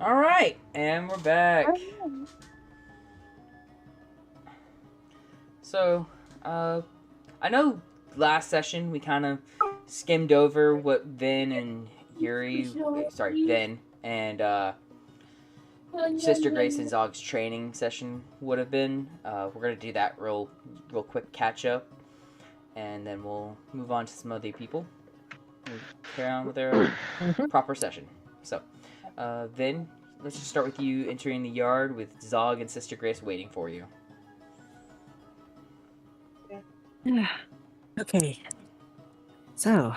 All right, and we're back. So, I know last session we kind of skimmed over what Vin and Vin and Sister Grace and Zog's training session would have been. We're gonna do that real quick catch up, and then we'll move on to some other people. We'll carry on with their proper session. So, Vin, let's just start with you entering the yard with Zog and Sister Grace waiting for you. Okay. So,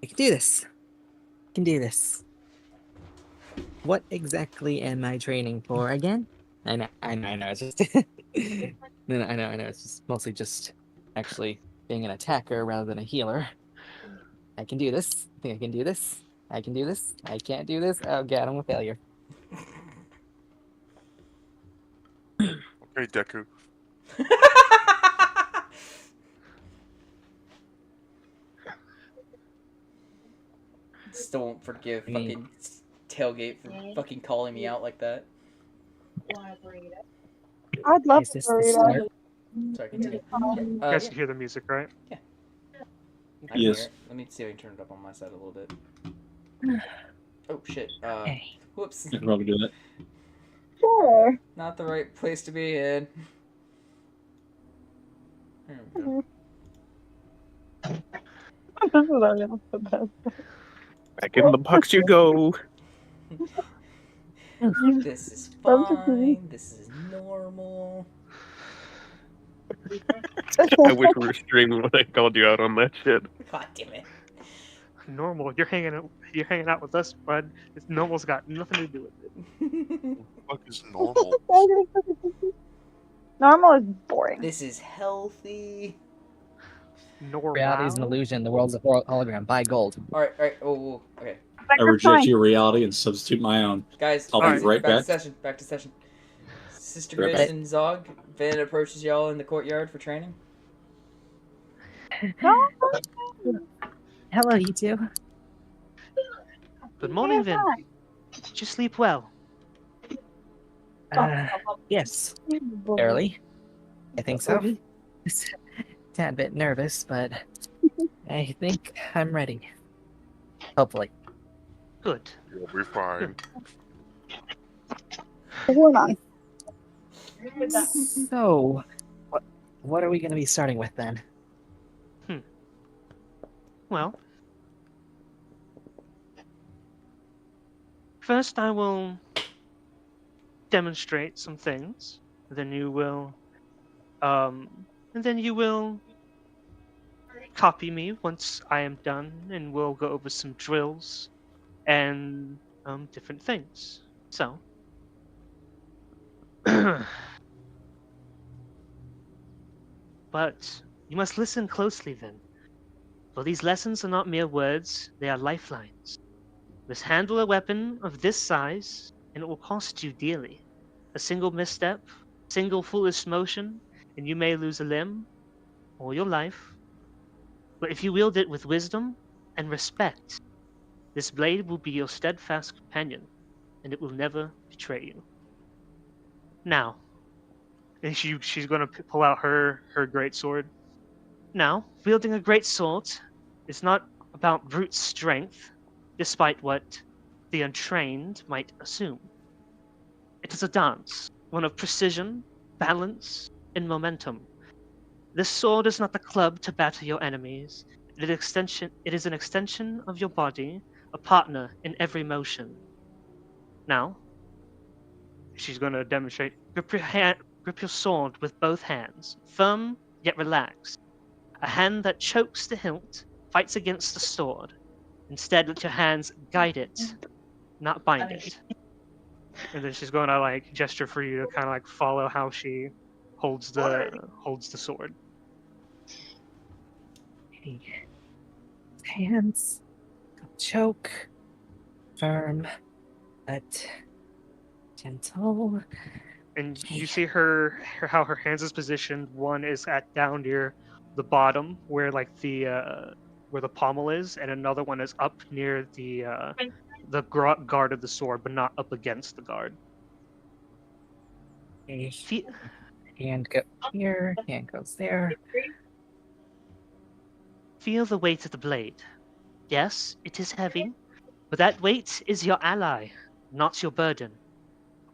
I can do this. I can do this. What exactly am I training for again? I know. It's just. No, I know. It's just mostly just actually being an attacker rather than a healer. I can do this. I think I can do this. I can do this. I can't do this. Oh god, I'm a failure. Okay, Deku. Still won't forgive fucking Tailgate for fucking calling me out like that. I'd love Is to this the burrito. start? Sorry, continue. You guys can hear the music, right? I can hear it. Let me see if I can turn it up on my side a little bit. Oh shit. Okay. Whoops. You can probably do that. Sure. Not the right place to be in. There we go. Back in the box you go. This is fine. This is normal. I wish we were streaming when I called you out on that shit. God damn it. Normal. You're hanging out with us, bud. It's normal's got nothing to do with it. What is normal? Normal is boring. This is healthy. Normal. Reality is an illusion. The world's a hologram. Buy gold. Alright. Oh, okay. I reject your reality and substitute my own. Guys, I'll be right back. Back to session. Sister Right Grace back. and Zog, Vin approaches y'all in the courtyard for training. Hello, you two. Good morning, Vin. Did you sleep well? Yes. Early. I think so. Just a tad bit nervous, but I think I'm ready. Hopefully. Good. You'll be fine. We're not. So, what are we going to be starting with then? Well, first I will demonstrate some things. Then you will, and then you will copy me once I am done, and we'll go over some drills and different things. So, but you must listen closely then. For these lessons are not mere words, they are lifelines. Mishandle a weapon of this size, and it will cost you dearly. A single misstep, single foolish motion, and you may lose a limb, or your life. But if you wield it with wisdom and respect, this blade will be your steadfast companion, and it will never betray you. Now, and she's going to pull out her great sword. Now, wielding a great sword is not about brute strength, despite what the untrained might assume. It is a dance, one of precision, balance, and momentum. This sword is not the club to batter your enemies. It is an extension of your body, a partner in every motion. Now, she's going to demonstrate. Grip your sword with both hands, firm yet relaxed. A hand that chokes the hilt fights against the sword. Instead, let your hands guide it, not bind it. And then she's going to gesture for you to kind of follow how she holds the sword. Hands, choke, firm, but gentle. And you see how her hands is positioned. One is at down near the bottom where the pommel is, and another one is up near the the guard of the sword, but not up against the guard. Okay. Fe- Hand go here. Hand goes there. Feel the weight of the blade. Yes, it is heavy, but that weight is your ally, not your burden.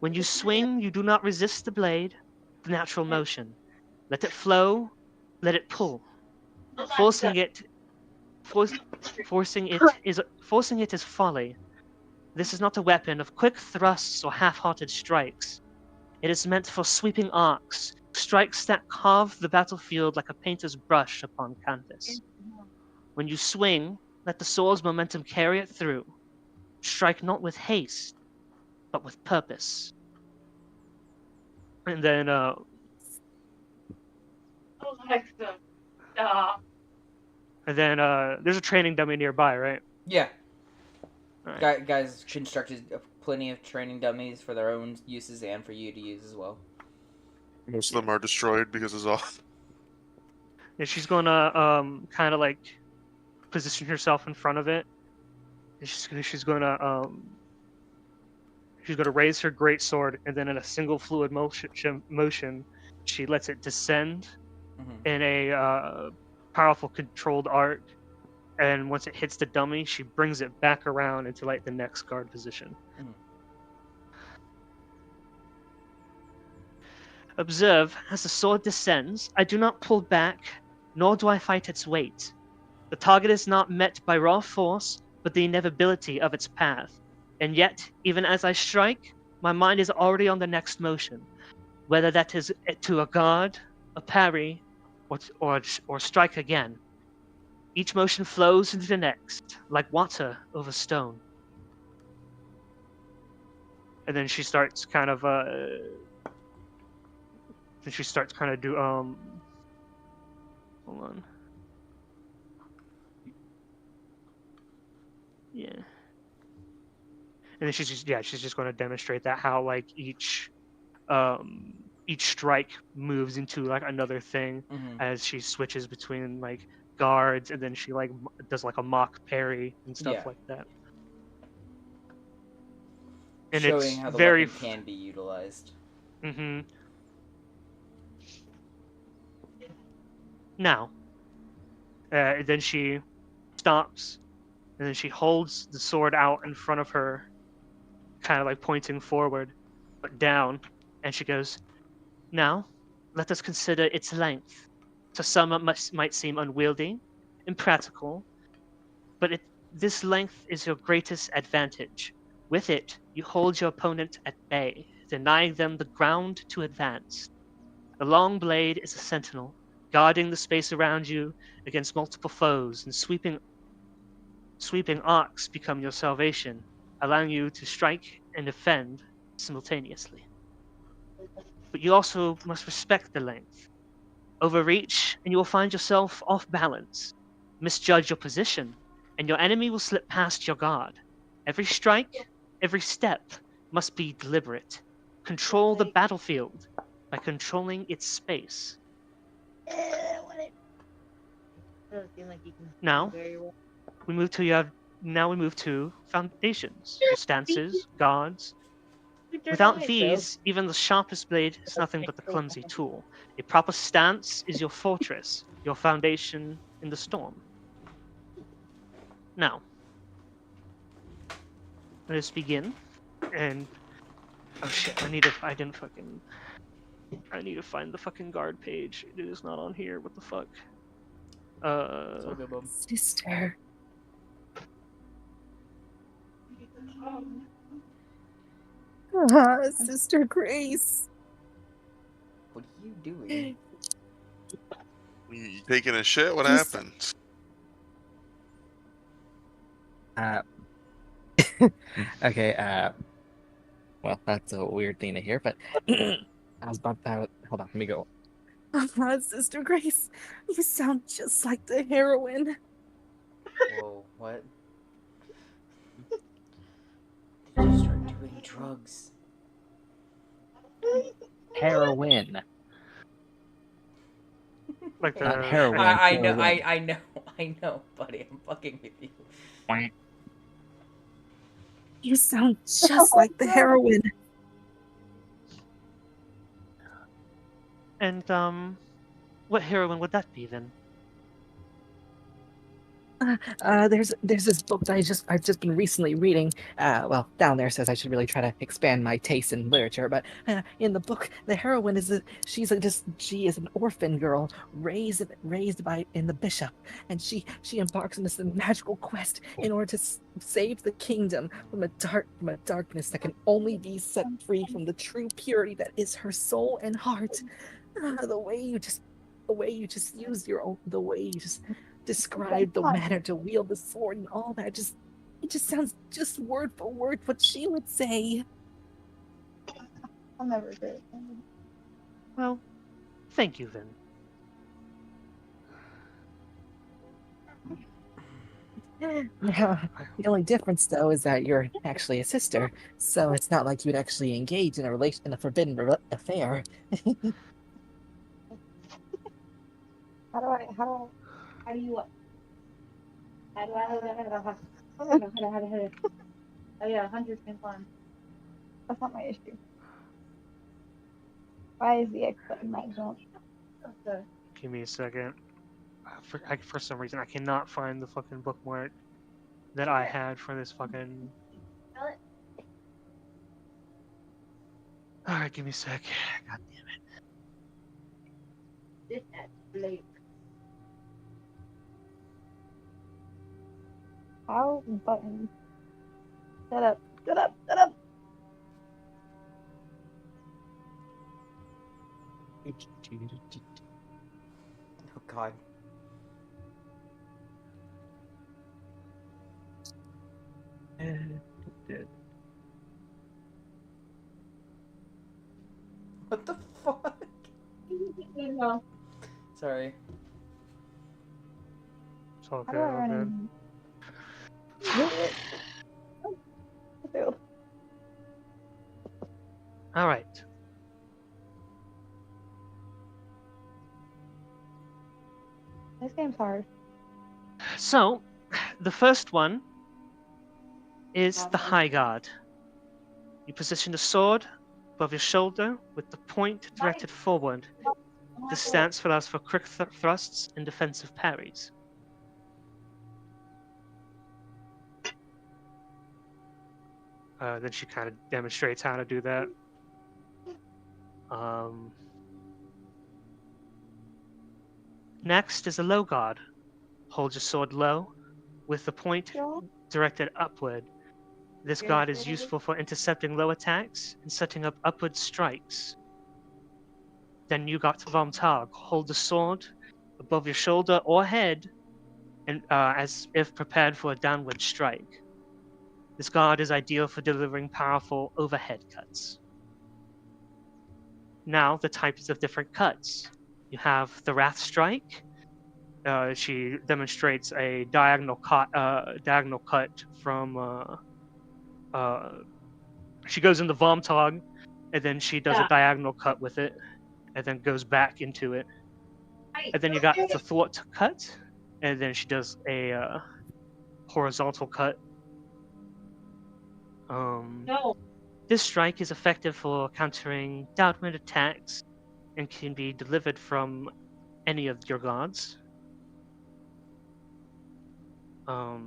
When you swing, you do not resist the blade, the natural motion. Let it flow, let it pull. Forcing it forcing it is folly. This is not a weapon of quick thrusts or half-hearted strikes. It is meant for sweeping arcs, strikes that carve the battlefield like a painter's brush upon canvas. When you swing, let the sword's momentum carry it through. Strike not with haste, but with purpose. And then there's a training dummy nearby, right? Yeah. Alright. Guys constructed plenty of training dummies for their own uses and for you to use as well. Most of them are destroyed because it's off. And she's gonna kind of like position herself in front of it. And she's gonna raise her great sword, and then in a single fluid motion, she lets it descend in a powerful controlled arc. And once it hits the dummy, she brings it back around into like the next guard position. Observe, as the sword descends, I do not pull back, nor do I fight its weight. The target is not met by raw force, but the inevitability of its path. And yet, even as I strike, my mind is already on the next motion, whether that is to a guard, a parry, or strike again. Each motion flows into the next, like water over stone. And then she starts kind of do hold on. Yeah. And then she's just going to demonstrate that how like each strike moves into like another thing as she switches between like guards, and then she like does like a mock parry and stuff like that. And showing it's how the very weapon can be utilized. Now, then she stops, and then she holds the sword out in front of her, kind of like pointing forward, but down, and she goes, "Now, let us consider its length. To some it might seem unwieldy, impractical, but this length is your greatest advantage. With it, you hold your opponent at bay, denying them the ground to advance. The long blade is a sentinel, guarding the space around you against multiple foes, and sweeping arcs become your salvation, allowing you to strike and defend simultaneously. But you also must respect the length. Overreach, and you will find yourself off balance. Misjudge your position, and your enemy will slip past your guard. Every strike, every step must be deliberate. Control the battlefield by controlling its space." Now we move to foundations, stances, guards. Without these, even the sharpest blade is nothing but a clumsy tool. A proper stance is your fortress, your foundation in the storm. Now, let us begin. And oh shit, I need to find the fucking guard page. It is not on here. What the fuck? Sister. Sister Grace. What are you doing? You taking a shit? What Just- happened? Okay, well, that's a weird thing to hear, but I was about to... Hold on, let me go. Sister Grace, you sound just like the heroine. Whoa, what? Did you start doing drugs? Heroine. Like Not the heroin. I know, heroine. I know, buddy. I'm fucking with you. You sound just like the heroine. And what heroine would that be then? There's this book that I've just been recently reading. Well, down there says I should really try to expand my taste in literature, but in the book, the heroine is she is an orphan girl raised by in the bishop, and she embarks on this magical quest in order to save the kingdom from a darkness that can only be set free from the true purity that is her soul and heart. The way you just use the way you just describe the manner to wield the sword and all that, it just sounds just word for word what she would say. I'll never do it. Well, thank you then. Now, the only difference though is that you're actually a sister, so it's not like you'd actually engage in a forbidden affair. How do you how do oh yeah, 101. That's not my issue. Why is the X button not jump? Okay. Give me a second. For some reason, I cannot find the fucking bookmark that I had for this fucking. Alright, give me a sec. God damn it. This at late. How button? Shut up! Shut up! Shut up! Oh God. What the fuck? No. Sorry. It's all How good, do I all run good. in? I failed. Alright. This game's hard. So, the first one is the High Guard. You position the sword above your shoulder with the point directed forward. This stance allows for quick thrusts and defensive parries. Then she kind of demonstrates how to do that. Next is a Low Guard. Hold your sword low with the point directed upward. This guard is useful for intercepting low attacks and setting up upward strikes. Then you got Vomtag. Hold the sword above your shoulder or head, and as if prepared for a downward strike. This guard is ideal for delivering powerful overhead cuts. Now, the types of different cuts. You have the Wrath Strike. She demonstrates a diagonal cut from. She goes into Vomtog, and then she does a diagonal cut with it, and then goes back into it. And then you got the Thwart cut, and then she does a horizontal cut. This strike is effective for countering downwind attacks and can be delivered from any of your guards. That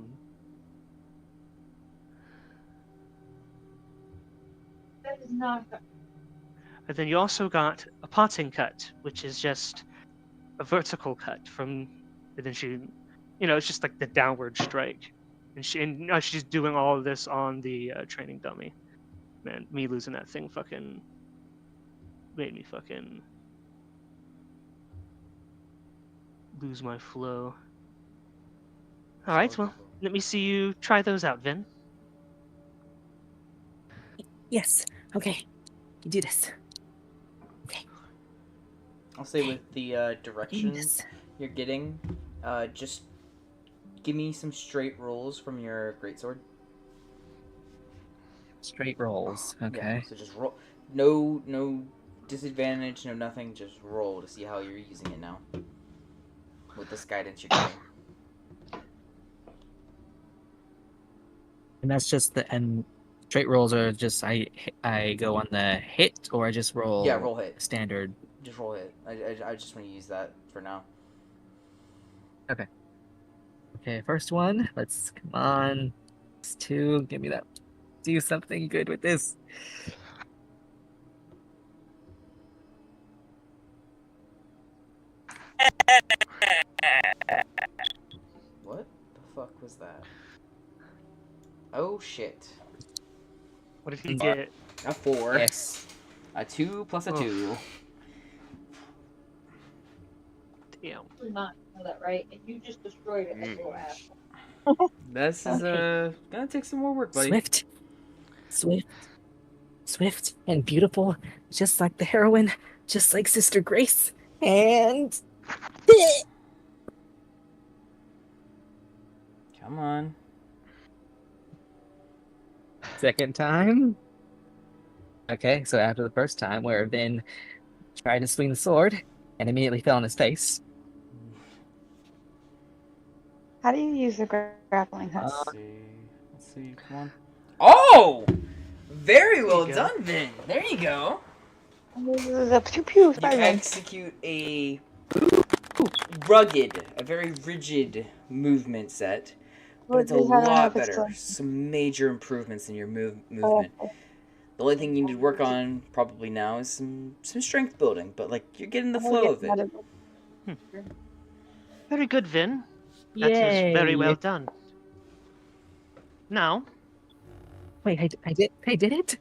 is not. And then you also got a parting cut, which is just a vertical cut from. And then she, it's just like the downward strike, and she's doing all of this on the training dummy. Man, me losing that thing fucking made me fucking lose my flow. All right, well, let me see you try those out, Vin. Yes. Okay. You do this. Okay. I'll say with the directions Yes. you're getting, just give me some straight rolls from your greatsword. Straight rolls. Okay. Yeah, so just roll. No disadvantage, no nothing. Just roll to see how you're using it now. With this guidance you're getting. And that's just the and Straight rolls are just I go on the hit, or I just roll. Yeah, roll hit. Standard. Just roll hit. I just want to use that for now. Okay, first one. Let's come on. It's 2. Give me that. Do something good with this. What the fuck was that? Oh shit. What did he Four. get? A 4. Yes. A 2 plus a Oh. 2. Damn. Did not know that, right? And you just destroyed it, little ass. This is gonna take some more work, buddy. Swift and beautiful, just like the heroine, just like Sister Grace, and Come on. second time. Okay, so after the first time, where Vin tried to swing the sword and immediately fell on his face. How do you use the grappling hook? Let's see. Come on. Oh! Very well go. done, Vin. There you go. The pew pew You Spider-Man. execute a rugged, a very rigid movement set, but it's a Well, how do I lot have it better. still? Some major improvements in your Oh, movement. The only thing you need to work on probably now is some strength building, but like you're getting the flow of it. Very good, Vin. That is very well done. Now, Wait, I did it?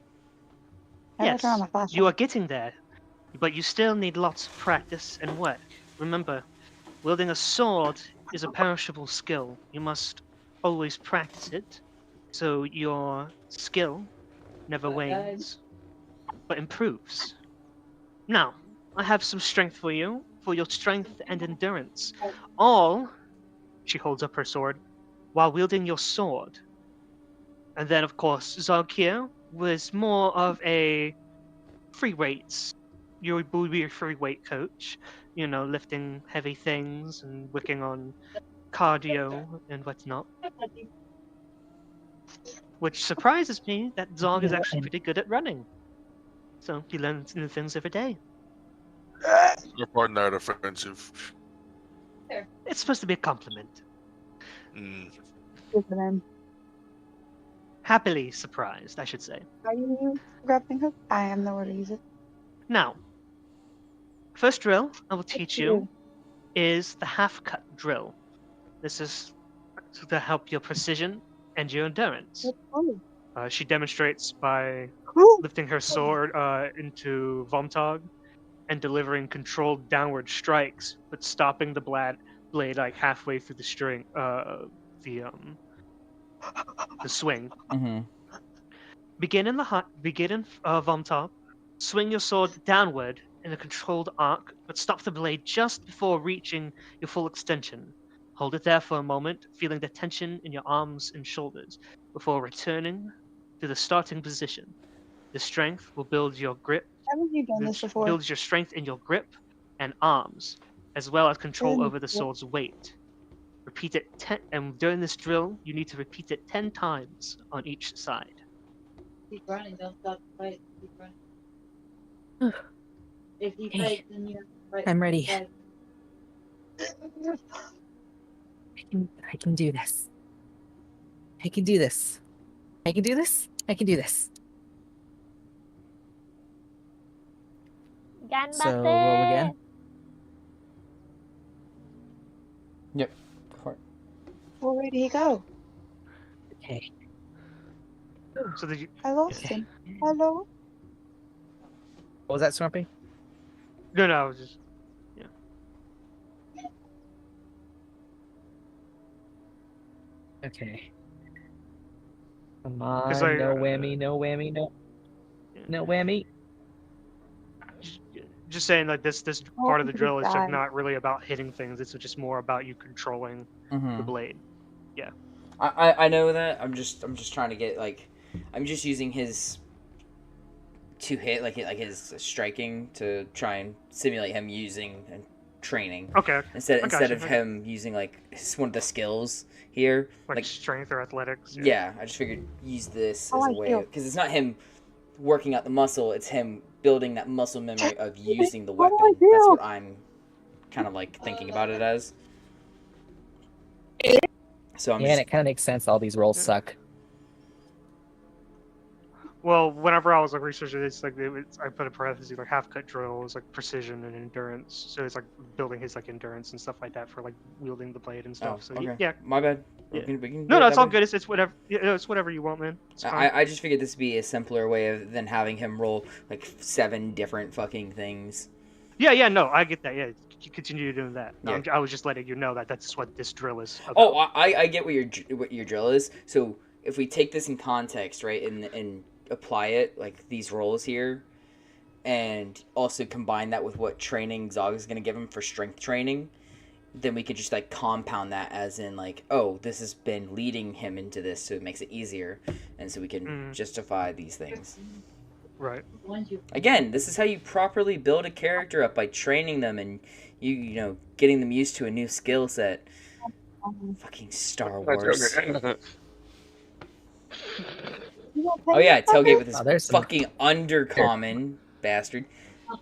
yes, you are getting there, but you still need lots of practice and work. Remember, wielding a sword is a perishable skill. You must always practice it, so your skill never wanes, but improves. Now, I have some strength for you, for your strength and endurance. All, she holds up her sword, while wielding your sword. And then, of course, Zalkir was more of a free weights. You would be a free weight coach, you know, lifting heavy things and working on cardio and whatnot. Which surprises me that Zog is actually pretty good at running. So he learns new things every day. Pardon that offensive. It's supposed to be a compliment. Happily surprised, I should say. How do you use the grappling hook? I am the word to use it. Now, first drill I will teach you is the half-cut drill. This is to help your precision and your endurance. She demonstrates by lifting her sword into Vomtog and delivering controlled downward strikes, but stopping the blade like halfway through the string, the swing. Mm-hmm. Begin in Vomtog, swing your sword downward in a controlled arc, but stop the blade just before reaching your full extension. Hold it there for a moment, feeling the tension in your arms and shoulders, before returning to the starting position. The strength will build your grip. Haven't you done this before? Builds your strength in your grip and arms, as well as control over the sword's weight. Repeat it and during this drill, you need to repeat it 10 times on each side. Keep running, don't stop the fight. Keep running. If you fight, then you have to fight. I'm ready. I can do this. I can do this. I can do this. I can do this. So roll again. Yep. Well, where did he go? Okay. So that you, I lost him. Hello? What was that, Swampy? no, I was just Okay. Come on, It's like, no whammy, no whammy, no whammy. just saying like this part of the he drill is like died. not really about hitting things. It's just more about you controlling the blade. I know that. I'm just trying to get like, I'm just using his to hit like his striking to try and simulate him using and training. Okay. Instead gotcha. of him using like one of the skills here, Like strength or athletics. yeah, I just figured use this Oh, as a I way feel- because it's not him working out the muscle; it's him building that muscle memory of using the What do I weapon. That's do? what I'm kind of like thinking about it as. So I'm Yeah, and it kind of makes sense. All these rolls suck. Well, whenever I was like researching this, like I put a parenthesis like half cut drills, like precision and endurance. So it's like building his like endurance and stuff like that for like wielding the blade and stuff. So okay. yeah. My bad. Yeah. We can do No, it no, that it's all way. good. It's whatever. Yeah, it's whatever you want, man. It's fine. I just figured this would be a simpler way than having him roll like 7 different fucking things. Yeah, no, I get that. Yeah, you continue doing that. Yeah. I was just letting you know that that's what this drill is about. Oh, I get what your drill is. So if we take this in context, right, and apply it like these rolls here, and also combine that with what training Zog is gonna give him for strength training, then we could just like compound that as in like, oh, this has been leading him into this, so it makes it easier, and so we can justify these things. Right. Again, this is how you properly build a character up, by training them and you know getting them used to a new skill set. Fucking Star Wars. Oh yeah, tailgate with Oh, this there's some- fucking undercommon bastard.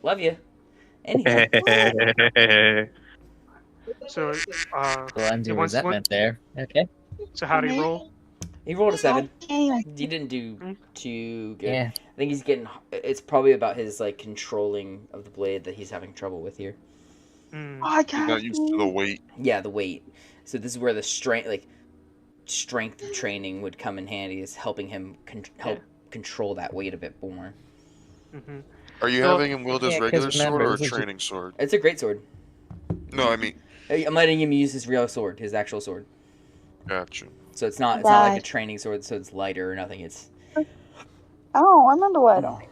Love you. Anyhow, So, Well, undue once- resentment there. Okay. so how do you roll? he rolled a 7. Okay. He didn't do too good. Yeah. I think he's getting. It's probably about his like controlling of the blade that he's having trouble with here. Mm. I He's not got used to the weight. Yeah, the weight. So this is where the strength training would come in handy, is helping him help control that weight a bit more. Mm-hmm. Are you Well, having him wield his yeah, 'cause regular sword remember, or a this is- training sword? It's a great sword. No, I mean, I'm letting him use his real sword, his actual sword. gotcha. So it's not like a Right. training sword, so it's lighter or nothing. It's Oh, I remember what I don't.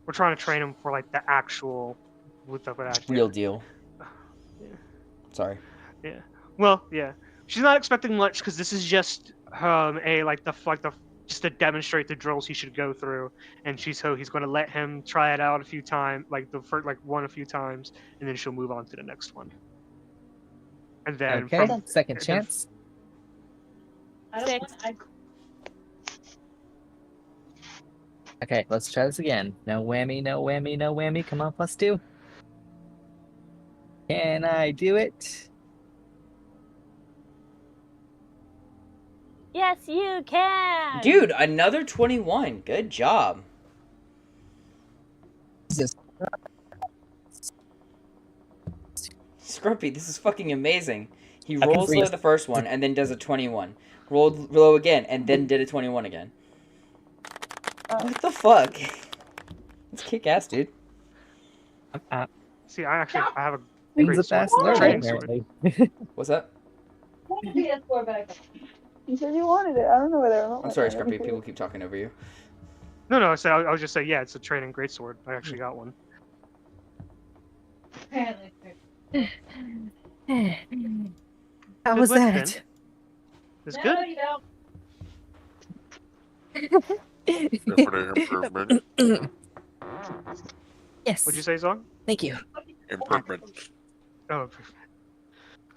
We're trying to train him for like the actual, with the actual. real deal. Yeah. Sorry. Yeah. Well, yeah. She's not expecting much because this is just just to demonstrate the drills he should go through, and he's going to let him try it out a few times, like the first a few times, and then she'll move on to the next one. And then Okay. from Second then- chance. I don't want. Okay, let's try this again. No whammy, no whammy, no whammy. Come on, +2. Can I do it? Yes, you can. Dude, another 21. Good job. Jesus. Scrumpy, this is fucking amazing. He I can rolls low freeze. the first one and then does a 21. Rolled low again and then did a 21 again. What the fuck? It's kick ass, dude. see, I have a He's great a sword. fast learner, Training sword. apparently. What's that? PS4 back. You said you wanted it. I don't know whether I I'm sorry, Scrumpy. People keep talking over you. No, I was just saying, yeah, it's a training greatsword. I actually got one. Apparently. How Good was work, that? It's No, good. you don't. Definite improvement. Yes. What'd you say, Zog? Thank you. Improvement. Oh, perfect.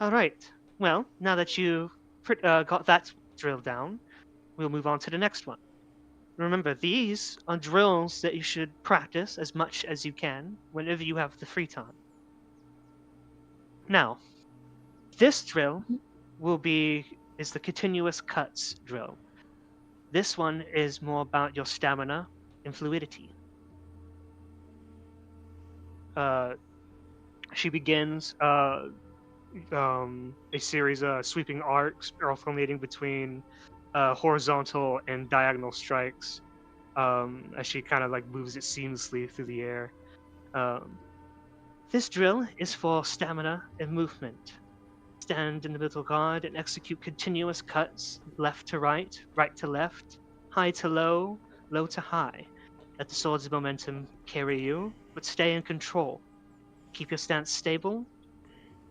All right. Well, now that you got that drilled down, we'll move on to the next one. Remember, these are drills that you should practice as much as you can whenever you have the free time. Now, this drill is the continuous cuts drill. This one is more about your stamina and fluidity. She begins a series of sweeping arcs alternating between horizontal and diagonal strikes as she kind of like moves it seamlessly through the air. This drill is for stamina and movement. Stand in the middle guard and execute continuous cuts left to right, right to left, high to low, low to high. Let the sword's momentum carry you, but stay in control. Keep your stance stable,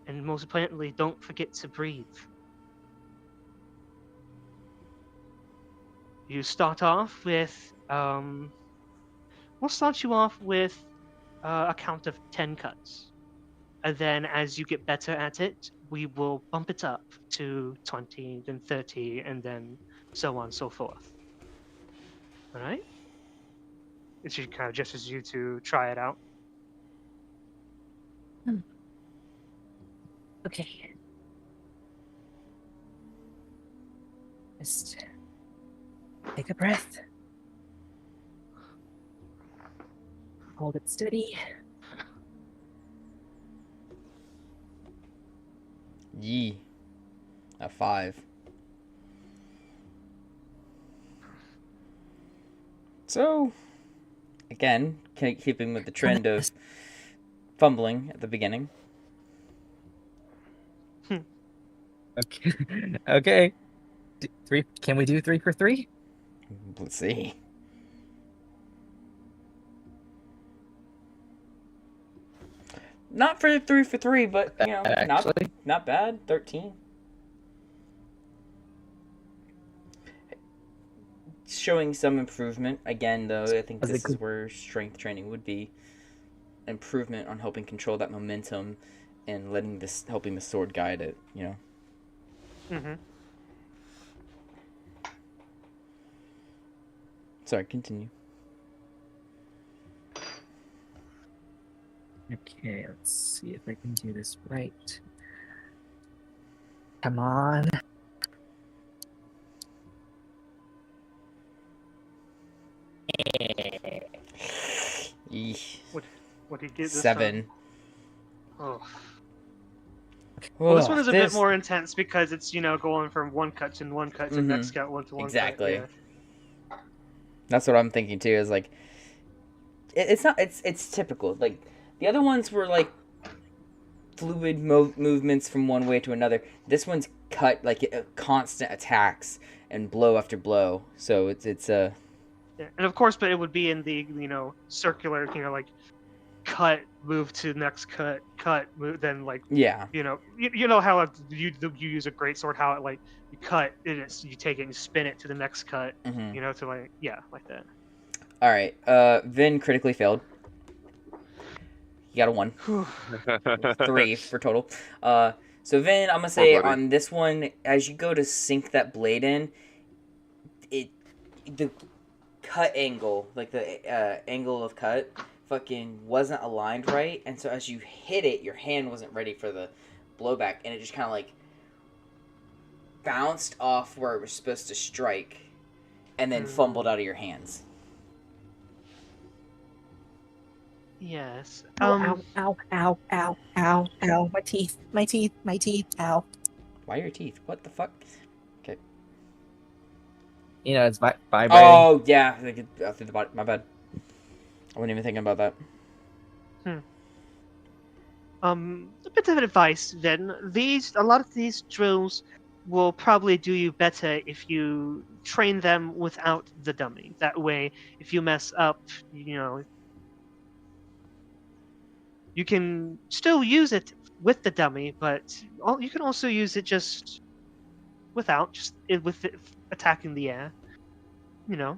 and most importantly, don't forget to breathe. You start off with, we'll start you off with a count of 10 cuts. and then as you get better at it, we will bump it up to 20, then 30, and then so on and so forth. All right? And she kind of gestures you to try it out. Okay. Just take a breath. Hold it steady. Yee. A 5. So, again, keeping with the trend of fumbling at the beginning. Okay. Okay. 3. Can we do 3 for 3? Let's see. Not for 3 for 3, but you know, Actually, not bad. 13. Showing some improvement. Again, though, I think this is where strength training would be. Improvement on helping control that momentum and helping the sword guide it, you know. Mm-hmm. Sorry, continue. okay, let's see if I can do this right. Come on. Eesh. What do you get this 7. time? Oh. Well, this one is a bit this- more intense because it's, going from one cut to one cut to next cut, one to one Exactly. cut. Yeah. That's what I'm thinking too. Is like, it's typical. Like the other ones were like fluid movements from one way to another. This one's cut like constant attacks and blow after blow. So it's Yeah. And of course, but it would be in the circular, like cut, move to next cut, move, then like yeah. you know how you use a great sword, how it like you cut it, you take it and spin it to the next cut, Mm-hmm. to like like that. All right. Vin critically failed. He got a 1. 3 for total. So Vin, I'm gonna say buddy. on this one, as you go to sink that blade in, the cut angle, like the angle of cut, fucking wasn't aligned right, and so as you hit it, your hand wasn't ready for the blowback, and it just kind of like bounced off where it was supposed to strike, and then fumbled out of your hands. Yes. Ow, ow, ow, ow, ow, ow, my teeth, ow. Why your teeth? What the fuck? Okay. It's vibrating. Oh yeah, through the body. My bad. I wasn't even thinking about that. A bit of advice then. A lot of these drills will probably do you better if you train them without the dummy. That way, if you mess up, you can still use it with the dummy, but you can also use it just without, with it attacking the air, And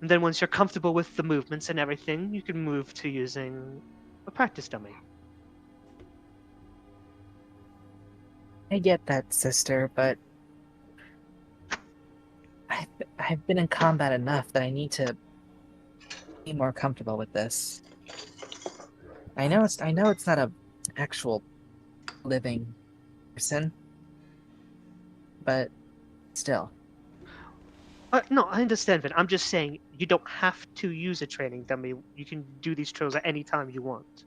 then once you're comfortable with the movements and everything, you can move to using a practice dummy. I get that, sister, but I've been in combat enough that I need to be more comfortable with this. I know it's not a actual living person, but still. No, I understand, Vin. I'm just saying you don't have to use a training dummy. You can do these drills at any time you want.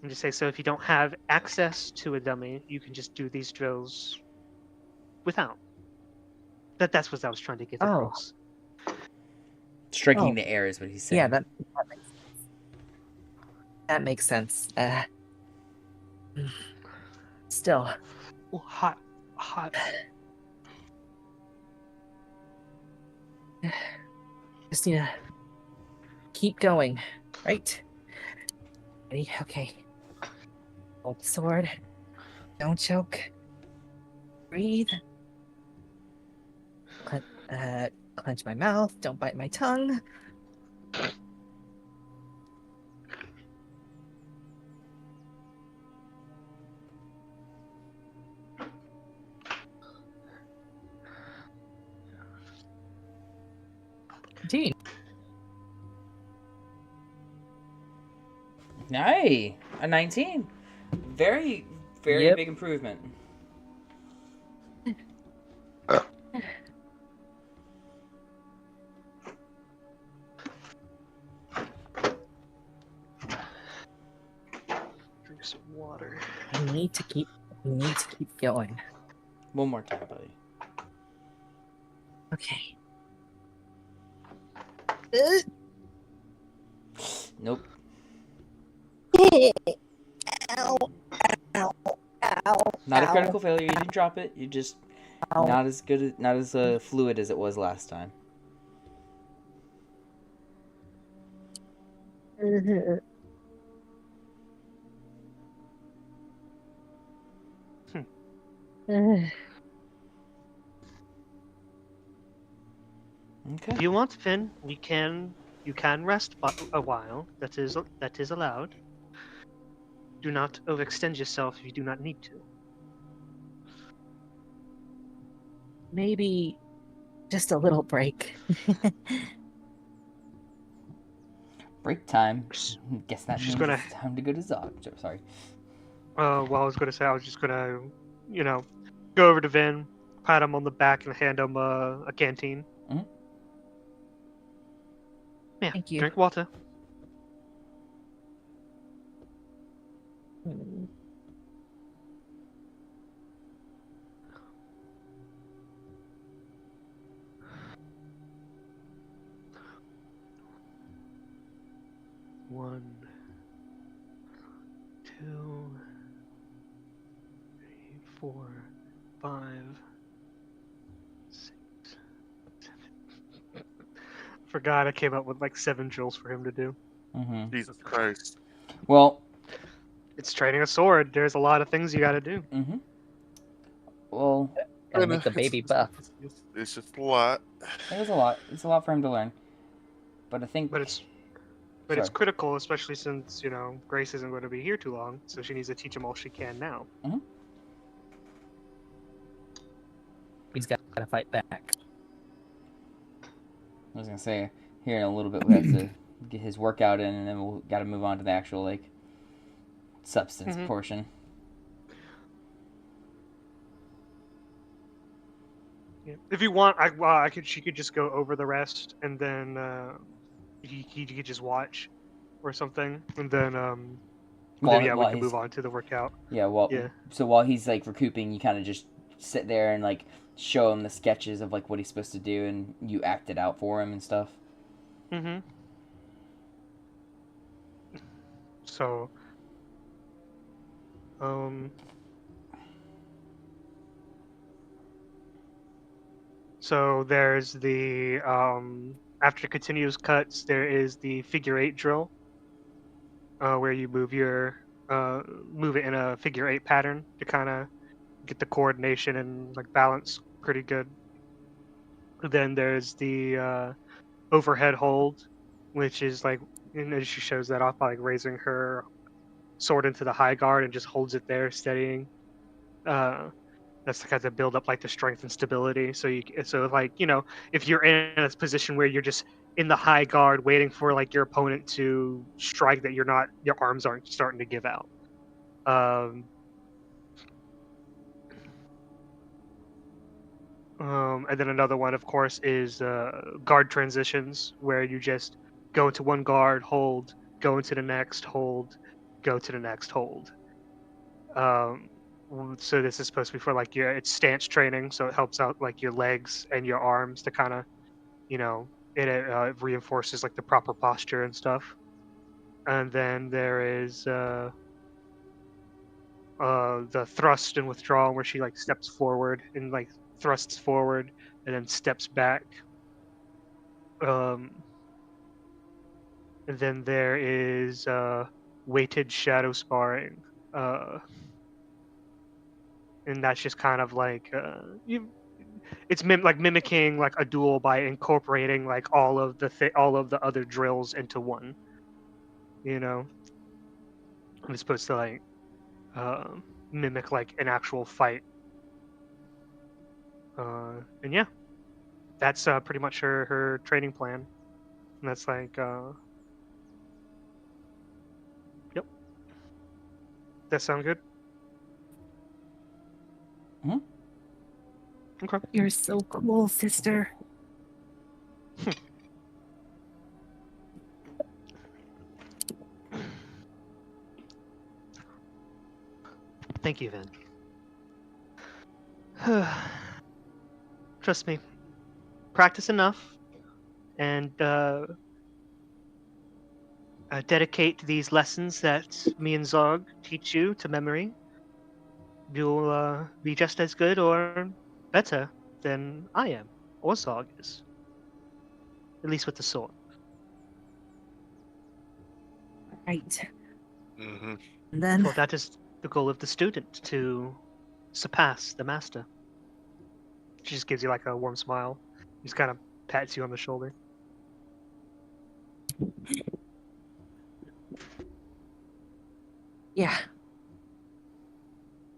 And just say, so if you don't have access to a dummy, you can just do these drills without. That's what I was trying to get across. Striking the air is what he's saying. Yeah, that makes sense. Still. Oh, hot. Just need to keep going, right? Ready? Okay. Hold the sword. Don't choke. Breathe. Clench my mouth. Don't bite my tongue. 17. Nice. A 19. Very, very Yep. big improvement. Drink some water. We need to keep going. One more time, buddy. Okay. Nope. Ow. Ow. Ow. Not a Ow. critical failure. You didn't drop it. You just Ow. not as good, not as fluid as it was last time. Okay. If you want, Finn, you can rest a while. That is allowed. Do not overextend yourself if you do not need to. Maybe just a little break. Break time. Guess that She's means gonna- it's time to go to Zog. Sorry. Well, I was gonna say I was just gonna, go over to Vin, pat him on the back, and hand him a canteen. Mhm. Yeah. Thank you. Drink water. One, two, three, 4, 5, 6, 7. Forgot I came up with like 7 drills for him to do. Mm-hmm. Jesus Christ. Well. It's training a sword. There's a lot of things you got to do. Mm-hmm. Well. Gotta make the baby buff. It's just a lot. It is a lot. It's a lot for him to learn. But I think. But it's Sorry. critical, especially since Grace isn't going to be here too long, so she needs to teach him all she can now. Mm-hmm. He's got to fight back. I was gonna say here in a little bit we have to get his workout in, and then we'll got to move on to the actual like substance Mhm. portion. Yeah. If you want, she could just go over the rest, and then he could just watch or something, and then we While can he's- move on to the workout. Yeah. Well. Yeah. So while he's like recouping, you kind of just sit there and like show him the sketches of like what he's supposed to do, and you act it out for him and stuff. Mm-hmm. So, so there's the after continuous cuts, there is the figure 8 drill, where you move it in a figure 8 pattern to kind of get the coordination and like balance pretty good. Then there's the overhead hold, which is like, she shows that off by like raising her sword into the high guard and just holds it there, steadying. That's to kind of build up like the strength and stability. So if you're in a position where you're just in the high guard waiting for like your opponent to strike, that your arms aren't starting to give out. And then another one, of course, is guard transitions, where you just go into one guard, hold, go into the next, hold, go to the next, hold. So this is supposed to be for like it's stance training, so it helps out like your legs and your arms to kind of, it reinforces like the proper posture and stuff. And then there is the thrust and withdrawal, where she like steps forward and like thrusts forward and then steps back. And then there is weighted shadow sparring, and that's just kind of like it's mimicking like a duel by incorporating like all of the other drills into one. I'm supposed to like mimic like an actual fight. And yeah, that's pretty much her training plan. And that's like, yep. That sound good? Mhm. Okay. You're so cool, sister. Thank you, Vin. Trust me. Practice enough, and dedicate these lessons that me and Zog teach you to memory. You'll be just as good or better than I am, or Zog is. At least with the sword. Right. Mm-hmm. And then Well, that is the goal of the student, to surpass the master. She just gives you like a warm smile. Just kind of pats you on the shoulder. yeah.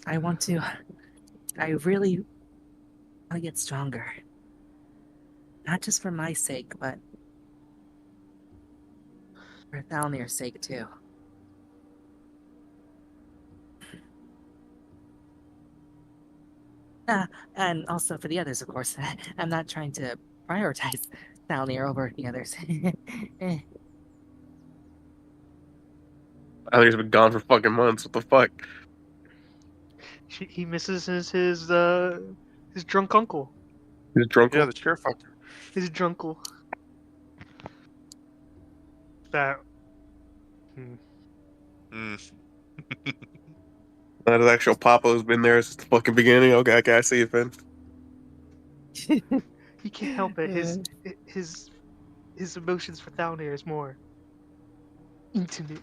I really want to get stronger. Not just for my sake, but for Thalmir's sake too. And also for the others, of course. I'm not trying to prioritize Thalmir over the others. Eh, I think he's been gone for fucking months. What the fuck? He misses his drunk uncle. He's drunk. Yeah, the chair fucker. His drunkle. That. Mm. That his actual Papa's been there since the fucking beginning. Okay, I see you, Finn. He can't help it. His emotions for Thalnir is more intimate.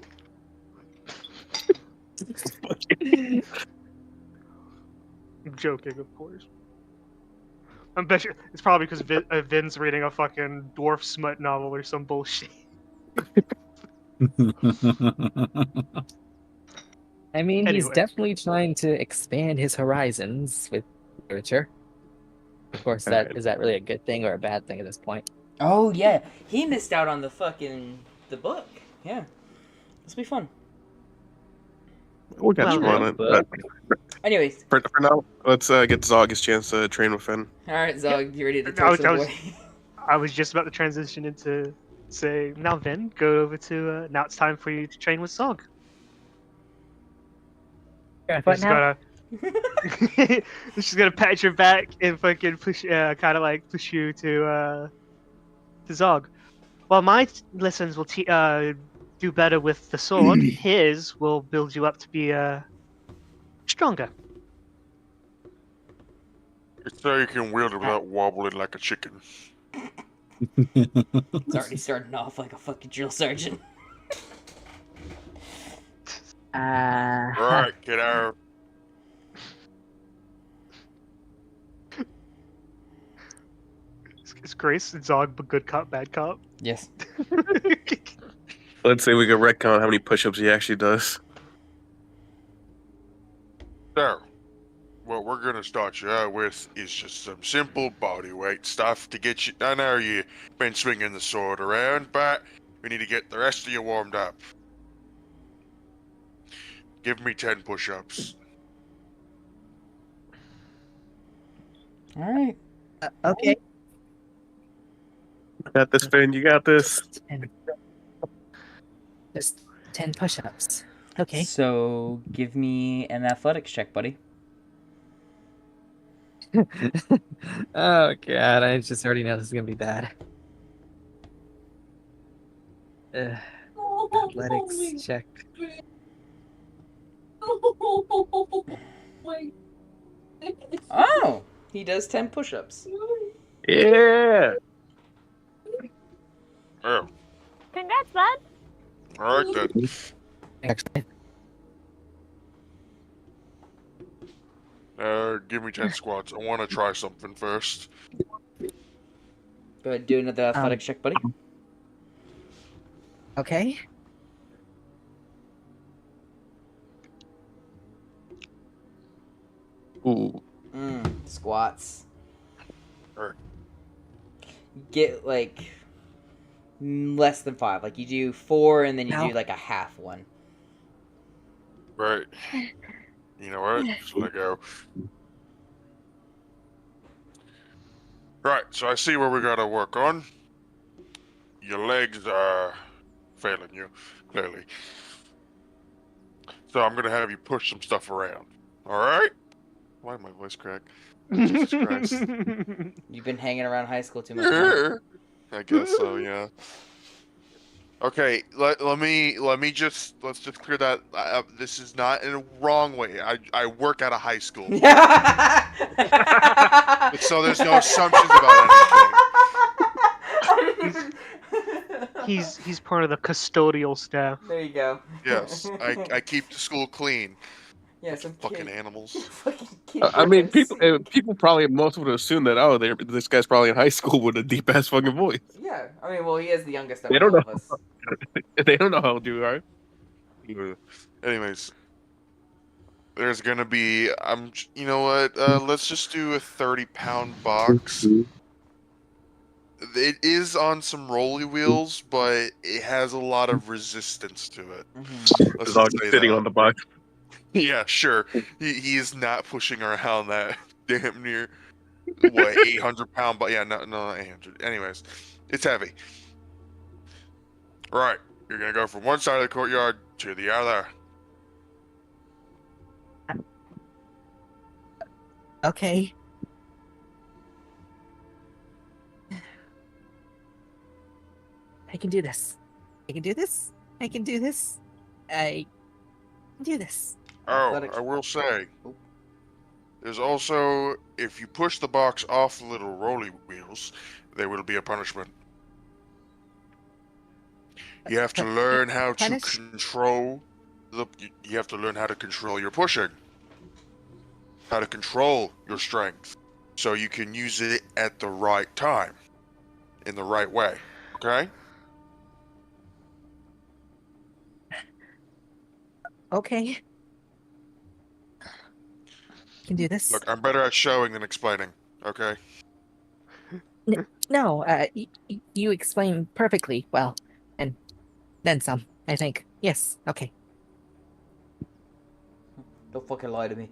I'm joking, of course. I bet you it's probably because Vin's reading a fucking dwarf smut novel or some bullshit. I mean, he's Anyway. definitely trying to expand his horizons with literature. Of course, is that really a good thing or a bad thing at this point? Oh yeah, he missed out on the book. Yeah, this will be fun. We got Well, you on it. But Anyways, for now, let's get Zog his chance to train with Finn. all right, Zog, you ready to I torture the was- boy? I was just about to transition into say, now Vin, go over to now it's time for you to train with Zog. What She's now? she's gonna pat your back and fucking push, kind of like push you to Zog. While my lessons will do better with the sword, his will build you up to be stronger. So you can wield it without wobbling like a chicken. It's already starting off like a fucking drill sergeant. Alright, kiddo. Is Grace and Zog a good cop, bad cop? Yes. Let's say we can retcon how many push-ups he actually does. So, what we're gonna start you out with is just some simple body weight stuff to get you. I know you've been swinging the sword around, but we need to get the rest of you warmed up. Give me 10 push-ups. All right. Okay. You got this, Finn. You got this. Just 10 push-ups. Okay. So give me an athletics check, buddy. Oh god, I just already know this is gonna be bad. Athletics check. Oh, he does 10 push-ups. Yeah. Oh, Congrats, bud. alright then. Actually, Give me 10 squats. I want to try something first. Go ahead, do another athletics check, buddy. okay. Ooh. Squats. get like less than 5. Like you do 4, and then you No. do like a half one. Right. You know what? Just let go. Right, so I see where we gotta work on. Your legs are failing you, clearly. So I'm gonna have you push some stuff around. Alright? Why did my voice crack? Jesus Christ. You've been hanging around high school too much, man. I guess so, yeah. Okay, let's just clear that up. This is not in a wrong way. I work at a high school, so there's no assumptions about anything. He's part of the custodial staff. There you go. Yes, I keep the school clean. Yeah, some Fucking kid, animals. fucking kid I mean, goes. people probably most would assume that this guy's probably in high school with a deep ass fucking voice. Yeah, I mean, well, he is the youngest of They don't all know. of us. They don't know how old you are. Anyways, there's gonna be you know what? Let's just do a 30-pound box. It is on some rolly wheels, but it has a lot of resistance to it. Mm-hmm. Let's It's all just just say sitting that. on the box. Yeah, sure. He is not pushing around that damn near what 800-pound, but yeah, no, not 800. Anyways, it's heavy. Right, you're gonna go from one side of the courtyard to the other. Okay. I can do this. I can do this. I can do this. I can do this. Oh, Athletics. I will say, Oop. there's also, if you push the box off the little rolly wheels, there will be a punishment. You have to learn how to Punish? control you have to learn how to control your pushing. How to control your strength. So you can use it at the right time. In the right way. Okay? Okay. I can do this. Look, I'm better at showing than explaining. Okay? No, you explained perfectly well, and then some. I think. Yes. Okay. Don't fucking lie to me.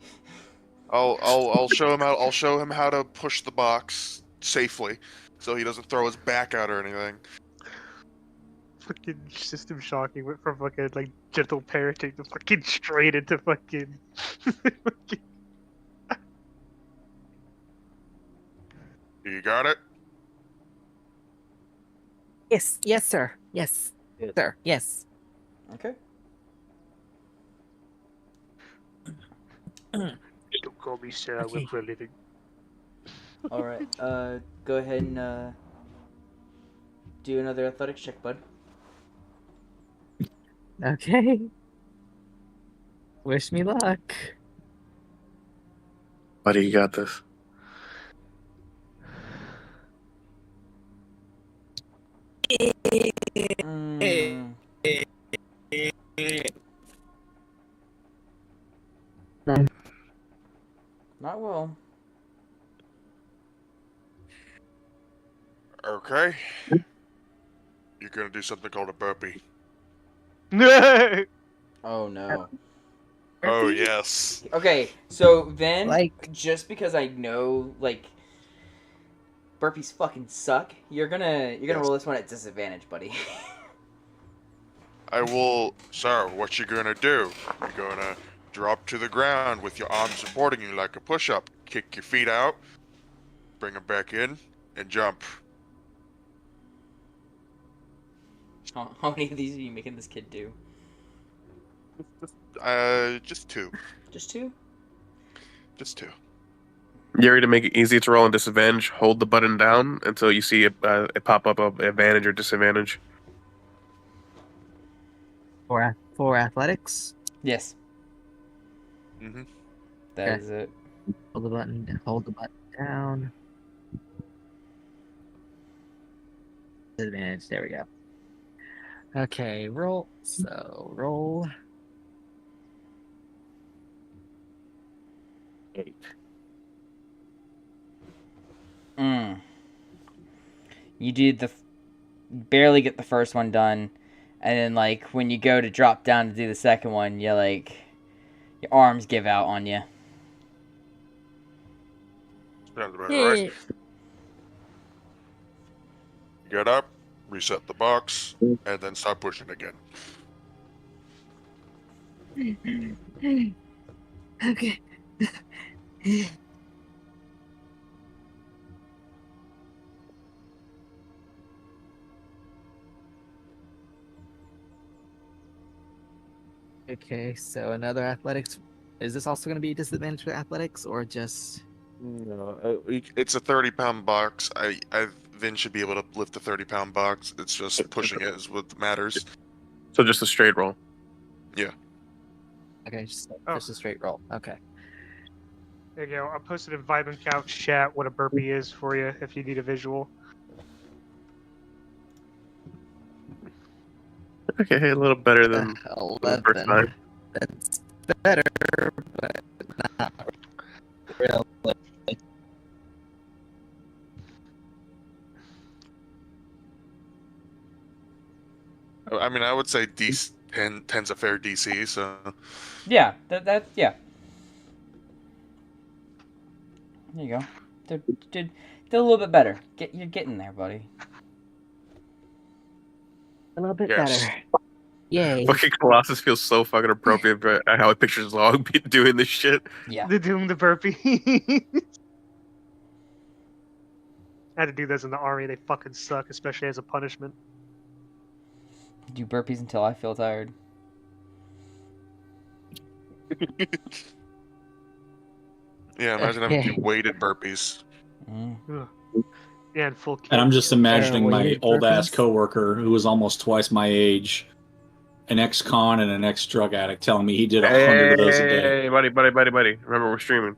I'll show him how to push the box safely, so he doesn't throw his back out or anything. Fucking system shocking went from fucking like gentle parenting to fucking straight into fucking. You got it? Yes. Yes, sir. Yes, Good. sir. Yes. Okay. Don't call me sir. I Okay. work for a living. All right. Go ahead and do another athletics check, bud. Okay. Wish me luck. Buddy, you got this. Mm, not well. Okay. You're gonna do something called a burpee. No. Oh no. Oh Burpee? yes. Okay, so then, Like- just because I know, like, burpees fucking suck, you're gonna Yes. roll this one at disadvantage, buddy. I will. Sir, what you gonna do? You're gonna drop to the ground with your arms supporting you like a push-up. Kick your feet out, bring them back in, and jump. How many of these are you making this kid do? Just two. Just 2? Just two. Yuri, to make it easy to roll on disadvantage, hold the button down until you see it pop up of advantage or disadvantage. For athletics. Yes. Mm-hmm. That Okay. is it. Hold the button. Hold the button down. Disadvantage. There we go. Okay. Roll. So roll. 8. You do barely get the first one done, and then like when you go to drop down to do the second one, you like your arms give out on you. Sounds about right. Get up, reset the box, and then start pushing again. Okay. Okay, so another athletics. Is this also going to be a disadvantage for athletics, or just? No, it's a 30-pound box. Vin should be able to lift the 30-pound box. It's just pushing it is what matters. So just a straight roll. Yeah. Okay, just a straight roll. Okay. There you go. I posted in Vibrant Couch chat what a burpee is for you if you need a visual. Okay, a little better than the first 11. time. That's better, but not really. I mean, I would say 10's a fair DC, so... Yeah, yeah. There you go. Did a little bit better. You're getting there, buddy. A little bit Yes. better. Yay. Fucking Colossus feels so fucking appropriate for how it pictures Log doing this shit. Yeah. The Doom the burpee. I had to do this in the army. They fucking suck, especially as a punishment. Do burpees until I feel tired. Yeah, imagine having to do weighted burpees. Mm. Yeah, and full And I'm just imagining my weighted old ass burpees? coworker who was almost twice my age, an ex-con and an ex-drug addict, telling me he did 100 of those a day. Hey, buddy. Remember, we're streaming.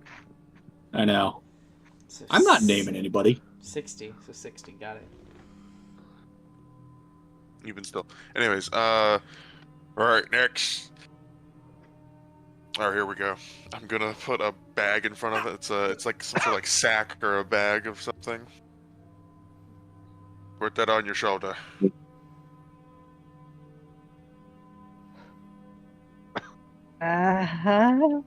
I know. So I'm not naming anybody. 60. So 60. Got it. Even still. Anyways, alright, next. Alright, here we go. I'm gonna put a bag in front of it. It's like some sort of like sack or a bag of something. Put that on your shoulder. Uh-huh.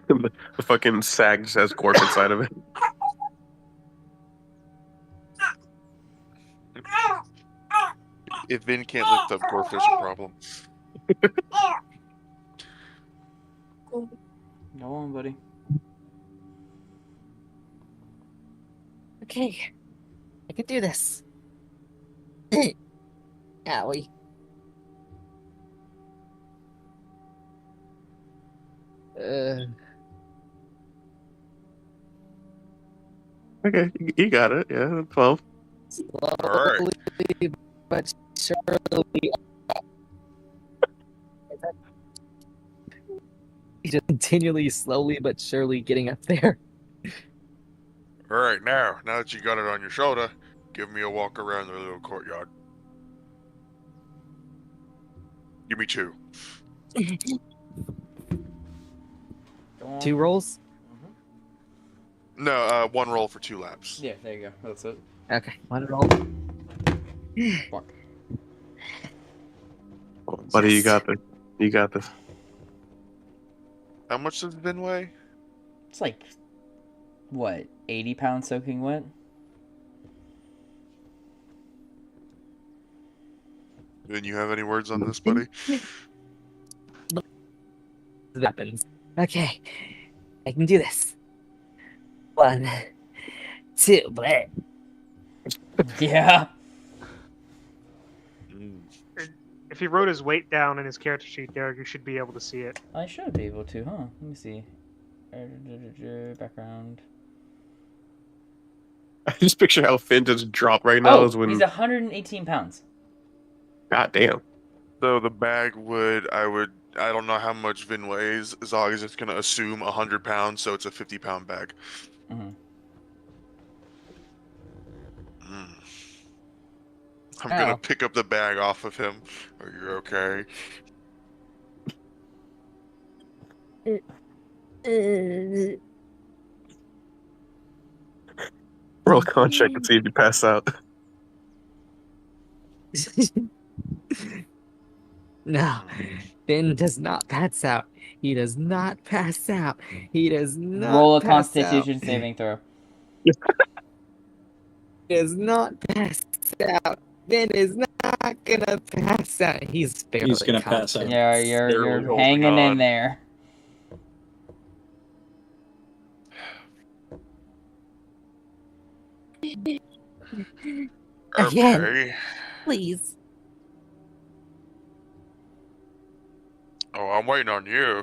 The fucking sack just has Gorf inside of it. If Vin can't lift up Gorf, there's a problem. Go on, buddy. Okay. I can do this. Owie. Okay, you got it. Yeah, 12. Alright. Slowly but surely. Just continually, slowly but surely getting up there. Alright, now that you got it on your shoulder, give me a walk around the little courtyard. Give me 2. Go on. 2 rolls? No, 1 roll for 2 laps. Yeah, there you go. That's it. Okay, 1 roll. Fuck. Buddy, you Yes. got this. You got this. How much does Vin weigh? It's like, what, 80 pounds soaking wet? Vin, you have any words on this, buddy? It happens. Okay, I can do this. 1, 2, bleh. Yeah. If he wrote his weight down in his character sheet, Derek, you should be able to see it. I should be able to, huh? Let me see. Background. I just picture how Finn just dropped right now. Oh, Is when... he's 118 pounds. God damn. So the bag I don't know how much Vin weighs, as long as it's going to assume 100 pounds, so it's a 50-pound bag. Mm-hmm. I'm going to pick up the bag off of him. Are you okay? Roll a con check and see if you pass out. No, Finn does not pass out. He does not pass out. He does not Roll a pass out. Constitution saving throw. He does not pass out. Finn is not gonna pass out. He's barely He's gonna pass conscious. out. Yeah, Barely you're holding hanging in on. there. Again, Okay. please. Oh, I'm waiting on you.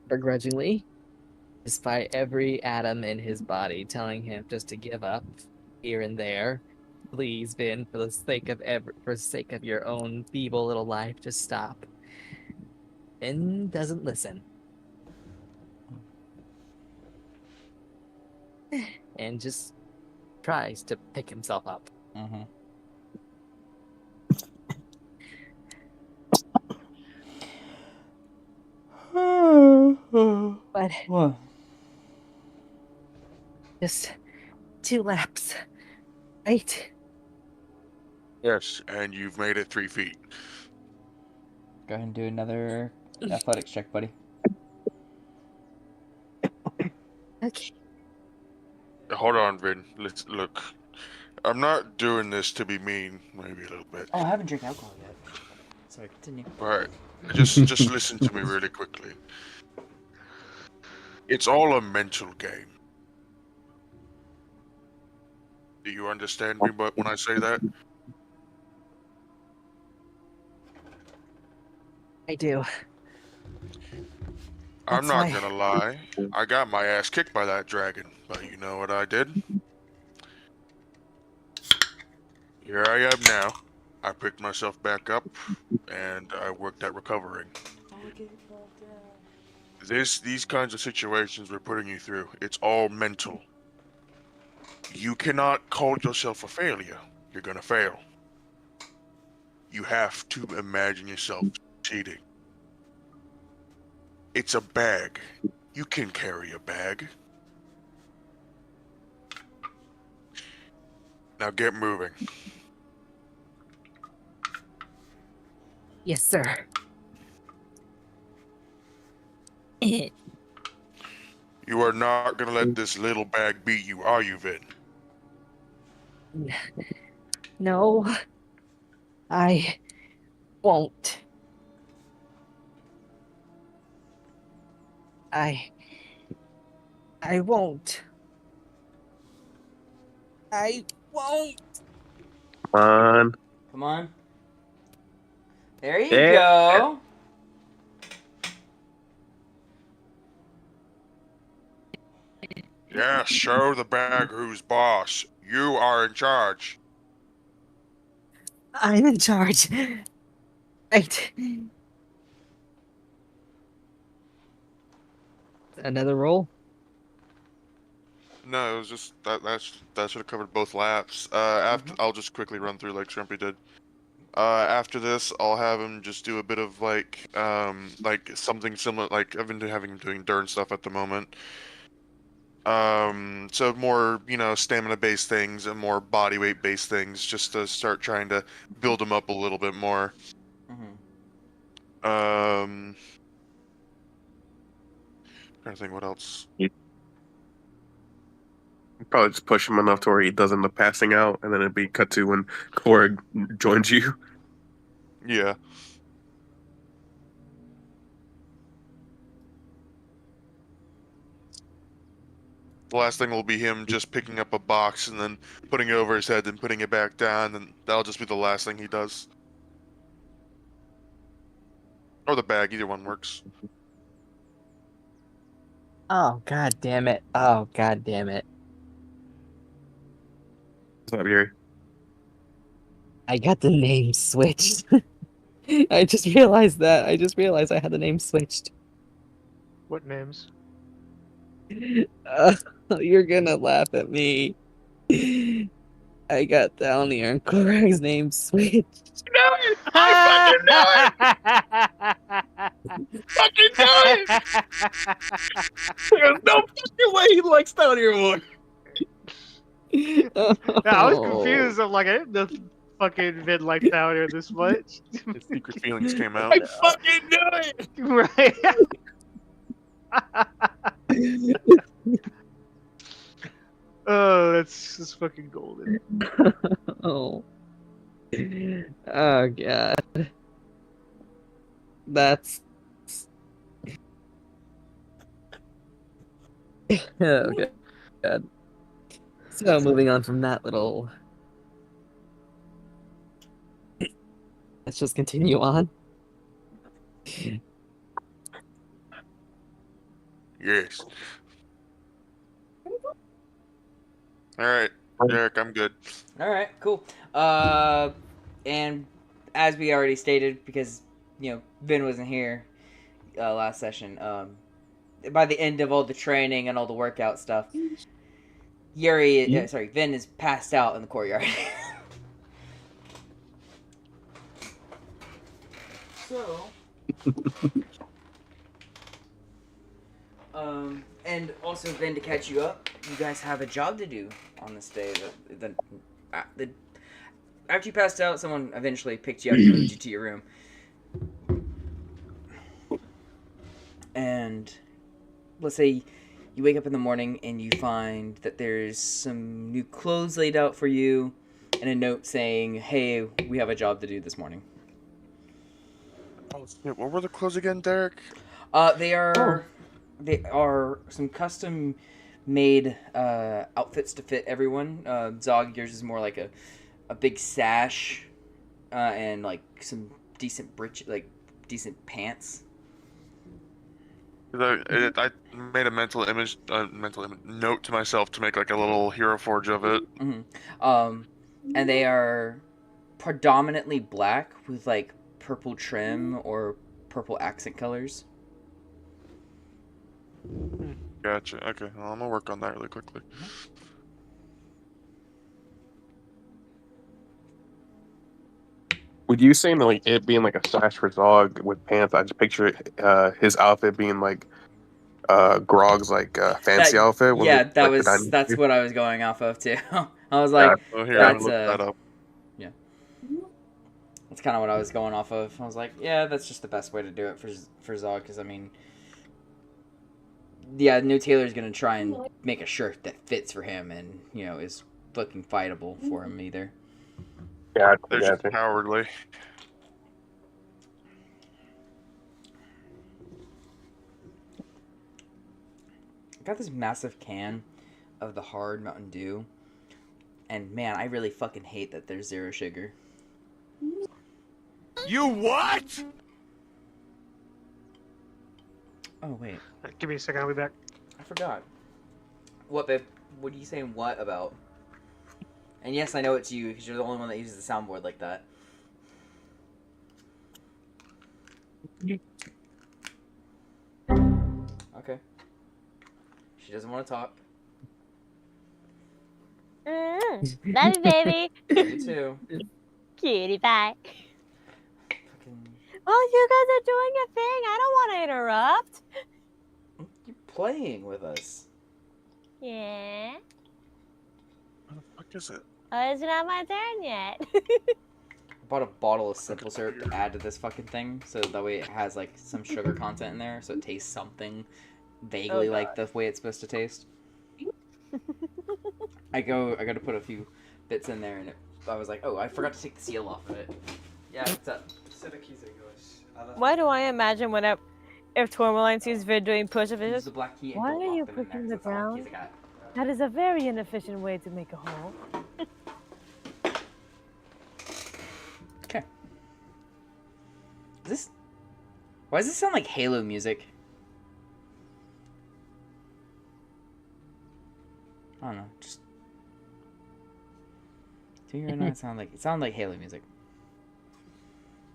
Begrudgingly, despite every atom in his body telling him just to give up here and there, please, Vin, for the sake of your own feeble little life, just stop. Vin doesn't listen. And just tries to pick himself up. Mm-hmm. But What? just 2 laps. Right? Yes, and you've made it 3 feet. Go ahead and do another athletics check, buddy. Okay. Hold on, Vin. Let's look. I'm not doing this to be mean, maybe a little bit. Oh, I haven't drank alcohol yet. Sorry, continue. But just listen to me really quickly. It's all a mental game. Do you understand me but when I say that? I do. I'm That's not why- gonna lie. I got my ass kicked by that dragon, but you know what I did? Here I am now. I picked myself back up, and I worked at recovering. These kinds of situations we're putting you through, it's all mental. You cannot call yourself a failure. You're gonna fail. You have to imagine yourself cheating. It's a bag. You can carry a bag. Now get moving. Yes, sir. You are not gonna let this little bag beat you, are you, Vin? No, I won't. I won't. I won't. Come on. Come on. There you Yeah. go. Yeah, show the bag who's boss. You are in charge. I'm in charge. Right. Another roll? No, it was just that should have covered both laps. After I'll just quickly run through like Shrimpy did. After this, I'll have him just do a bit of like something similar. Like I've been having him doing Dern stuff at the moment. So more, stamina-based things and more body weight-based things, just to start trying to build him up a little bit more. Mm-hmm. Trying to think what else. Probably just push him enough to where he doesn't end up passing out, and then it'd be cut to when Korg joins you. Yeah. The last thing will be him just picking up a box and then putting it over his head and putting it back down, and that'll just be the last thing he does. Or the bag, either one works. Oh, god damn it. Oh, god damn it. What's up, Yuri? I got the name switched. I just realized that. I just realized I had the name switched. What names? You're gonna laugh at me. I got Downey and Korag's name switched. No, I fucking know it! There's no fucking way he likes down here more. Yeah, I was confused. I'm like, I didn't know fucking Vin liked down here this much. His secret feelings came out. I fucking knew it. Right. Oh, that's fucking golden. Oh. Oh god. That's oh god. So moving on from that little, let's just continue on. Yes. All right, Derek, I'm good. All right, cool. And as we already stated, because Vin wasn't here last session, by the end of all the training and all the workout stuff, Vin is passed out in the courtyard. So, and also Vin, to catch you up, you guys have a job to do on this day. After you passed out, someone eventually picked you up and moved you to your room. And let's say you wake up in the morning and you find that there's some new clothes laid out for you and a note saying, "Hey, we have a job to do this morning." Oh, shit, what were the clothes again, Derek? They are some custom made outfits to fit everyone. Zog, yours is more like a big sash and like some decent decent pants. I made a mental note to myself to make like a little hero forge of it. Mm-hmm. And they are predominantly black with like purple trim or purple accent colors. Gotcha. Okay, well, I'm gonna work on that really quickly. With you saying like it being like a sash for Zog with pants, I just picture his outfit being like Grog's like fancy outfit. Yeah, with, that's what I was going off of too. I was like, Oh, here, that's look that up. yeah. That's kind of what I was going off of. I was like, yeah, that's just the best way to do it for Zog, because I mean, yeah, New Taylor's gonna try and make a shirt that fits for him and is looking fightable for him either. Yeah, They're just cowardly. I got this massive can of the hard Mountain Dew, and man, I really fucking hate that there's 0 sugar. You what? Oh wait, Give me a second, I'll be back. I forgot. What, babe? What are you saying what about? And yes, I know it's you, because you're the only one that uses the soundboard like that. Okay. She doesn't want to talk. Love you, baby. You too. Cutie pie. Fucking... Oh, you guys are doing a thing. I don't want to interrupt. You're playing with us. Yeah. What the fuck is it? Oh, it's not my turn yet. I bought a bottle of simple syrup to add to this fucking thing, so that way it has like some sugar content in there, so it tastes something vaguely like the way it's supposed to taste. I go to put a few bits in there, and I was like, oh, I forgot to take the seal off of it. Yeah, what's up? Why do I imagine if Tourmaline sees Vid doing push-ups, Use the black key and why go are you up them in pushing there, the 'cause that's all ground? keys I got. That is a very inefficient way to make a hole. Okay. Why does this sound like Halo music? I don't know. Just to me right now, it sounded like Halo music.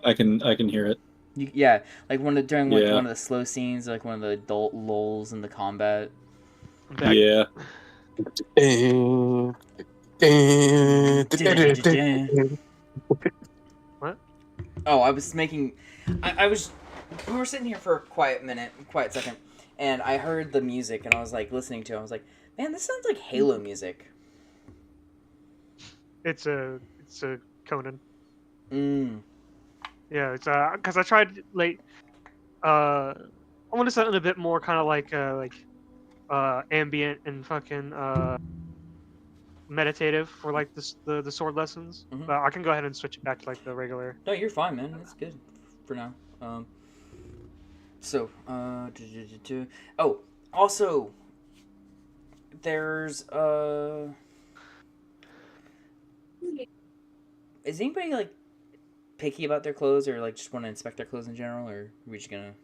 I can hear it. Yeah, like during one of the slow scenes, like one of the adult lulls in the combat. Yeah. What? Oh, I was making. I was we were sitting here for a quiet second, and I heard the music, and I was like listening to it. I was like, man, this sounds like Halo music. It's a Conan. Mm. Yeah, it's because I tried like I wanted something a bit more kind of like ambient and fucking meditative for like the sword lessons. Mhm. But I can go ahead and switch it back to like the regular. No, you're fine, man. That's good for now. So, oh, also, there's is anybody like picky about their clothes, or like just want to inspect their clothes in general, or are we just gonna?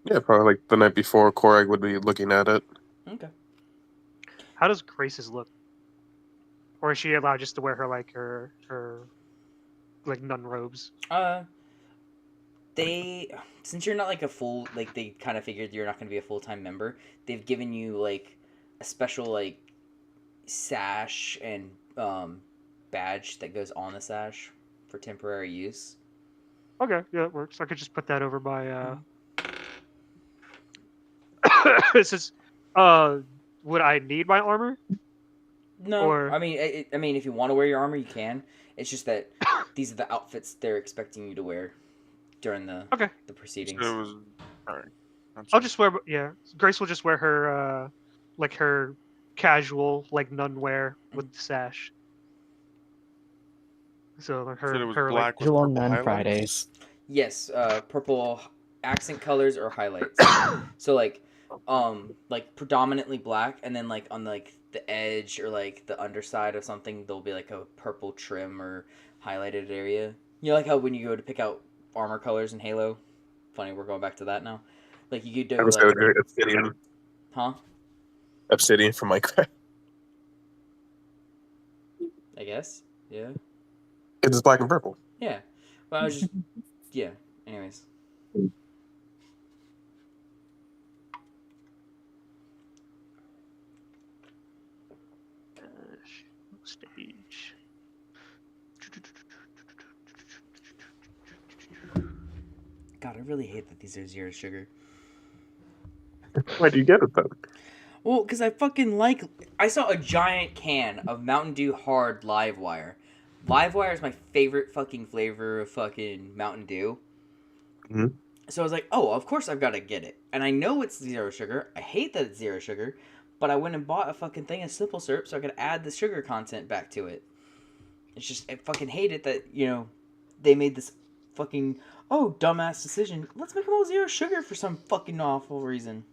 Yeah, probably like the night before, Korag would be looking at it. Okay. How does Grace's look? Or is she allowed just to wear her like nun robes? They, since you're not like a full, like they kind of figured you're not going to be a full-time member, they've given you like a special like sash and badge that goes on the sash for temporary use. Okay, yeah, that works. I could just put that over my Mm-hmm. This is would I need my armor? No, Or... I mean, if you want to wear your armor, you can. It's just that these are the outfits they're expecting you to wear during the proceedings. So it was, all right. I'll just wear, yeah. Grace will just wear her like her casual like nun wear with the sash. So like Said it was her black like with Usual purple Nun highlights? Fridays. Yes, purple accent colors or highlights. So like predominantly black, and then like on like the edge or like the underside of something, there'll be like a purple trim or highlighted area. You know, like how when you go to pick out armor colors in Halo. Funny, we're going back to that now. Like you could I do was like, going to Obsidian. huh? Obsidian from Minecraft. I guess, yeah. It's black and purple. Yeah. Well, I was just, yeah. Anyways. stage. God, I really hate that these are zero sugar. Why do you get it though? Well, because I fucking like. I saw a giant can of Mountain Dew Hard Livewire. Livewire is my favorite fucking flavor of fucking Mountain Dew. Mm-hmm. So I was like, oh, of course I've got to get it. And I know it's zero sugar. I hate that it's zero sugar. But I went and bought a fucking thing of simple syrup so I could add the sugar content back to it. It's just, I fucking hate it that, you know, they made this fucking, oh, dumbass decision. Let's make them all zero sugar for some fucking awful reason.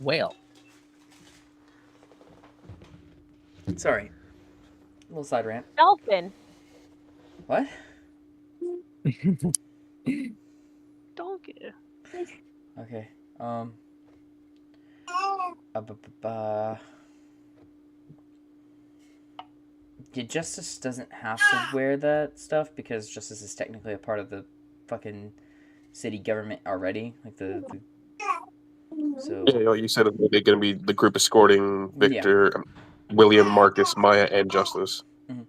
Whale. Sorry. A little side rant. Dolphin. What? Donkey. Okay. Yeah, Justice doesn't have to wear that stuff because Justice is technically a part of the fucking city government already. Like the so Yeah, you said they're going to be the group escorting Victor, William, Marcus, Maya, and Justice. Mm-hmm.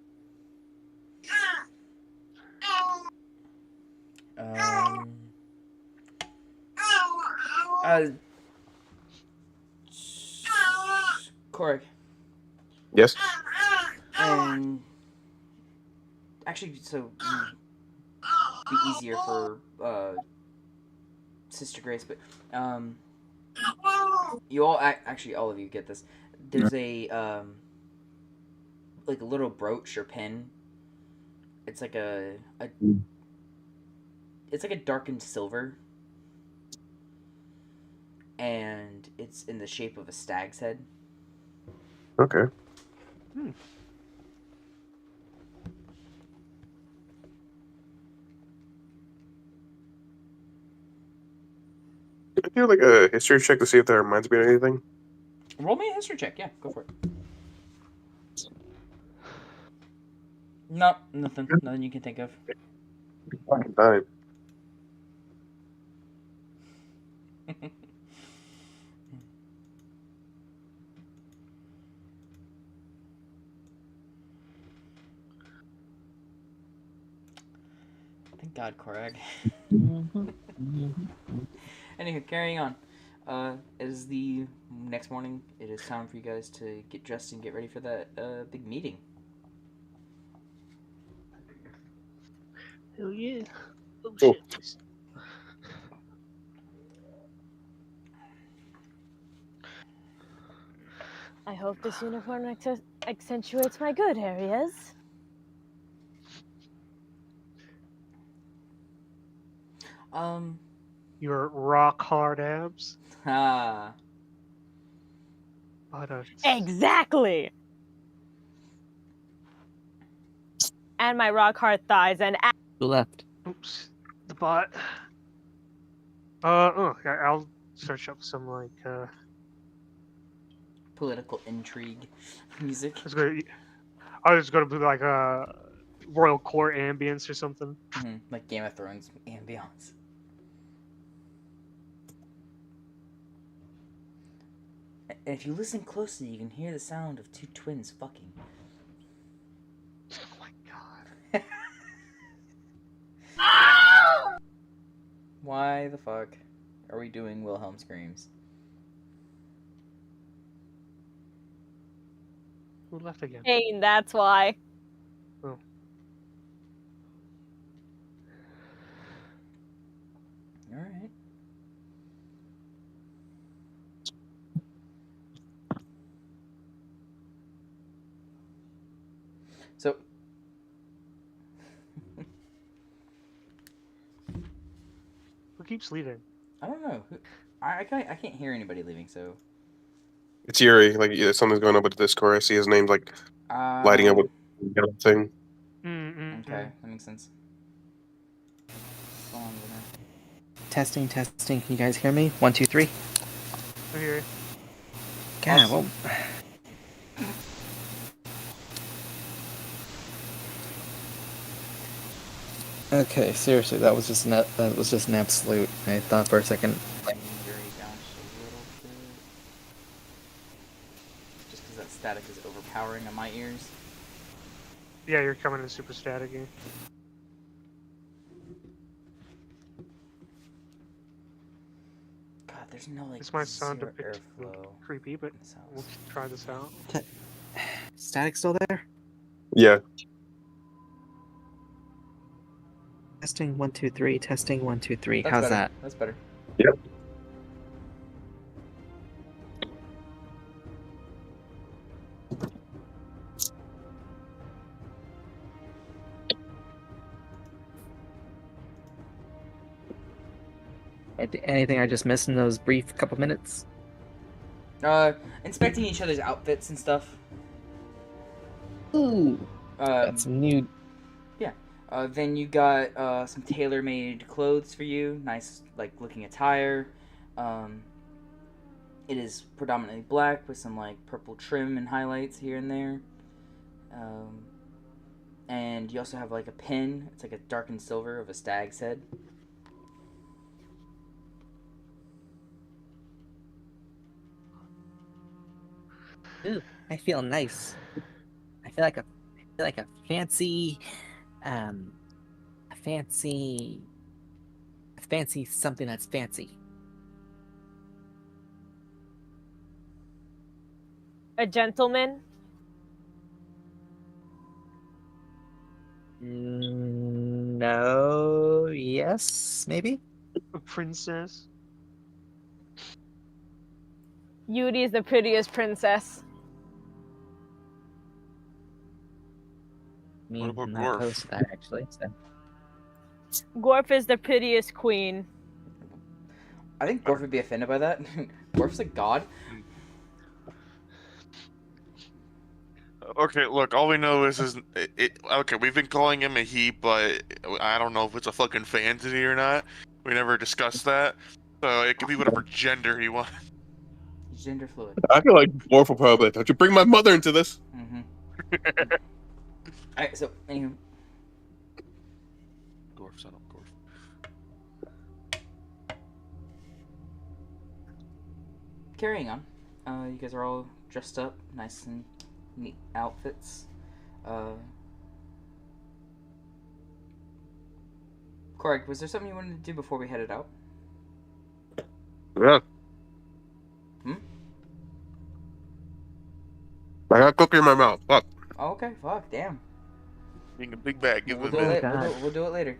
Corey. Yes. And actually, so be easier for Sister Grace, but you all actually all of you get this. There's a like a little brooch or pin. It's like it's like a darkened silver, and it's in the shape of a stag's head. Okay. Can I do like a history check to see if that reminds me of anything? Roll me a history check. Yeah, go for it. No, nothing. Nothing you can think of. Fucking time. Thank God, Korag. Mhm. Anywho, carrying on. It is the next morning. It is time for you guys to get dressed and get ready for that big meeting. Hell yeah. Oh Cool. shit. I hope this uniform accentuates my good areas. Your rock hard abs. Ah. Exactly. And my rock hard thighs and Who left? Oops. The bot. I'll search up some like Political intrigue music. I was gonna be like royal court ambience or something. Like Game of Thrones ambiance. And if you listen closely, you can hear the sound of two twins fucking. Oh my god. Why the fuck are we doing Wilhelm screams? Who left again? pain, that's why. Oh. Alright. So Who keeps leaving? I don't know. I can't hear anybody leaving. So It's Yuri. Like something's going on with the Discord. I see his name's like lighting up with the yellow thing. Okay, that makes sense. Hold on, Testing. Can you guys hear me? 1, 2, 3. I hear you. God, well. Okay, seriously, that was just an absolute. I thought for a second. let me Yuri down just a little bit, just because that static is overpowering on my ears. Yeah, you're coming in super staticky. God, there's no like This might sound a zero bit airflow creepy, but in this we'll house. try this out. Static still there? Yeah. Testing 1, 2, 3. Testing 1, 2, 3. That's How's better. that? That's better. Yep. Anything I just missed in those brief couple minutes? Inspecting each other's outfits and stuff. Ooh, that's some new. Yeah. Then you got some tailor-made clothes for you. Nice, like looking attire. It is predominantly black with some like purple trim and highlights here and there. And you also have like a pin. It's like a darkened silver of a stag's head. Ooh, I feel nice. I feel like a fancy, a fancy something that's fancy. A gentleman? No. Yes. Maybe. A princess? Yuri is the prettiest princess. I mean, What about I'm not Gorf? opposed to that actually. So. Gorf is the prettiest queen. I think Gorf would be offended by that. Gorf's a god. Okay, look, all we know is okay, we've been calling him a he, but I don't know if it's a fucking fantasy or not. We never discussed that. So it could be whatever gender he wants. Gender fluid. I feel like Dwarf will probably. Don't you bring my mother into this? Alright, so anywho. Gorf, son of Gorf. Carrying on. You guys are all dressed up, nice and neat outfits. Correct. Was there something you wanted to do before we headed out? Yeah. Hmm? I got cookie in my mouth. Fuck. Oh, okay. Fuck. Damn. Being a big bag, give We'll them do a it. minute. God. We'll do it later.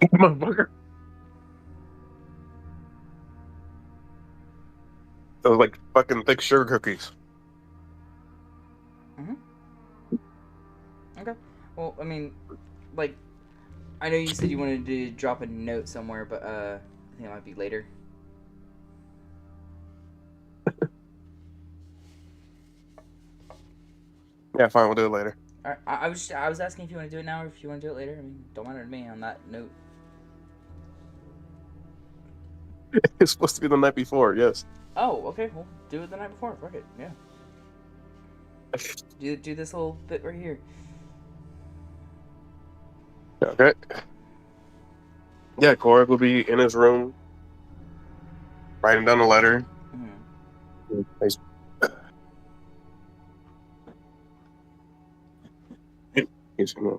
Motherfucker. Those like fucking thick sugar cookies. Okay. Well, I mean, like, I know you said you wanted to drop a note somewhere, but I think it might be later. Yeah, fine. We'll do it later. All right. I was asking if you want to do it now or if you want to do it later. I mean, don't matter to me on that note. It's supposed to be the night before. Yes. Oh, okay. Well, do it the night before. Fuck it. Yeah. Do this little bit right here. Okay. Yeah, Korg will be in his room, writing down a letter. Mhm. He's gonna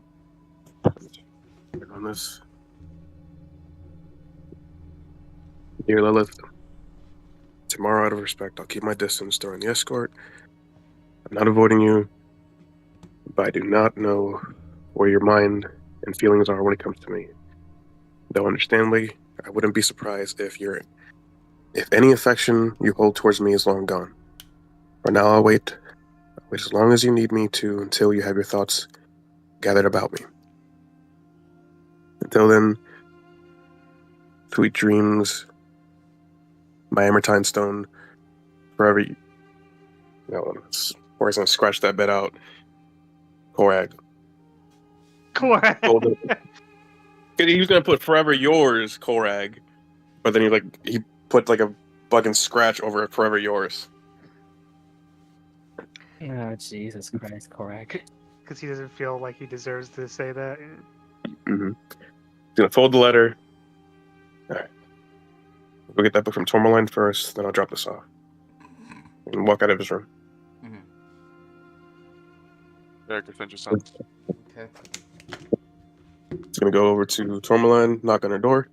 work on this. Dear Lilith, tomorrow, out of respect, I'll keep my distance during the escort. I'm not avoiding you, but I do not know where your mind and feelings are when it comes to me. Though understandably, I wouldn't be surprised if any affection you hold towards me is long gone. For now, I'll wait. I'll wait as long as you need me to until you have your thoughts gathered about me. Until then, sweet dreams, my Amertine stone, forever. No, or he's gonna scratch that bit out. Korag. Correct. He was gonna put forever yours, Korag, but then he put like a fucking scratch over it, forever yours. Oh, Jesus Christ, correct. Because he doesn't feel like he deserves to say that. Mm-hmm. He's gonna fold the letter. All right. We'll get that book from Tourmaline first, then I'll drop this off and walk out of his room. Eric, send your sons. Okay. He's gonna go over to Tourmaline, knock on her door.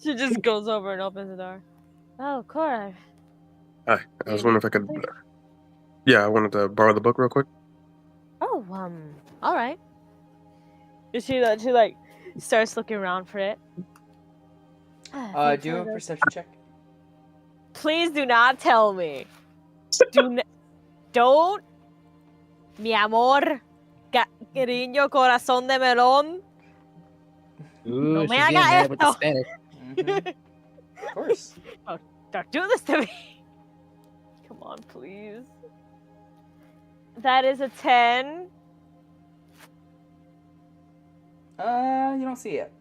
She just goes over and opens the door. Oh, Cora. Hi, I was wondering if I could. Yeah, I wanted to borrow the book real quick. Oh, all right. She like starts looking around for it. Do a perception check. Please do not tell me. Don't. Mi amor. Cariño, corazón de melón. Ooh, No she's me getting haga mad with the esto. Spanish. Of course. Don't do this to me. Come on, please. That is a 10. You don't see it.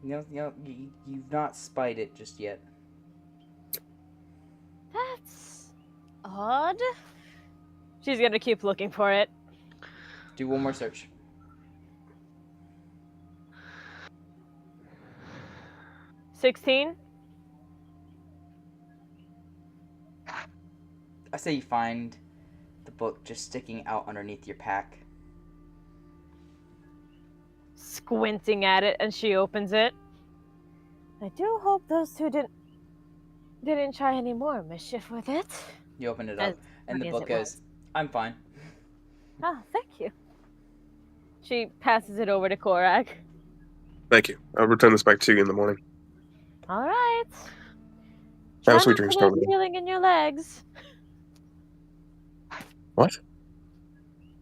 You've not spied it just yet. That's odd. She's gonna keep looking for it. Do one more search. $16. I say you find the book just sticking out underneath your pack. Squinting at it, and she opens it. I do hope those two didn't try any more mischief with it. You open it up, and the book goes, "I'm fine." Oh, thank you. She passes it over to Korak. Thank you. I'll return this back to you in the morning. All right. Have a Try sweet not dreams, to get Tourmaline. feeling in your legs. What?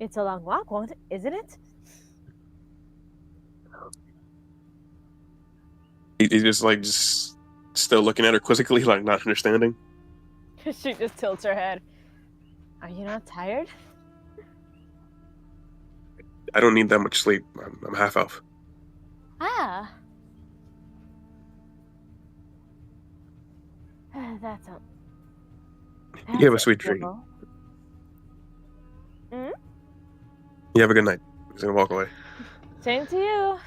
It's a long walk, isn't it? He's just still looking at her quizzically, like not understanding. She just tilts her head. Are you not tired? I don't need that much sleep. I'm half elf. Ah. That's a. You have a sweet dream. Hmm? You have a good night. He's gonna walk away. Same to you.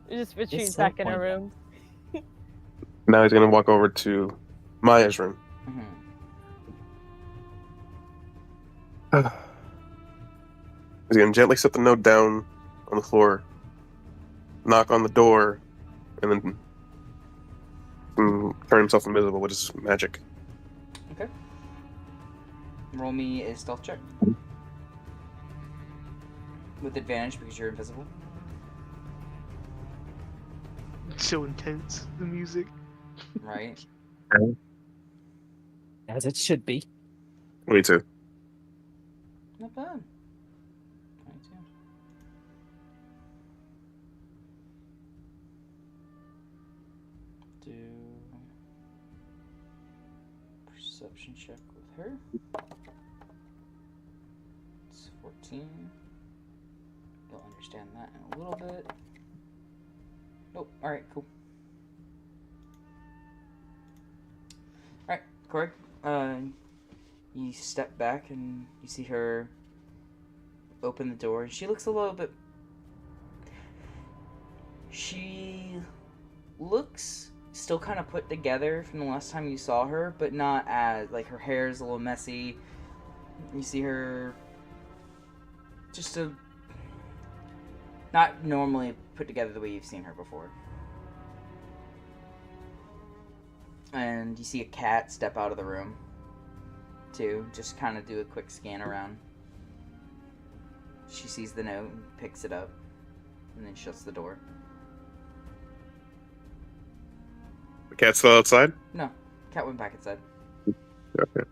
She just retreats so back in her room. Now he's gonna walk over to Maya's room. He's gonna gently set the note down on the floor, knock on the door, and then turn himself invisible with his magic. Okay. Roll me a stealth check. With advantage because you're invisible. So intense, the music. Right. As it should be. 22. Not bad. 22. Do perception check with her. It's 14. You'll understand that in a little bit. Nope. Alright, cool. Alright, Corey. You step back and you see her open the door. She looks a little bit... She looks still kind of put together from the last time you saw her, but not as... Like, her hair is a little messy. You see her... Just a... Not normally put together the way you've seen her before. And you see a cat step out of the room, too. Just kind of do a quick scan around. She sees the note and picks it up, and then shuts the door. The cat's still outside? No, cat went back inside. Okay.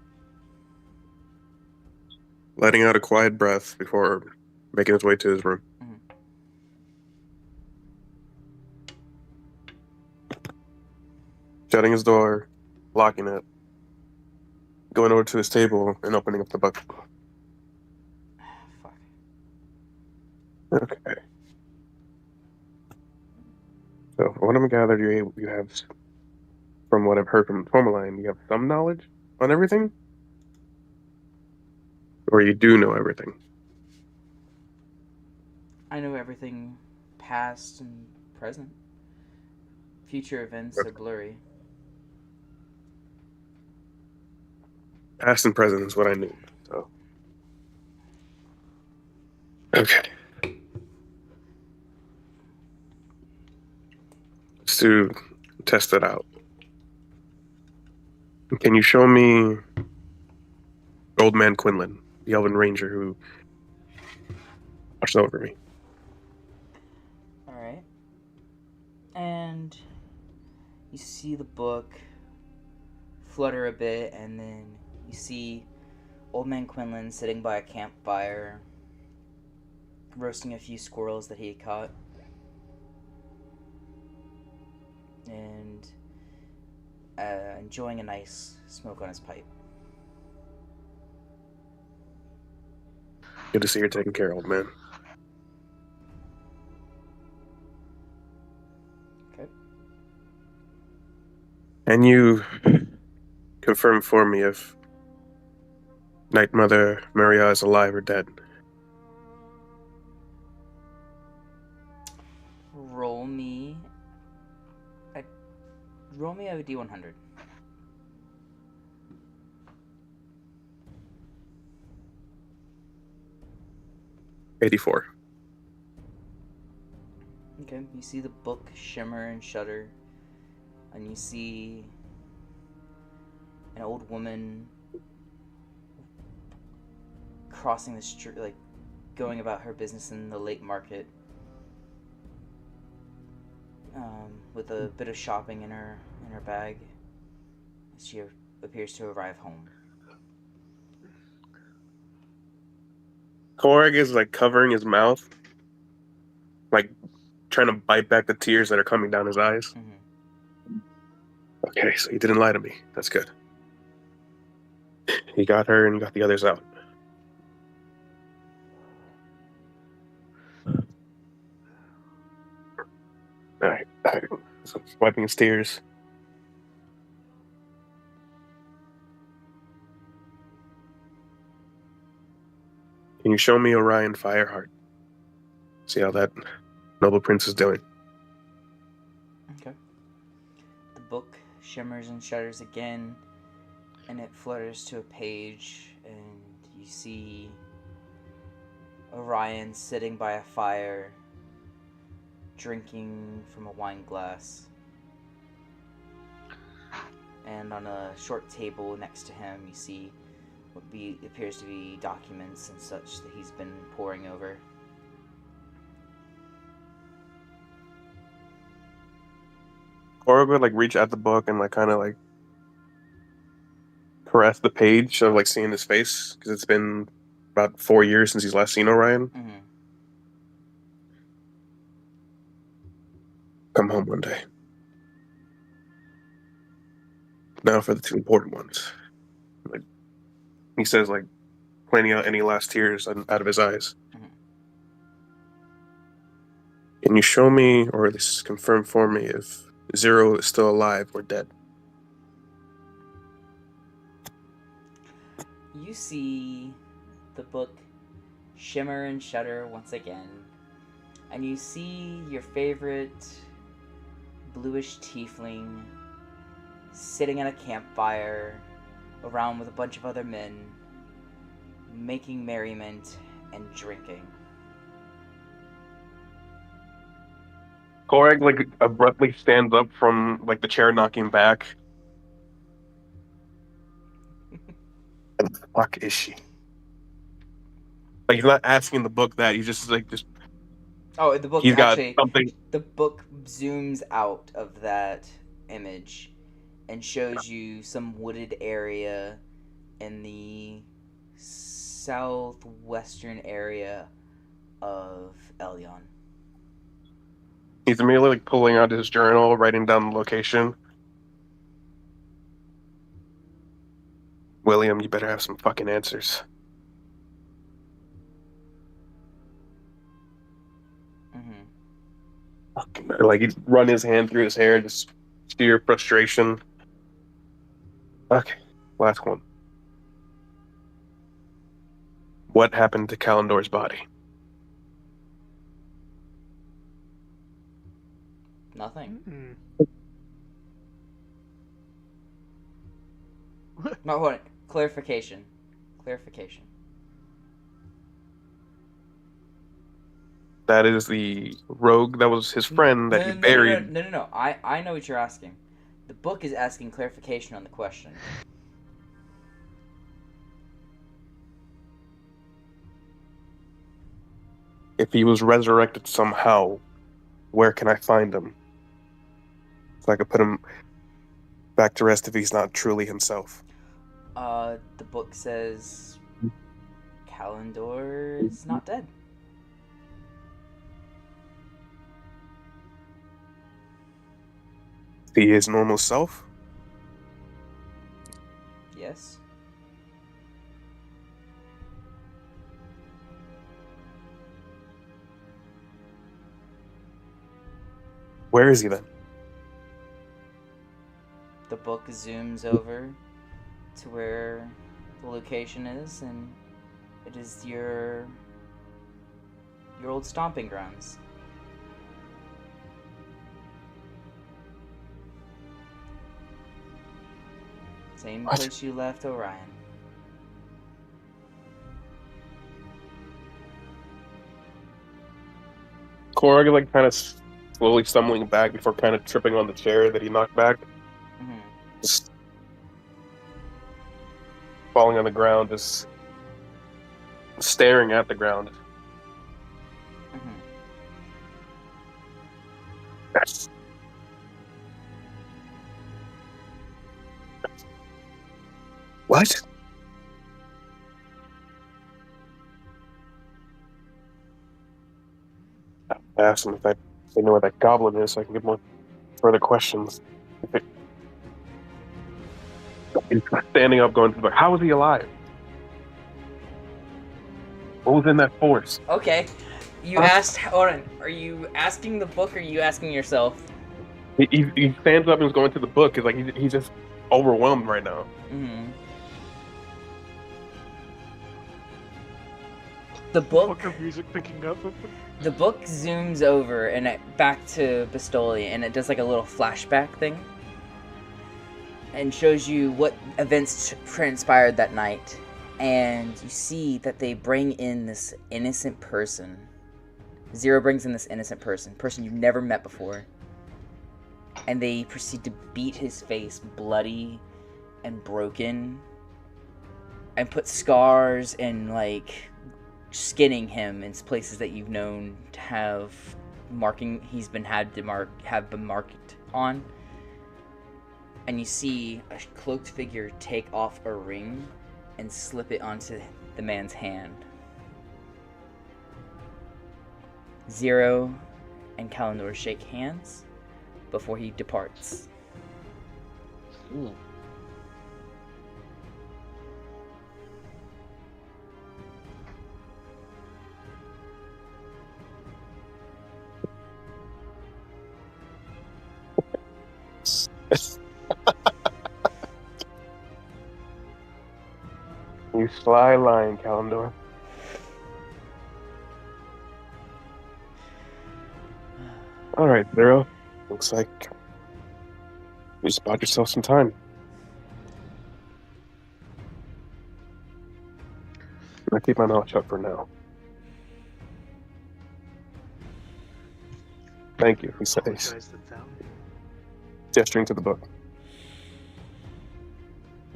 Letting out a quiet breath before making his way to his room. Shutting his door, locking it, going over to his table and opening up the book. Fuck. Okay. So, from what I'm gathered, you have, from what I've heard from Tourmaline, you have some knowledge on everything? Or you do know everything? I know everything past and present. Future events are blurry. Past and present is what I knew, so. Okay. Let's test it out. Can you show me Old Man Quinlan, the Elven Ranger who watched over me? Alright. And you see the book flutter a bit, and then you see Old Man Quinlan sitting by a campfire, roasting a few squirrels that he had caught. And enjoying a nice smoke on his pipe. Good to see you're taking care, old man. Okay. And you confirm for me if Night Mother Maria is alive or dead. Roll me a D100. $84. Okay, you see the book shimmer and shudder, and you see an old woman crossing the street, like going about her business in the late market, with a bit of shopping in her bag. She appears to arrive home. Korg is like covering his mouth, like trying to bite back the tears that are coming down his eyes. Mm-hmm. Okay, so he didn't lie to me. That's good. He got her and he got the others out. All right. So wiping his tears. Can you show me Orion Fireheart? See how that noble prince is doing. Okay. The book shimmers and shudders again, and it flutters to a page, and you see Orion sitting by a fire, drinking from a wine glass. And on a short table next to him, you see what appears to be documents and such that he's been poring over. Korg would like reach at the book and like kind of like caress the page of like seeing his face because it's been about 4 years since he's last seen Orion. Mm-hmm. Come home one day. Now for the two important ones. Like he says, like pointing out any last tears out of his eyes. Mhm. Can you show me, or at least confirm for me, if Zero is still alive or dead? You see the book shimmer and shudder once again, and you see your favorite bluish tiefling sitting at a campfire around with a bunch of other men, making merriment and drinking. Korg like abruptly stands up from like the chair knocking back. What the fuck is she? Like he's not asking the book that, he's just like just Oh, the book he's got actually. something. The book zooms out of that image and shows you some wooded area in the southwestern area of Elyon. He's immediately like pulling out his journal, writing down the location. William, you better have some fucking answers. Mm-hmm. Like he'd run his hand through his hair, just sheer frustration. Okay, last one. What happened to Kalendor's body? Nothing. Mm-mm. No, hold on. Clarification. That is the rogue that was his friend that he buried. No. I know what you're asking. The book is asking clarification on the question. If he was resurrected somehow, where can I find him? So I could put him back to rest if he's not truly himself. The book says Kalendor is not dead. He is normal self? Yes. Where is he then? The book zooms over to where the location is, and it is your old stomping grounds. Same What? place you left Orion. Korg like kind of slowly stumbling back before kind of tripping on the chair that he knocked back. Mm-hmm. Just falling on the ground, just staring at the ground. Mm-hmm. Yes. What? I asked him if they know where that goblin is so I can get more further questions. He's standing up going to the book. How is he alive? What was in that force? Okay. You asked. Hold on. Are you asking the book or are you asking yourself? He stands up and is going to the book. It's like he's just overwhelmed right now. Mm-hmm. The book. Fucking music picking up. The book zooms over and back to Bastoli, and it does like a little flashback thing. and shows you what events transpired that night. And you see that they bring in this innocent person. Zero brings in this innocent person you've never met before. And they proceed to beat his face bloody and broken. And put scars and, like, skinning him in places that you've known to have marking. He's been have been marked on. And you see a cloaked figure take off a ring and slip it onto the man's hand. Zero and Kalendor shake hands before he departs. Ooh. You sly lying, Kalendor. Alright, Zero. Looks like you just bought yourself some time. I'll keep my mouth shut for now. Thank you, he says, Apologize to them. gesturing to the book.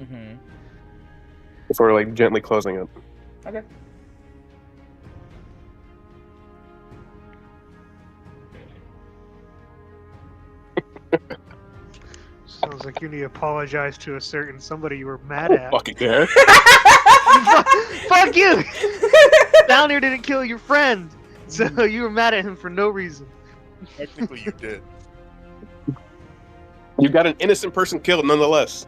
Mm-hmm. Before, like, gently closing it. Okay. Sounds like you need to apologize to a certain somebody you were mad at. Fucking dare. Fuck you! Down here didn't kill your friend, so you were mad at him for no reason. Technically, you did. You got an innocent person killed, nonetheless.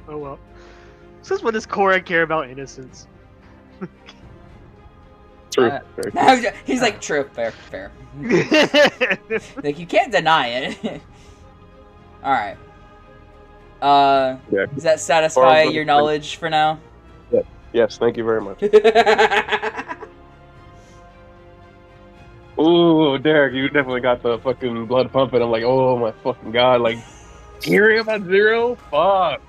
Oh well. Since when does Korra care about innocence? True. Very true. He's like, true, fair. Like, you can't deny it. Alright. Yeah. Does that satisfy your knowledge for now? Yes, thank you very much. Ooh, Derek, you definitely got the fucking blood pumping. I'm like, oh my fucking god, like, hearing about Zero? Fuck.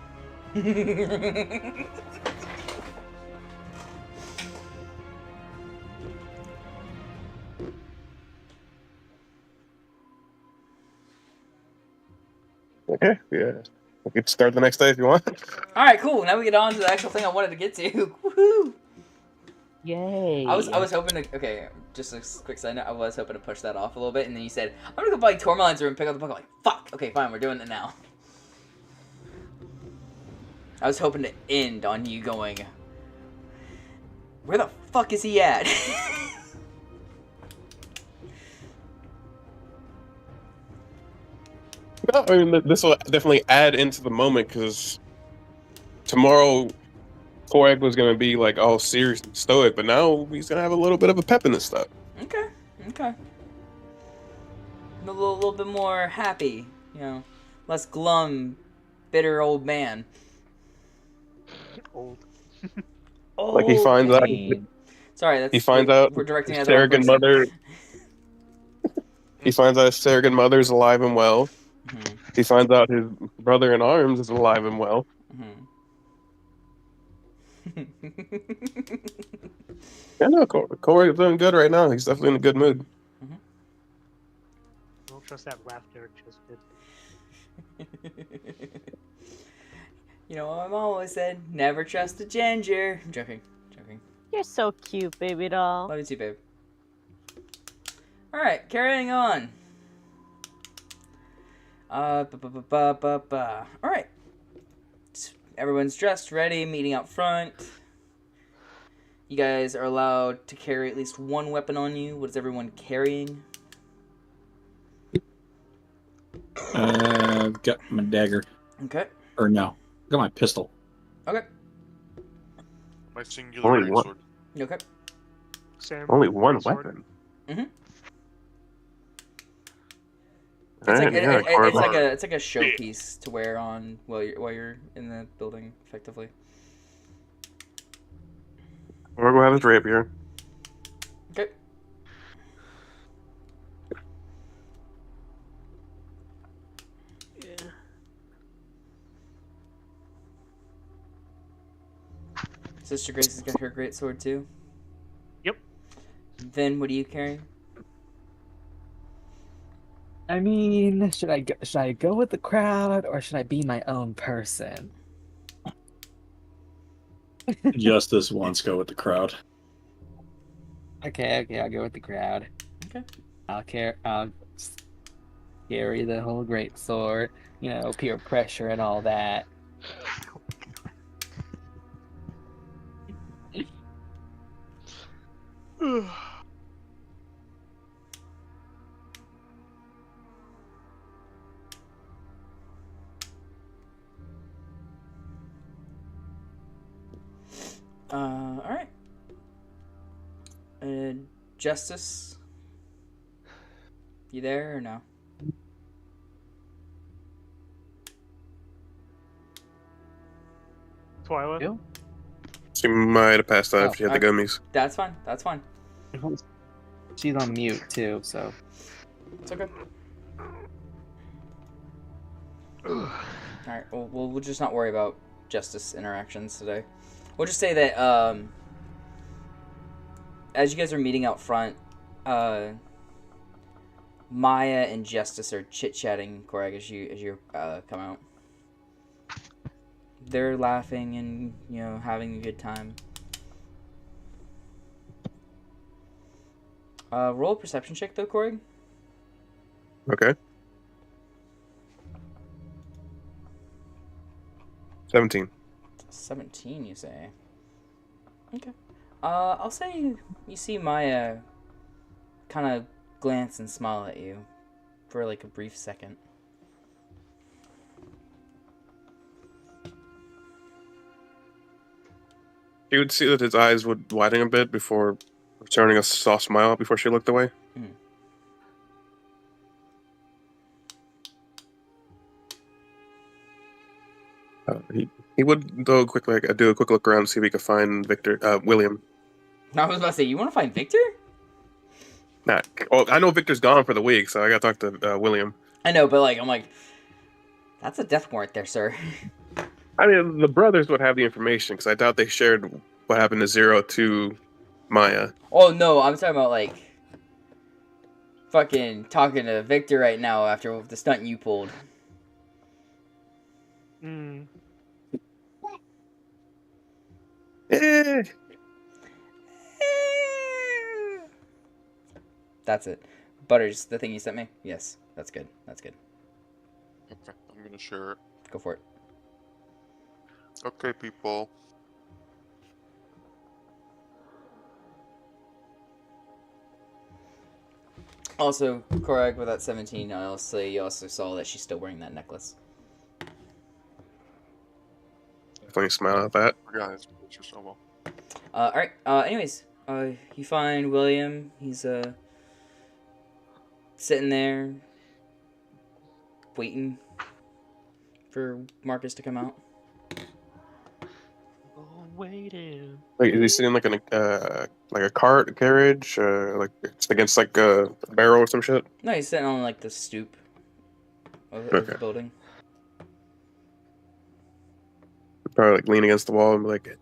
Okay, yeah. We could start the next day if you want. Alright, cool. Now we get on to the actual thing I wanted to get to. Woohoo! Yay. I was hoping to, okay, just a quick side note, I was hoping to push that off a little bit, and then you said, I'm gonna go by Tourmaline's room and pick up the book. I'm like, fuck! Okay, fine, we're doing it now. I was hoping to end on you going, where the fuck is he at? No, I mean, this will definitely add into the moment, because tomorrow Korag was going to be like all serious and stoic, but now he's going to have a little bit of a pep in his step. Okay. A little bit more happy, you know, less glum, bitter old man. Old. Like he finds out. Sorry, that's. He finds out we're directing his at the wrong surrogate person. mother. He finds out his surrogate mother's alive and well. Mhm. He finds out his brother in arms is alive and well. Yeah, no, Corey's doing good right now. He's definitely in a good mood. Don't trust that laugh Derek just did. You know what I've always said? Never trust a ginger. I'm joking. You're so cute, baby doll. Love you too, babe. Alright, carrying on. Alright. Everyone's dressed, ready, meeting out front. You guys are allowed to carry at least one weapon on you. What is everyone carrying? Got my dagger. Okay. Or no, got my pistol. Okay. My singular Only one. greatsword. Okay. Only one Sword. weapon. Mm-hmm. Alright, yeah, Korag- It's like a showpiece to wear on while you're in the building, effectively. Korag will have his rapier. Okay. Sister Grace has got her great sword too. Yep. Vin, what are you carrying? I mean, should I go with the crowd or should I be my own person? Just this once, go with the crowd. Okay, I'll go with the crowd. Okay. I'll carry the whole great sword, peer pressure and all that. All right. Justice, you there or no? Twyla? You? She might have passed out Oh, if she had the gummies. That's fine. That's fine. She's on mute too, so. It's okay. All right. Well, we'll just not worry about Justice interactions today. We'll just say that as you guys are meeting out front, Maya and Justice are chit-chatting, Korag, as you come out. They're laughing and, having a good time. Roll a perception check, though, Korag. Okay. 17. 17, you say? Okay. I'll say you see Maya kind of glance and smile at you for like a brief second. You would see that his eyes would widen a bit before returning a soft smile before she looked away. Mm. He would though quickly do a quick look around to see if he could find William. I was about to say, you want to find Victor? Nah. Well, I know Victor's gone for the week, so I gotta talk to William. I know, but I'm like, that's a death warrant there, sir. I mean, the brothers would have the information because I doubt they shared what happened to Zero to Maya. Oh no, I'm talking about fucking talking to Victor right now after the stunt you pulled. Mm. That's it. Butters, the thing you sent me? Yes, that's good. That's good. Okay, I'm gonna share it. Go for it. Okay, people. Also, Korag, with that 17, you also saw that she's still wearing that necklace. Definitely smile at that. Yeah, it's just so well. Alright, anyways, you find William. He's, sitting there, waiting for Marcus to come out. Oh, waiting. Like, is he sitting like in a cart, carriage, like it's against like a barrel or some shit? No, he's sitting on, the stoop of the building. Probably like lean against the wall and be like,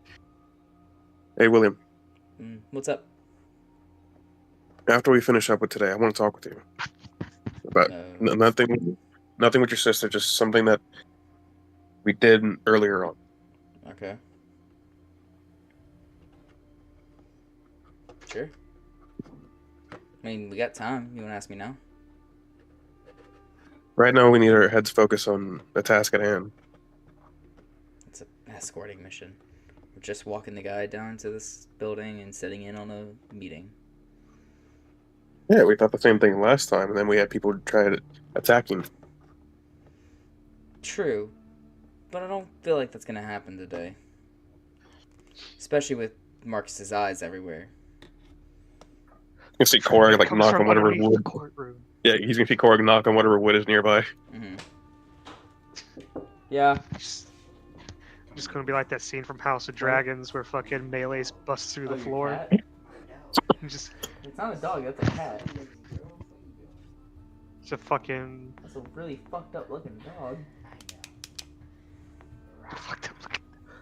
"Hey, William. What's up?" After we finish up with today, I want to talk with you about nothing with your sister, just something that we did earlier on." Okay. Sure. I mean, we got time. You want to ask me now? Right now, we need our heads focused on the task at hand. It's an escorting mission. We're just walking the guy down to this building and sitting in on a meeting. Yeah, we thought the same thing last time, and then we had people try to attack him. True. But I don't feel like that's going to happen today. Especially with Marcus's eyes everywhere. You can see Korg Comes knock from on whatever underneath wood. the courtroom. Yeah, he's gonna see Korg knock on whatever wood is nearby. Mm-hmm. Yeah. Just gonna be like that scene from House of Dragons where fucking melees bust through the floor. Just It's not a dog, that's a cat. it's a fucking That's a really fucked up looking dog. fucked up looking.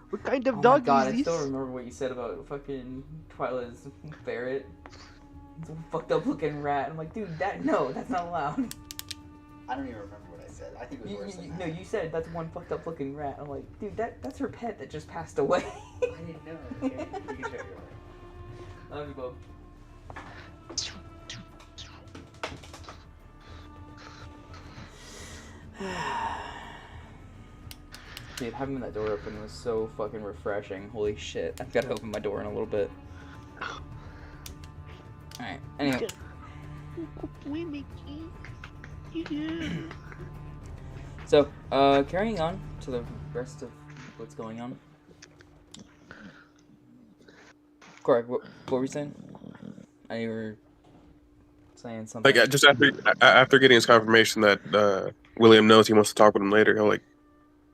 What kind of Oh my dog god, is I this? still remember what you said about fucking Twilight's ferret. It's a fucked up looking rat. I'm like, dude, that's not allowed. I don't even remember what I said. I think it was worse than that. No, you said that's one fucked up looking rat. I'm like, dude, that's her pet that just passed away. I didn't know. Okay, we can show you. Love you, Bob. Dude, having that door open was so fucking refreshing. Holy shit. I've got to open my door in a little bit. Alright, anyway. So, carrying on to the rest of what's going on. Correct, what were you saying? I knew you were saying something. Like, just after getting his confirmation that William knows he wants to talk with him later, he'll, like,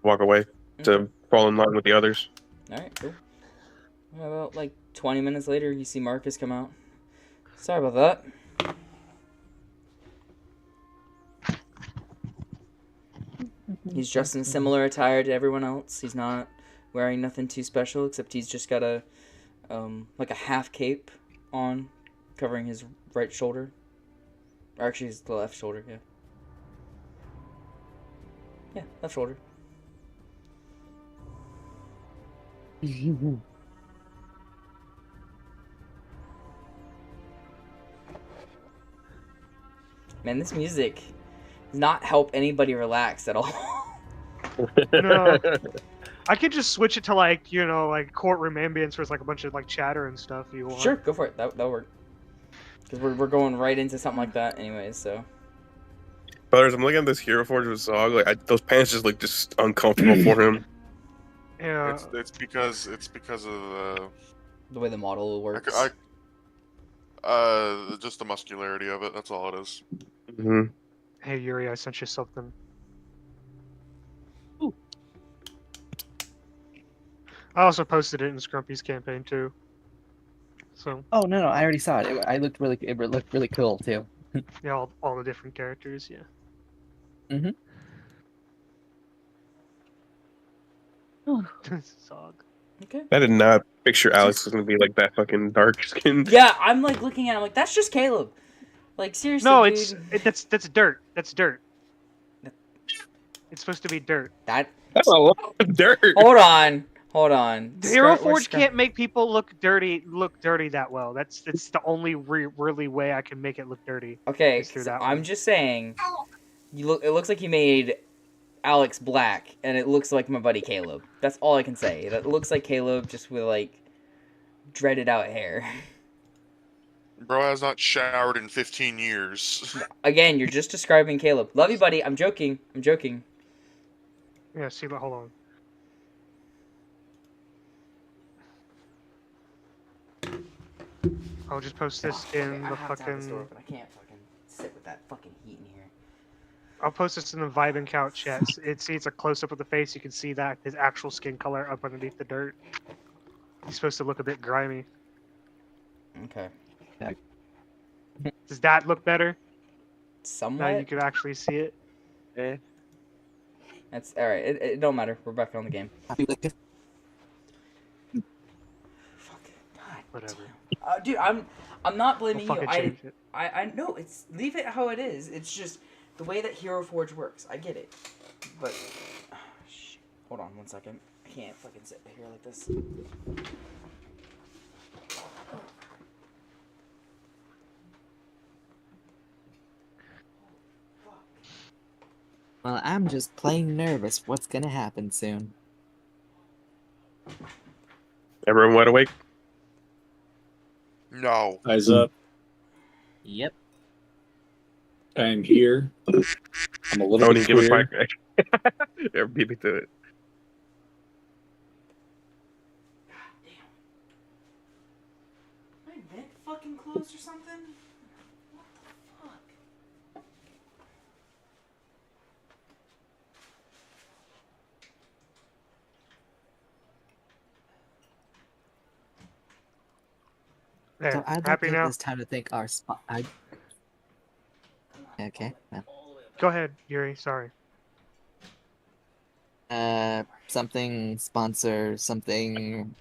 walk away to fall in line with the others. Alright, cool. About, like, 20 minutes later, you see Marcus come out. Sorry about that. He's dressed in similar attire to everyone else. He's not wearing nothing too special, except he's just got a, like a half cape on, covering his right shoulder. Or actually, it's the left shoulder, yeah. Yeah, left shoulder. Man, this music does not help anybody relax at all. No. I could just switch it to like, you know, like courtroom ambience where it's like a bunch of like chatter and stuff if you want. Sure, go for it. That'll work. Because we're going right into something like that anyways, so. Brothers, I'm looking at this Hero Forge with Zog. Like, those pants just look just uncomfortable for him. Yeah. It's because of the way the model works. Just the muscularity of it. That's all it is. Mm-hmm. Hey Yuri, I sent you something. Ooh. I also posted it in Scrumpy's campaign too. So. Oh no, I already saw it. It looked really cool too. Yeah, all the different characters. Yeah. Mhm. Zog. Okay. I did not picture Alex was gonna be like that fucking dark skinned. Yeah, I'm like looking at him like, that's just Caleb. Like, seriously, No, dude. that's dirt. That's dirt. It's supposed to be dirt. That's a lot of dirt. Hold on. The Hero Forge can't make people look dirty that well. That's the only really way I can make it look dirty. Okay, through so that I'm one. just saying, it looks like you made Alex black, and it looks like my buddy Caleb. That's all I can say. That looks like Caleb just with like dreaded out hair. Bro has not showered in 15 years. Again, you're just describing Caleb. Love you, buddy. I'm joking. Yeah, see, hold on. I'll just post this in the fucking. I can't fucking sit with that fucking heat in here. I'll post this in the Vibe and Couch chat. It's a close up of the face. You can see that his actual skin color up underneath the dirt. He's supposed to look a bit grimy. Okay. Does that look better? Somewhat. Now you can actually see it. Yeah. That's all right. It don't matter. We're back on the game. Happy with this? Fuck. God. Whatever. Dude, I'm not blaming We'll you. fucking change it. I know it's leave it how it is. It's just the way that Hero Forge works. I get it, but shit. Hold on 1 second. I can't fucking sit here like this. Well, I'm just plain nervous. What's gonna happen soon? Everyone wide awake? No. Eyes up. Yep. I am here. I'm a little Don't bit even give a queer. fight. Yeah, beat me to it. My vent fucking closed or something? What the fuck? There. So I'd like Happy to now? take this time to thank our spot. Okay. Well, Go ahead, Yuri. Sorry. Something sponsor, something.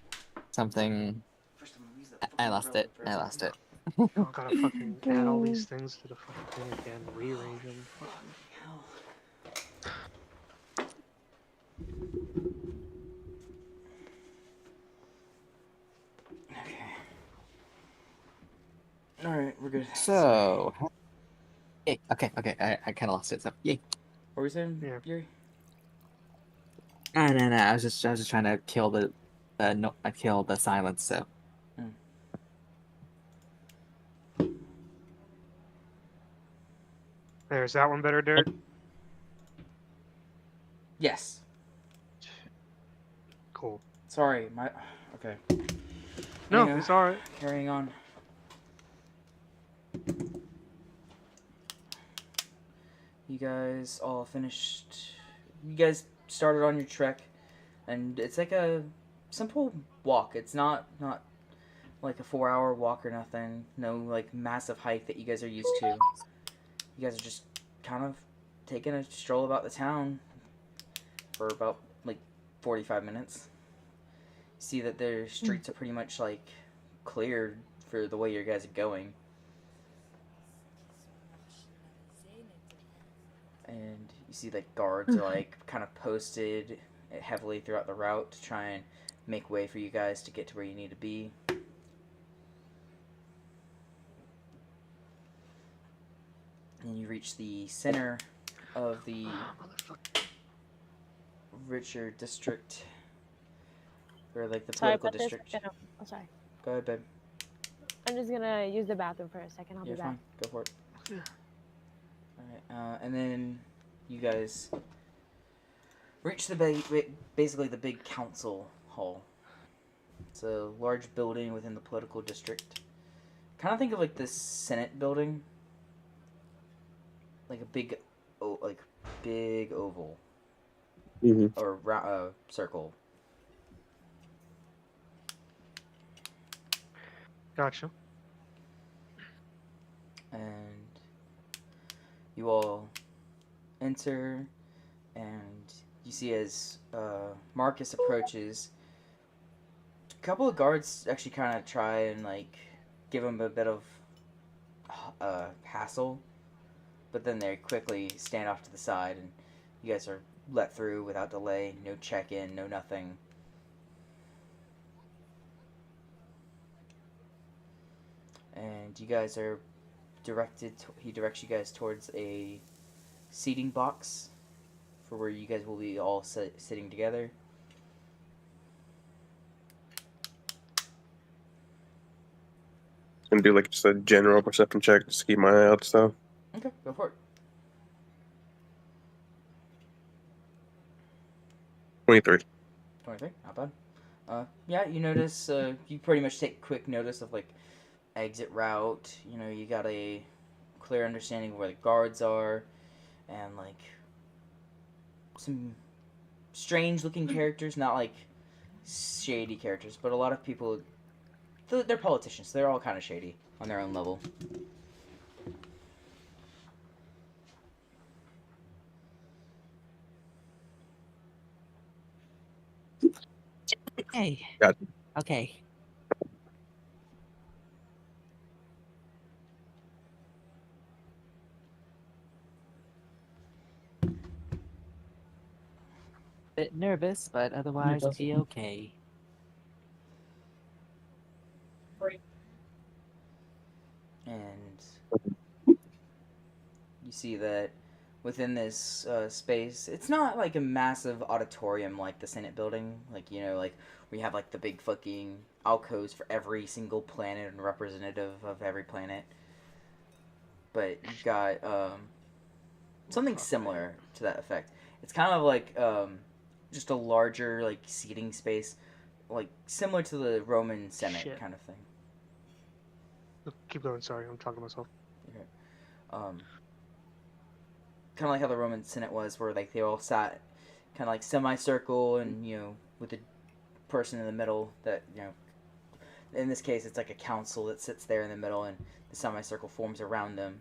I lost it. I lost it. I gotta fucking add all these things to the fucking thing again, rearrange them. Fucking... Okay. All right, we're good. So, yay. Okay. I kind of lost it. So, yay. What were you saying, Yeah. Yuri? No. I was just trying to kill the no. I killed the silence. So. There's that one better, Derek? Yes. Cool. Sorry, my. Okay. No, Anyhow, it's alright. Carrying on. You guys all finished. You guys started on your trek, and it's like a simple walk. It's not like a 4-hour walk or nothing. No like massive hike that you guys are used to. You guys are just kind of taking a stroll about the town for about like 45 minutes. See that their streets are pretty much like cleared for the way you guys are going. And you see that guards are like kind of posted heavily throughout the route to try and make way for you guys to get to where you need to be. And you reach the center of the richer district, or like the Sorry political about this. district. Oh, sorry. Go ahead, babe. I'm just gonna use the bathroom for a second. I'll You're be back. fine. Go for it. Alright, and then you guys reach the basically the big council hall. It's a large building within the political district. Kind of think of like the Senate building, like a big oval or circle. Gotcha. And you all enter, and you see as Marcus approaches, a couple of guards actually kind of try and like give him a bit of hassle, but then they quickly stand off to the side, and you guys are let through without delay. No check-in, no nothing. And you guys are he directs you guys towards a seating box for where you guys will be all sitting together. Gonna do like just a general perception check just to keep my eye out stuff. Okay, go for it. 23. 23, not bad. Yeah, you notice, you pretty much take quick notice of like exit route. You know, you got a clear understanding of where the guards are, and like some strange looking characters, not like shady characters, but a lot of people, they're politicians. They're all kind of shady on their own level. Hey. Got it. Okay. Bit nervous, but otherwise be okay. And you see that within this space, it's not like a massive auditorium like the Senate building, like, you know, like we have like the big fucking alcoves for every single planet and representative of every planet, but you've got something similar to that effect. It's kind of like just a larger like seating space, like similar to the Roman Senate kind of thing. Keep going. Sorry, I'm talking to myself. Okay. Kind of like how the Roman Senate was, where like they all sat kind of like semicircle, and you know, with the person in the middle. That, you know, in this case, it's like a council that sits there in the middle, and the semicircle forms around them,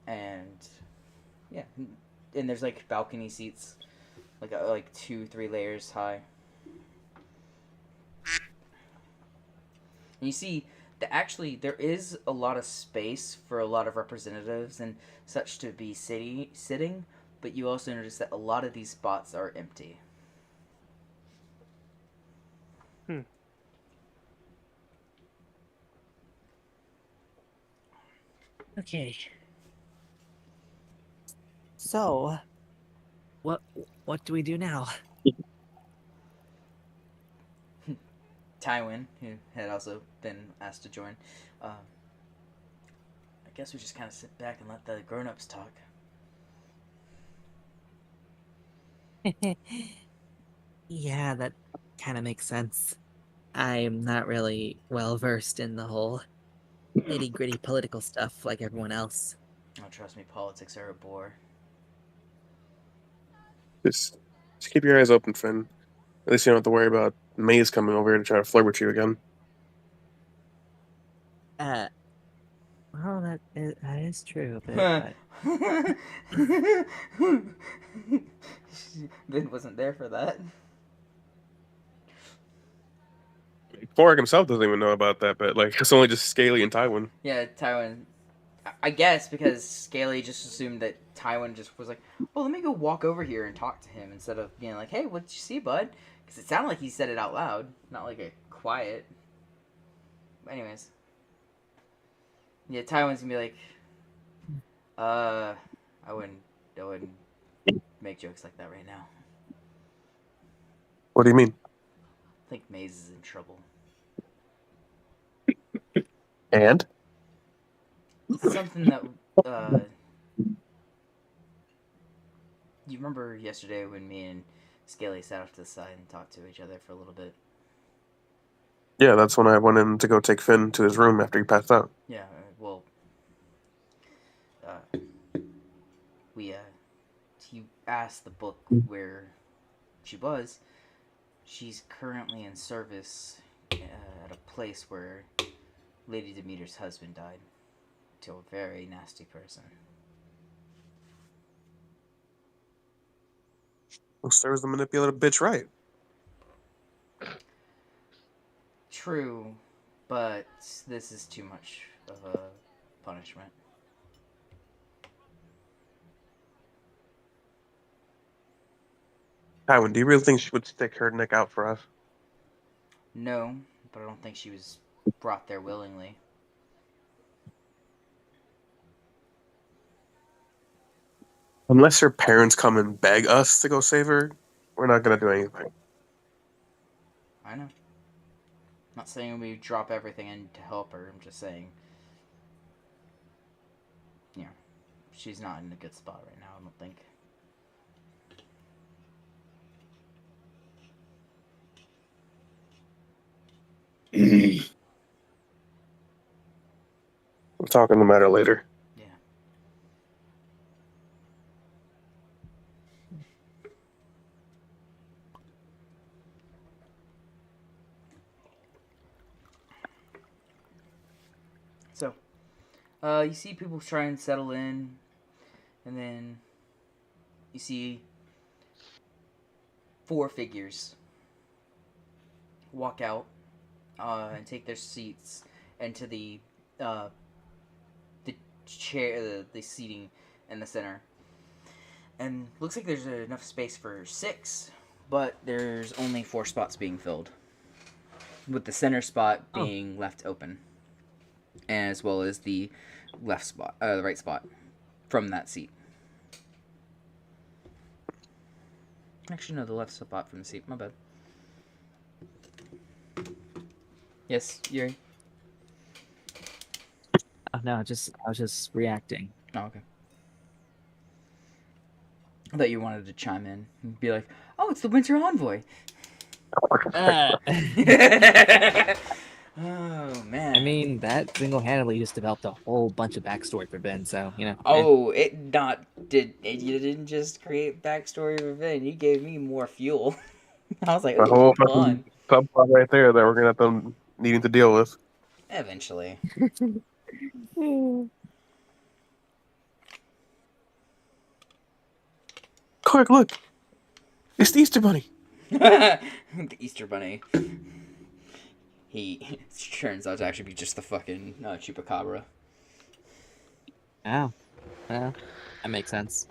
and yeah, and there's like balcony seats like 2-3 layers high. And you see that actually there is a lot of space for a lot of representatives and such to be sitting, but you also notice that a lot of these spots are empty. Okay. So, what do we do now? Tywin, who had also been asked to join, I guess we just kind of sit back and let the grown-ups talk. Yeah, that kind of makes sense. I'm not really well versed in the whole nitty-gritty political stuff like everyone else. Oh, trust me, politics are a bore. Just keep your eyes open, Finn. At least you don't have to worry about Maze coming over here to try to flirt with you again. Well, that is true, but Ben wasn't there for that. Quark himself doesn't even know about that, but like it's only just Scaly and Tywin. Yeah, Tywin. I guess because Scaly just assumed that Tywin just was like, well, let me go walk over here and talk to him instead of being like, hey, what'd you see, bud? Because it sounded like he said it out loud, not like a quiet. Anyways. Yeah, Tywin's gonna be like, I wouldn't make jokes like that right now. What do you mean? I think Maze is in trouble. And? It's something that, you remember yesterday when me and Scaly sat off to the side and talked to each other for a little bit? Yeah, that's when I went in to go take Finn to his room after he passed out. Yeah, well, he asked the book where she was. She's currently in service at a place where Lady Demeter's husband died to a very nasty person. Well, serves the manipulative bitch right. True, but this is too much of a punishment. Tywin, do you really think she would stick her neck out for us? No, but I don't think she was brought there willingly. Unless her parents come and beg us to go save her, we're not gonna do anything. I know. I'm not saying we drop everything in to help her. I'm just saying, she's not in a good spot right now, I don't think. We'll talk on the matter later. Yeah. So, you see people try and settle in, and then you see 4 figures walk out and take their seats into the chair, the seating in the center. And looks like there's enough space for 6, but there's only 4 spots being filled, with the center spot being left open, as well as the left spot, the right spot from that seat. Actually, no, the left spot from the seat. My bad. Yes, Yuri? oh, no, I was just reacting. Oh, okay. I thought you wanted to chime in and be like, oh, it's the Winter Envoy. Oh, man. I mean, that single-handedly just developed a whole bunch of backstory for Ben, so, Oh, you didn't just create backstory for Ben. You gave me more fuel. I was like, A whole oh, fucking fun. subplot right there that we're gonna have them needing to deal with. Eventually. Quick, look! It's the Easter Bunny. The Easter Bunny. He turns out to actually be just the fucking chupacabra. Oh, well, that makes sense.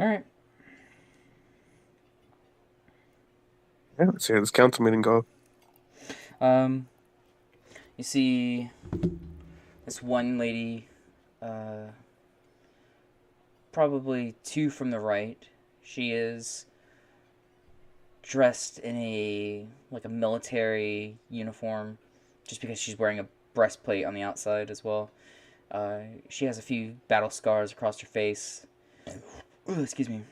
All right. Yeah, let's see how this council meeting go. You see this one lady, probably two from the right. She is dressed in a military uniform, just because she's wearing a breastplate on the outside as well. She has a few battle scars across her face. Ooh, excuse me.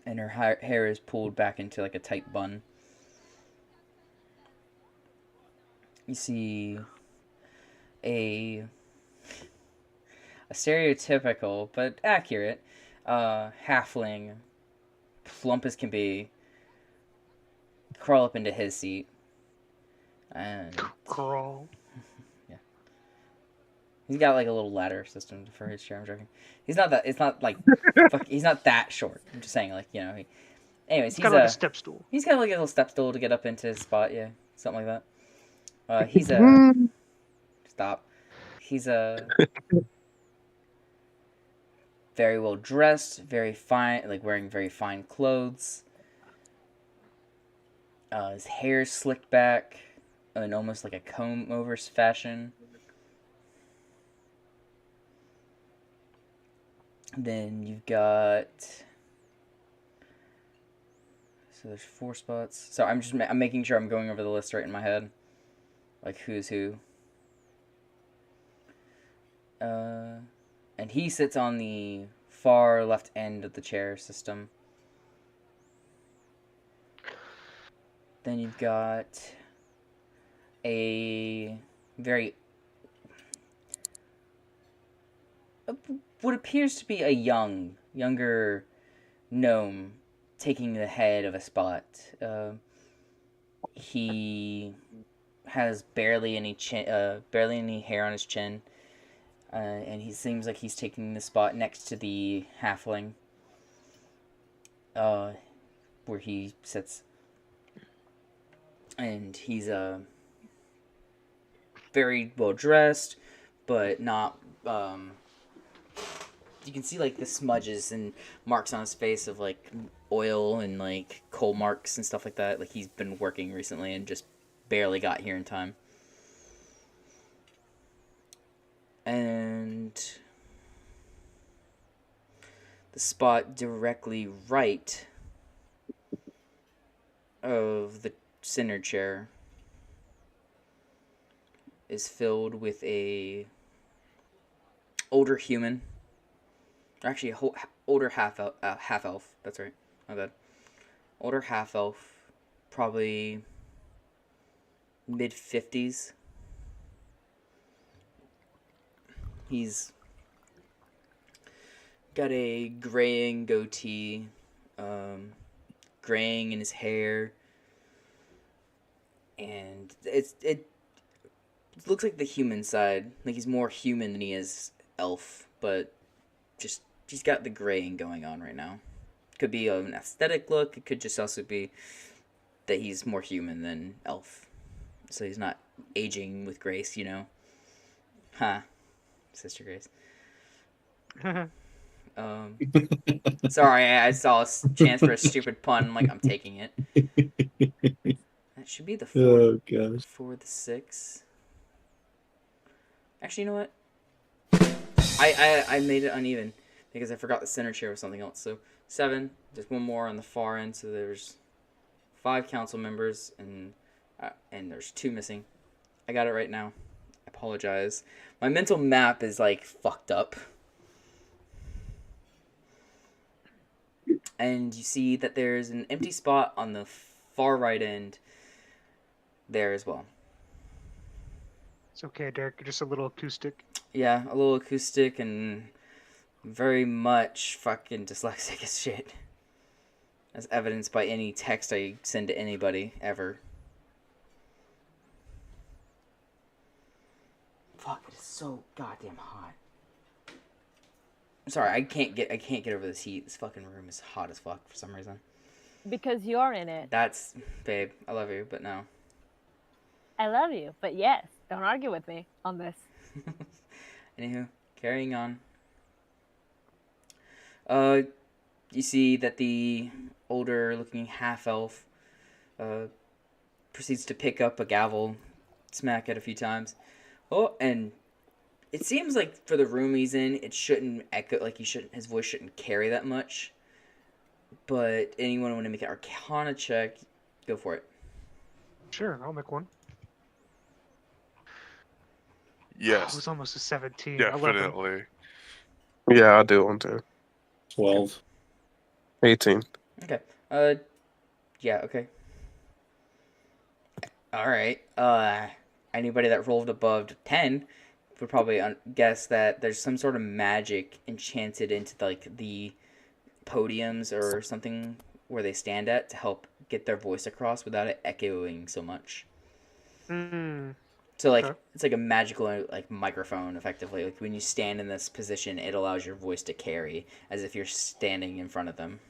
And her hair is pulled back into like a tight bun. You see a stereotypical but accurate halfling, plump as can be, crawl up into his seat. And Crawl. yeah, he's got like a little ladder system for his chair. I'm joking. He's not that. It's not like he's not that short. I'm just saying, like, you know. Anyways, He's got like a step stool. He's got like a little step stool to get up into his spot. Yeah, something like that. He's a stop. He's a very well dressed, very fine, like wearing very fine clothes. His hair's slicked back in almost like a comb over fashion. Then you've got. So there's 4 spots. So I'm making sure I'm going over the list right in my head, like who's who. And he sits on the far left end of the chair system. Then you've got a what appears to be a younger gnome taking the head of a spot. He has barely any hair on his chin. And he seems like he's taking the spot next to the halfling, where he sits. And he's very well dressed, but not. You can see like the smudges and marks on his face of like oil and like coal marks and stuff like that. Like he's been working recently and just barely got here in time. And the spot directly right of the center chair is filled with a older human. Actually, older half elf. That's right. My bad. Older half elf, probably mid-50s. He's got a graying goatee, graying in his hair, and it looks like the human side. Like he's more human than he is elf, but just he's got the graying going on right now. Could be an aesthetic look. It could just also be that he's more human than elf, so he's not aging with grace, you know. Huh. Sister Grace. Sorry, I saw a chance for a stupid pun. I'm like, I'm taking it. That should be the 4. Oh gosh. 4 the 6. Actually, you know what? I made it uneven because I forgot the center chair was something else. So 7. There's one more on the far end. So there's 5 council members and there's 2 missing. I got it right now. I apologize. My mental map is like fucked up. And you see that there's an empty spot on the far right end there as well. It's okay, Derek. Just a little acoustic. Yeah, a little acoustic and very much fucking dyslexic as shit. as evidenced by any text I send to anybody ever. Fuck, it is so goddamn hot. I'm sorry, I can't get over this heat. This fucking room is hot as fuck for some reason. Because you're in it. That's, babe, I love you, but no. I love you, but yes, don't argue with me on this. Anywho, carrying on. You see that the older-looking half-elf proceeds to pick up a gavel, smack it a few times. Oh, and it seems like for the room he's in, it shouldn't echo, like his voice shouldn't carry that much. But anyone want to make an Arcana check, go for it. Sure, I'll make one. Yes, it was almost a 17. 11. definitely. Yeah, I'll do one too. 12. 18. Okay. Yeah, okay. Alright. Anybody that rolled above 10 would probably guess that there's some sort of magic enchanted into, like, the podiums or something where they stand at to help get their voice across without it echoing so much. So, like, it's like a magical, like, microphone, effectively. Like, when you stand in this position, it allows your voice to carry as if you're standing in front of them.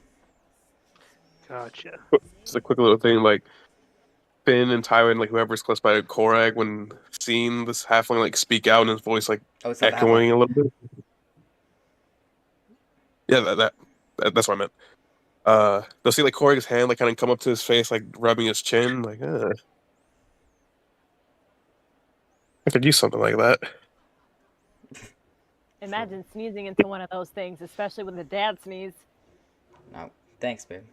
Gotcha. Just a quick little thing, like, Finn and Tywin, like, whoever's close by Korag, when seeing this halfling, like, speak out and his voice, like, echoing a little bit. Yeah, that's what I meant. They'll see, like, Korag's hand, like, kind of come up to his face, like, rubbing his chin, like, I could use something like that. Imagine sneezing into one of those things, especially with a dad sneeze. No, thanks, babe.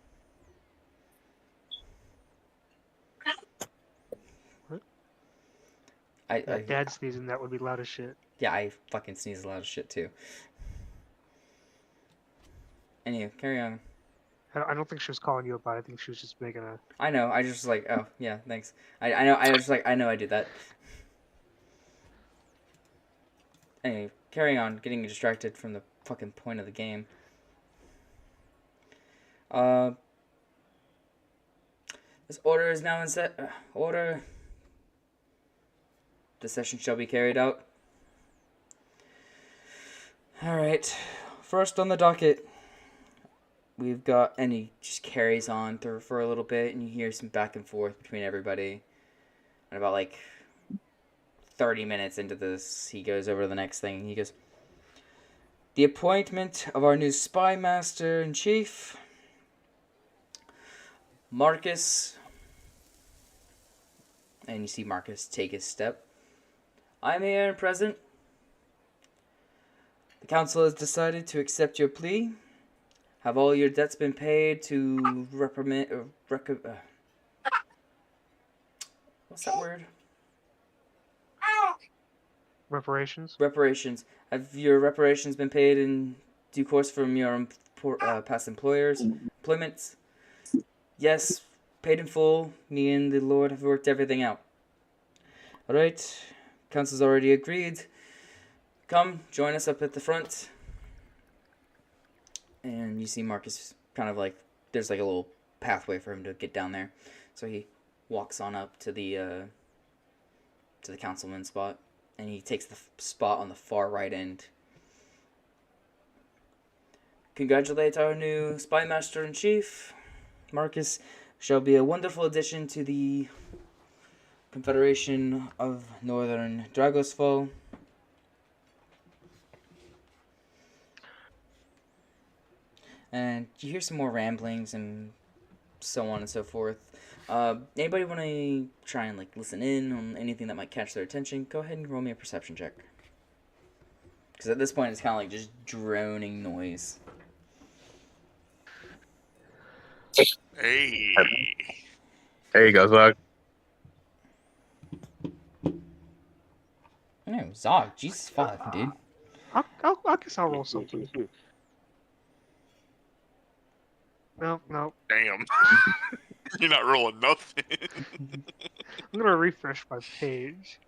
Dad sneezing, that would be loud as shit. Yeah, I fucking sneeze loud as shit too. Anyway, carry on. I don't think she was calling you about it. I think she was just making a... I know, I just like, oh, yeah, thanks. I know, I was like, I know I did that. Anyway, carrying on, getting distracted from the fucking point of the game. This order is now in set. Order. The session shall be carried out. Alright. First on the docket, we've got, and he just carries on through for a little bit, and you hear some back and forth between everybody. And about, like, 30 minutes into this, he goes over to the next thing. He goes, the appointment of our new spy master in chief, Marcus. And you see Marcus take his step. I'm here and present. The council has decided to accept your plea. Have all your debts been paid to what's that word? Reparations? Reparations. Have your reparations been paid in due course from your past employments? Yes, paid in full. Me and the Lord have worked everything out. Alright, council's already agreed. Come, join us up at the front. And you see Marcus kind of like, there's like a little pathway for him to get down there. So he walks on up to the councilman's spot. And he takes the spot on the far right end. Congratulate our new spy master in chief. Marcus shall be a wonderful addition to the Confederation of Northern Dragosfall. And you hear some more ramblings and so on and so forth. Anybody want to try and like listen in on anything that might catch their attention? Go ahead and roll me a perception check. Because at this point, it's kind of like just droning noise. Hey. There you go, Zog. No, Zog, Jesus fuck, dude. I guess I'll roll something. No. Damn. You're not rolling nothing. I'm gonna refresh my page.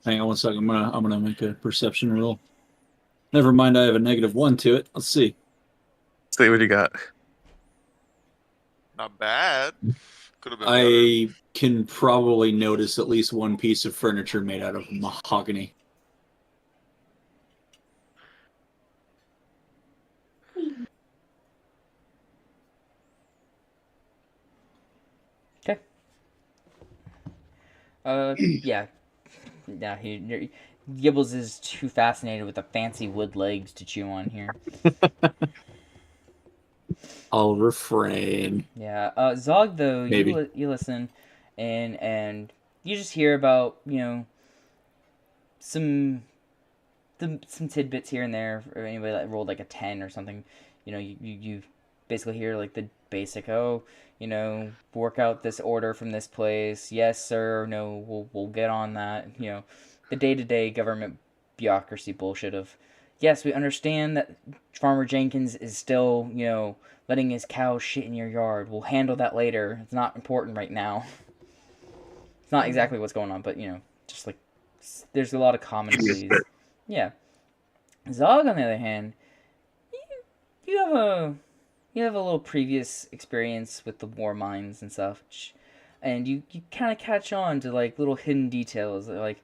Hang on one second. I'm gonna make a perception roll. Never mind, I have a -1 to it. Let's see. See what you got. Not bad. Could have been better. I can probably notice at least one piece of furniture made out of mahogany. Okay. Yeah. Yeah, Gibbles is too fascinated with the fancy wood legs to chew on here. I'll refrain. Yeah. Zog, though, Maybe. you listen, and you just hear about, some tidbits here and there for anybody that rolled like a 10 or something. You basically hear like the basic, work out this order from this place. Yes, sir. No, we'll get on that. The day-to-day government bureaucracy bullshit of, yes, we understand that Farmer Jenkins is still, letting his cows shit in your yard. We'll handle that later. It's not important right now. It's not exactly what's going on, but, just like, there's a lot of common pleas. Yeah. Zog, on the other hand, you have a little previous experience with the war mines and stuff, and you kind of catch on to like little hidden details, like,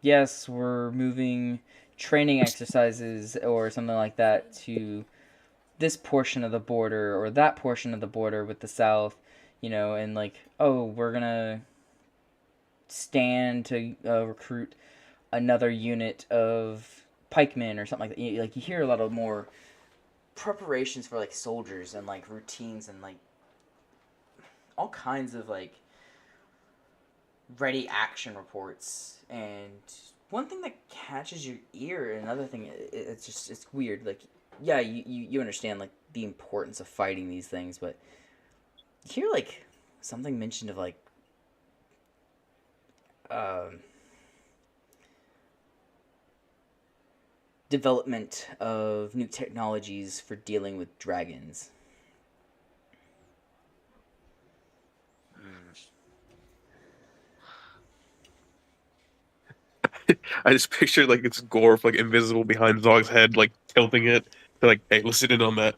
yes, we're moving training exercises or something like that to this portion of the border or that portion of the border with the South, and like, we're gonna stand to recruit another unit of pikemen or something like that. You hear a lot of more preparations for like soldiers and like routines and like all kinds of like ready action reports. And one thing that catches your ear, and another thing, it's weird. Like, yeah, you understand like the importance of fighting these things, but you hear like something mentioned of like development of new technologies for dealing with dragons. I just pictured like it's Gorf like invisible behind Zog's head, like tilting it. They're like, hey, listen in on that.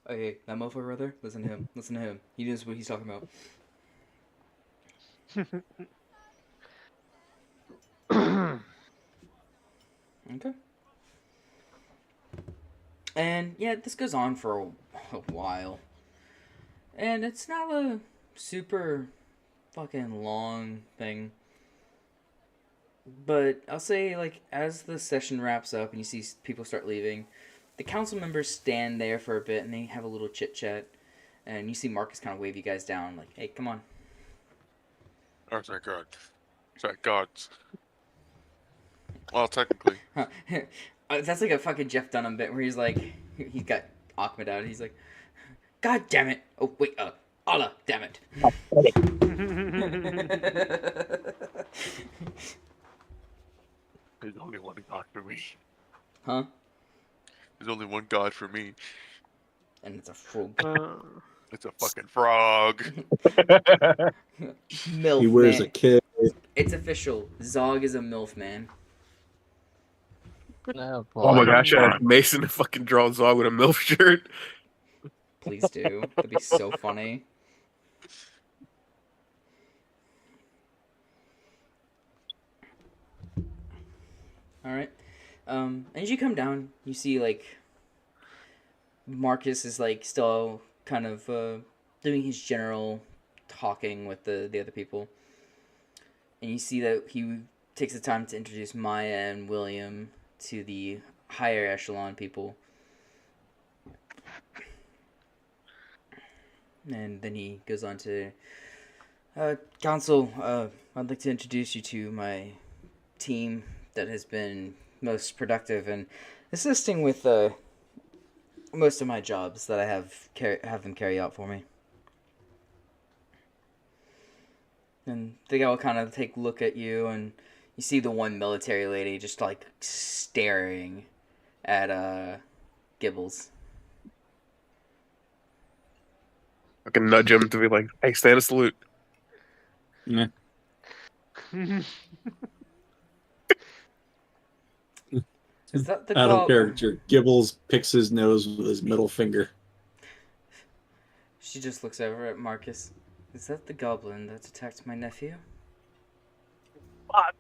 Okay, that motherfucker right there. Listen to him. Listen to him. He knows what he's talking about. Okay. And yeah, this goes on for a while. And it's not a super fucking long thing. But I'll say, like, as the session wraps up and you see people start leaving, the council members stand there for a bit and they have a little chit chat. And you see Marcus kind of wave you guys down, like, hey, come on. Oh, thank God. Thank God. Well, technically. That's like a fucking Jeff Dunham bit where he's like, he's got Ahmed out. He's like, God damn it. Oh, wait, Allah, damn it. There's only one God for me. Huh? There's only one God for me. And it's a frog. It's a fucking frog. MILF, He wears man. a kid. It's official. Zog is a MILF, man. Oh, Oh my boy. gosh, I had Mason to fucking draw Zog with a MILF shirt. Please do. That'd be so funny. Alright. As you come down, you see, like, Marcus is, like, still kind of doing his general talking with the other people. And you see that he takes the time to introduce Maya and William to the higher echelon people. And then he goes on to, Council, I'd like to introduce you to my team that has been most productive and assisting with most of my jobs that I have them carry out for me. And they all kind of take a look at you, and you see the one military lady just like staring at Gibbles. I can nudge him to be like, hey, stand a salute. Yeah. Is that the Out of goblin? character. Gibbles picks his nose with his middle finger. She just looks over at Marcus. Is that the goblin that attacked my nephew? What?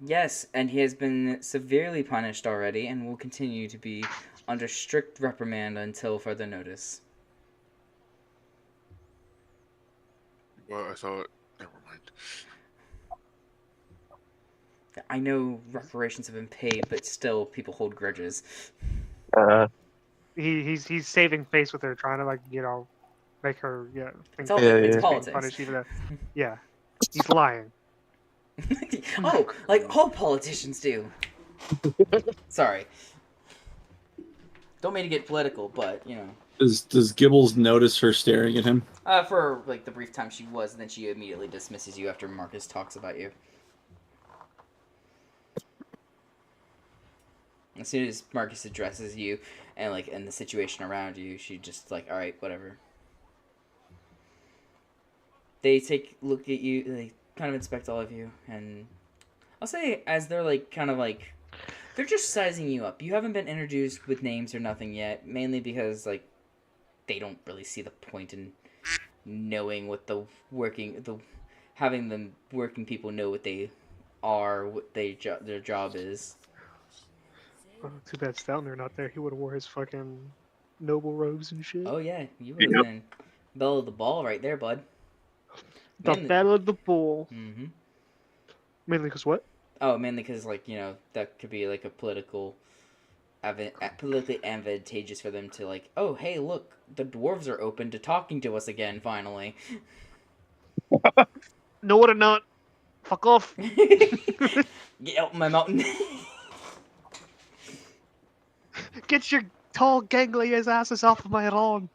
Yes, and he has been severely punished already and will continue to be under strict reprimand until further notice. Well, I thought. Never mind. I know reparations have been paid, but still, people hold grudges. He's saving face with her, trying to make her think It's that it's he's being politics. punished, even though he's lying. Oh, like all politicians do. Sorry. Don't mean to get political, but Does Gibbles notice her staring at him? For like the brief time she was, and then she immediately dismisses you after Marcus talks about you. As soon as Marcus addresses you and the situation around you, she just all right, whatever. They take a look at you, they kind of inspect all of you, and I'll say as they're they're just sizing you up. You haven't been introduced with names or nothing yet, mainly because they don't really see the point in knowing what having the working people know what they are, what their job is. Oh, too bad Stelner not there. He would have wore his fucking noble robes and shit. Oh yeah, you would have been belle of the ball right there, bud. The Battle of the Bull. Mm-hmm. Mainly because what? Oh, mainly because that could be a politically advantageous for them to oh hey look, the dwarves are open to talking to us again finally. No, what or not. Fuck off. Get out my mountain. Get your tall gangly asses off of my lawn.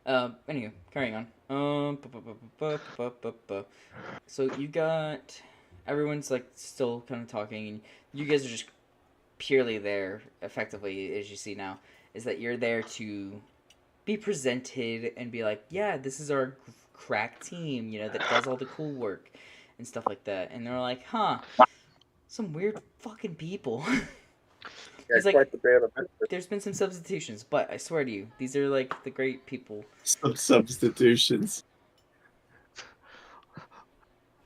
Anyway, carrying on. So you got everyone's still kind of talking, and you guys are just purely there. Effectively, as you see now, is that you're there to be presented and be yeah, this is our crack team, that does all the cool work and stuff like that. And they're like, huh, some weird fucking people. He's there's been some substitutions, but I swear to you, these are the great people. Some substitutions.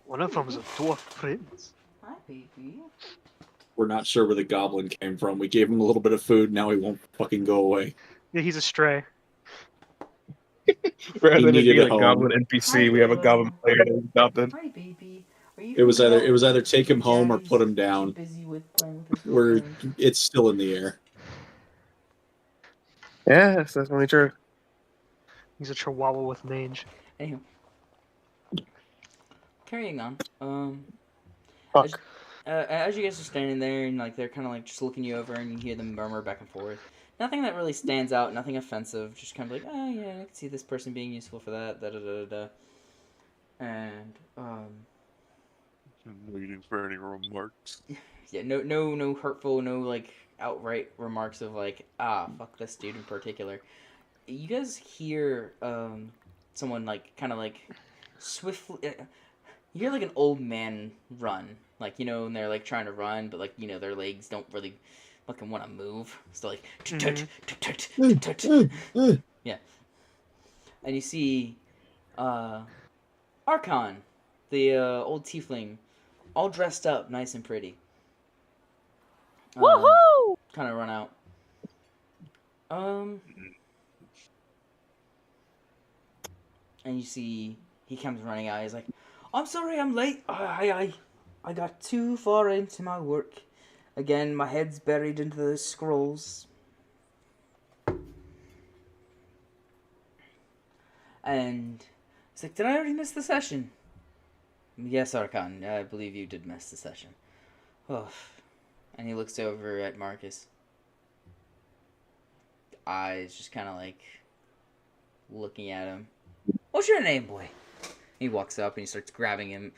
One of them is a dwarf prince. Hi, baby. We're not sure where the goblin came from. We gave him a little bit of food, now he won't fucking go away. Yeah, he's a stray. Rather than it needed being a a home. goblin NPC, we have a goblin player that was adopted. Hi, baby. Are you It was hanging out with either take him home or put him Daddy's down. too busy with playing with his We're girlfriend? it's still in the air. Yeah, that's definitely true. He's a chihuahua with mange. Anywho, carrying on. Fuck. As you guys are standing there and they're kind of just looking you over, and you hear them murmur back and forth. Nothing that really stands out. Nothing offensive. Just kind of oh yeah, I can see this person being useful for that. Da da da da. And I'm waiting for any remarks. yeah, no hurtful, no outright remarks of fuck this dude in particular. You guys hear someone kind of swiftly. You hear an old man run, and they're trying to run, but their legs don't really fucking want to move. So yeah. And you see Archon, the old tiefling, all dressed up, nice and pretty. Woohoo! Kind of run out. And you see he comes running out. He's like, "I'm sorry, I'm late. I got too far into my work. Again, my head's buried into those scrolls." And he's like, "Did I already miss the session?" "Yes, Archon, I believe you did miss the session." Oh. And he looks over at Marcus. Eyes just kind of looking at him. "What's your name, boy?" He walks up and he starts grabbing him.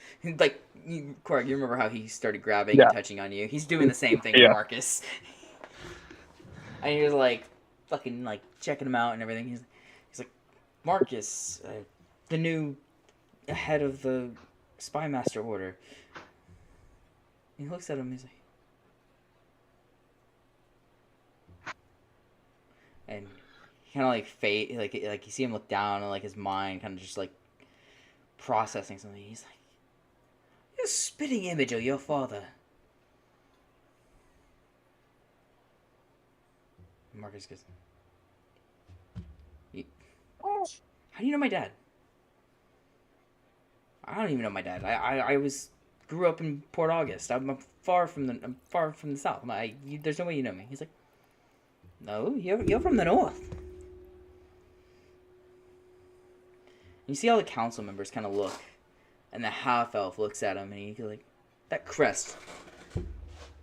Quark, you remember how he started grabbing and touching on you? He's doing the same thing to Marcus. And you're fucking checking him out and everything. He's like, "Marcus, the new head of the Spy Master Order. He looks at him. He's like, and kind of like fate, like you see him look down and like his mind kind of just like processing something. He's like, "You're a spitting image of your father." Marcus goes, "How do you know my dad?" "I don't even know my dad. I grew up in Port August. I'm far from the south. There's no way you know me." He's like, "No, you're from the north." You see all the council members kind of look, and the half elf looks at him, and he's like, "That crest.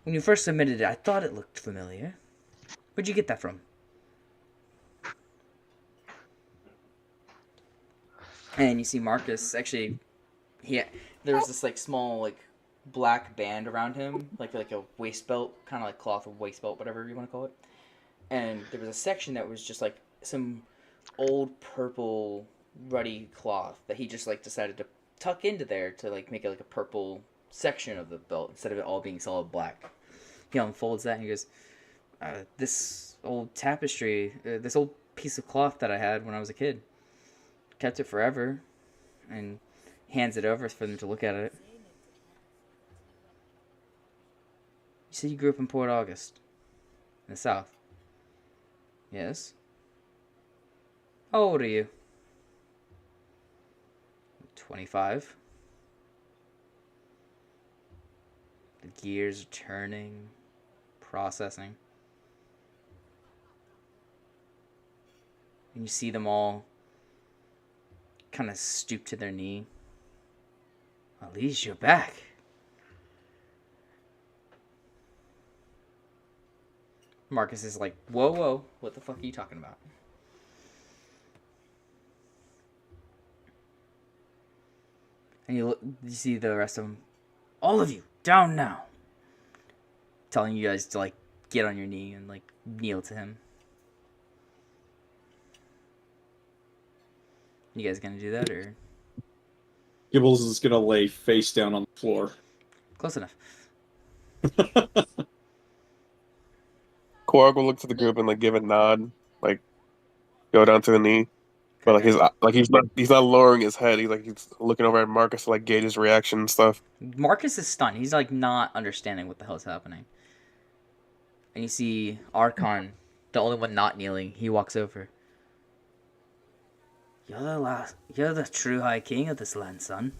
When you first submitted it, I thought it looked familiar. Where'd you get that from?" And you see Marcus actually. There was this like small like black band around him, like a waist belt, kind of like cloth or waist belt, whatever you want to call it. And there was a section that was just like some old purple ruddy cloth that he just like decided to tuck into there to like make it like a purple section of the belt instead of it all being solid black. He unfolds that and he goes, "This old tapestry, this old piece of cloth that I had when I was a kid, kept it forever," and hands it over for them to look at it. "You said you grew up in Port August, in the south." "Yes." "How old are you?" 25. The gears are turning, processing. And you see them all kind of stoop to their knee. "At least you're back." Marcus is like, whoa, what the fuck are you talking about?" And you see the rest of them. "All of you, down now." Telling you guys to like get on your knee and like kneel to him. You guys gonna do that or? Gibbles is gonna lay face down on the floor. Close enough. Korg will look to the group and like give a nod, like go down to the knee. But like he's not lowering his head. He's looking over at Marcus to like gauge his reaction and stuff. Marcus is stunned. He's like not understanding what the hell's happening. And you see Archon, the only one not kneeling, he walks over. You're the true High King of this land, son."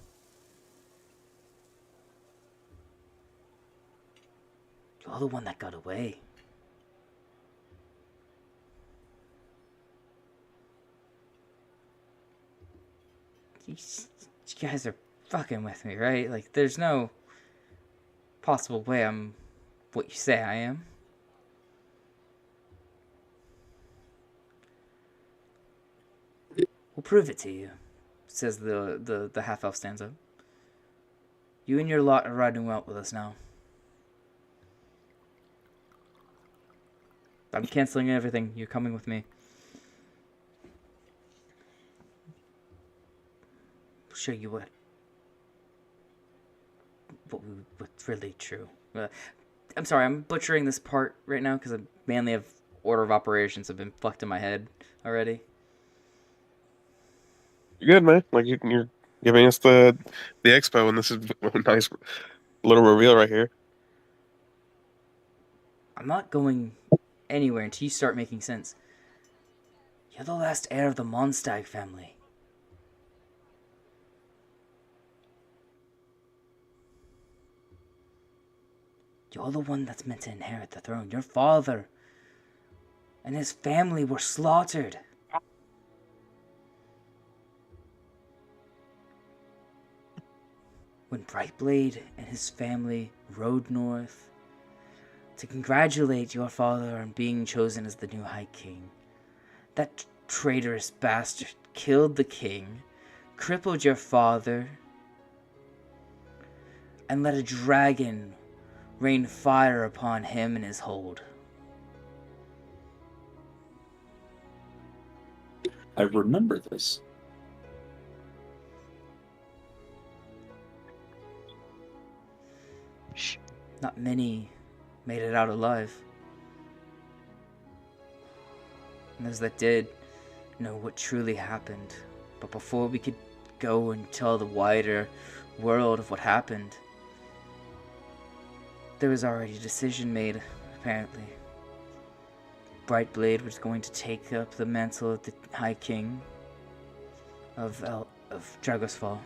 "You're the one that got away." You guys are fucking with me, right? Like, there's no possible way I'm what you say I am. "We'll prove it to you," says the half-elf stands up. "You and your lot are riding out with us now. I'm canceling everything. You're coming with me." "I'll show you what's really true." I'm sorry, I'm butchering this part right now because I mainly have order of operations have been fucked in my head already. You're good, man. Like you're giving us the expo, and this is a nice little reveal right here. I'm not going anywhere until you start making sense. You're the last heir of the Mondstag family. You're the one that's meant to inherit the throne. Your father and his family were slaughtered. When Brightblade and his family rode north to congratulate your father on being chosen as the new High King, that traitorous bastard killed the king, crippled your father, and let a dragon rain fire upon him and his hold. I remember this. Not many made it out alive. And those that did know what truly happened. But before we could go and tell the wider world of what happened, there was already a decision made, apparently. Brightblade was going to take up the mantle of the High King of Dragosfall.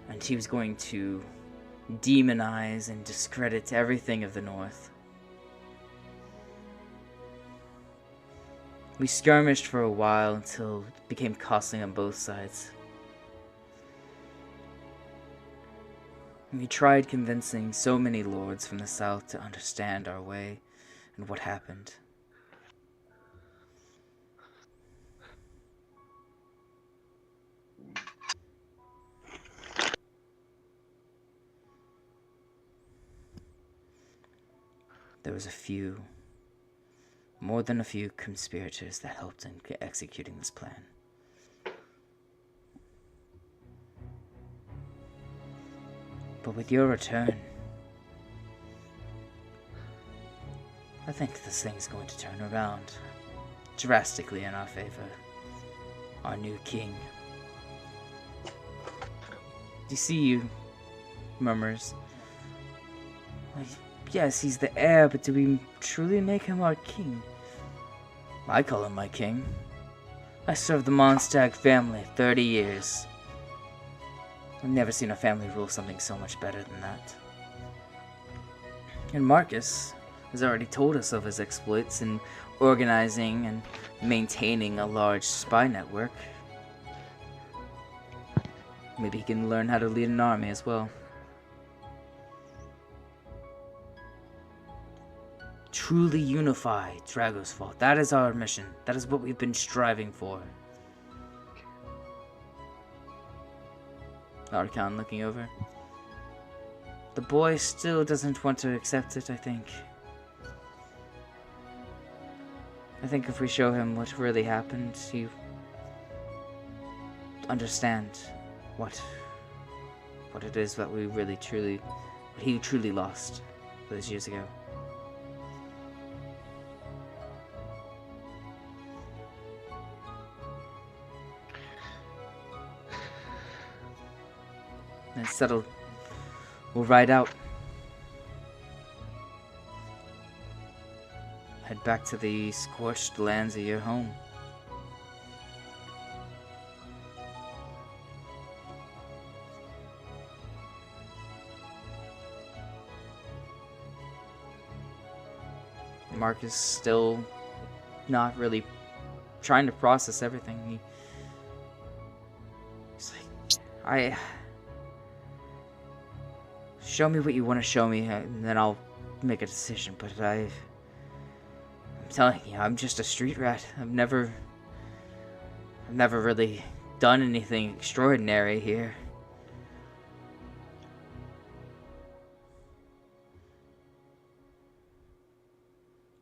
And he was going to demonize and discredit everything of the North. We skirmished for a while until it became costly on both sides. We tried convincing so many lords from the south to understand our way and what happened. There was more than a few conspirators that helped in executing this plan. But with your return, I think this thing's going to turn around drastically in our favor. Our new king. You see, murmurs. Yes, he's the heir, but do we truly make him our king? I call him my king. I served the Mondstadt family 30 years. I've never seen a family rule something so much better than that. And Marcus has already told us of his exploits in organizing and maintaining a large spy network. Maybe he can learn how to lead an army as well. Truly unify Dragosfall. That is our mission. That is what we've been striving for. Archon looking over. The boy still doesn't want to accept it, I think. I think if we show him what really happened, he understand what it is that we really truly, what he truly lost those years ago. And it's settled. We'll ride out. Head back to the scorched lands of your home. Mark is still not really trying to process everything. He's like, show me what you want to show me, and then I'll make a decision. But I'm telling you, I'm just a street rat. I've never really done anything extraordinary here.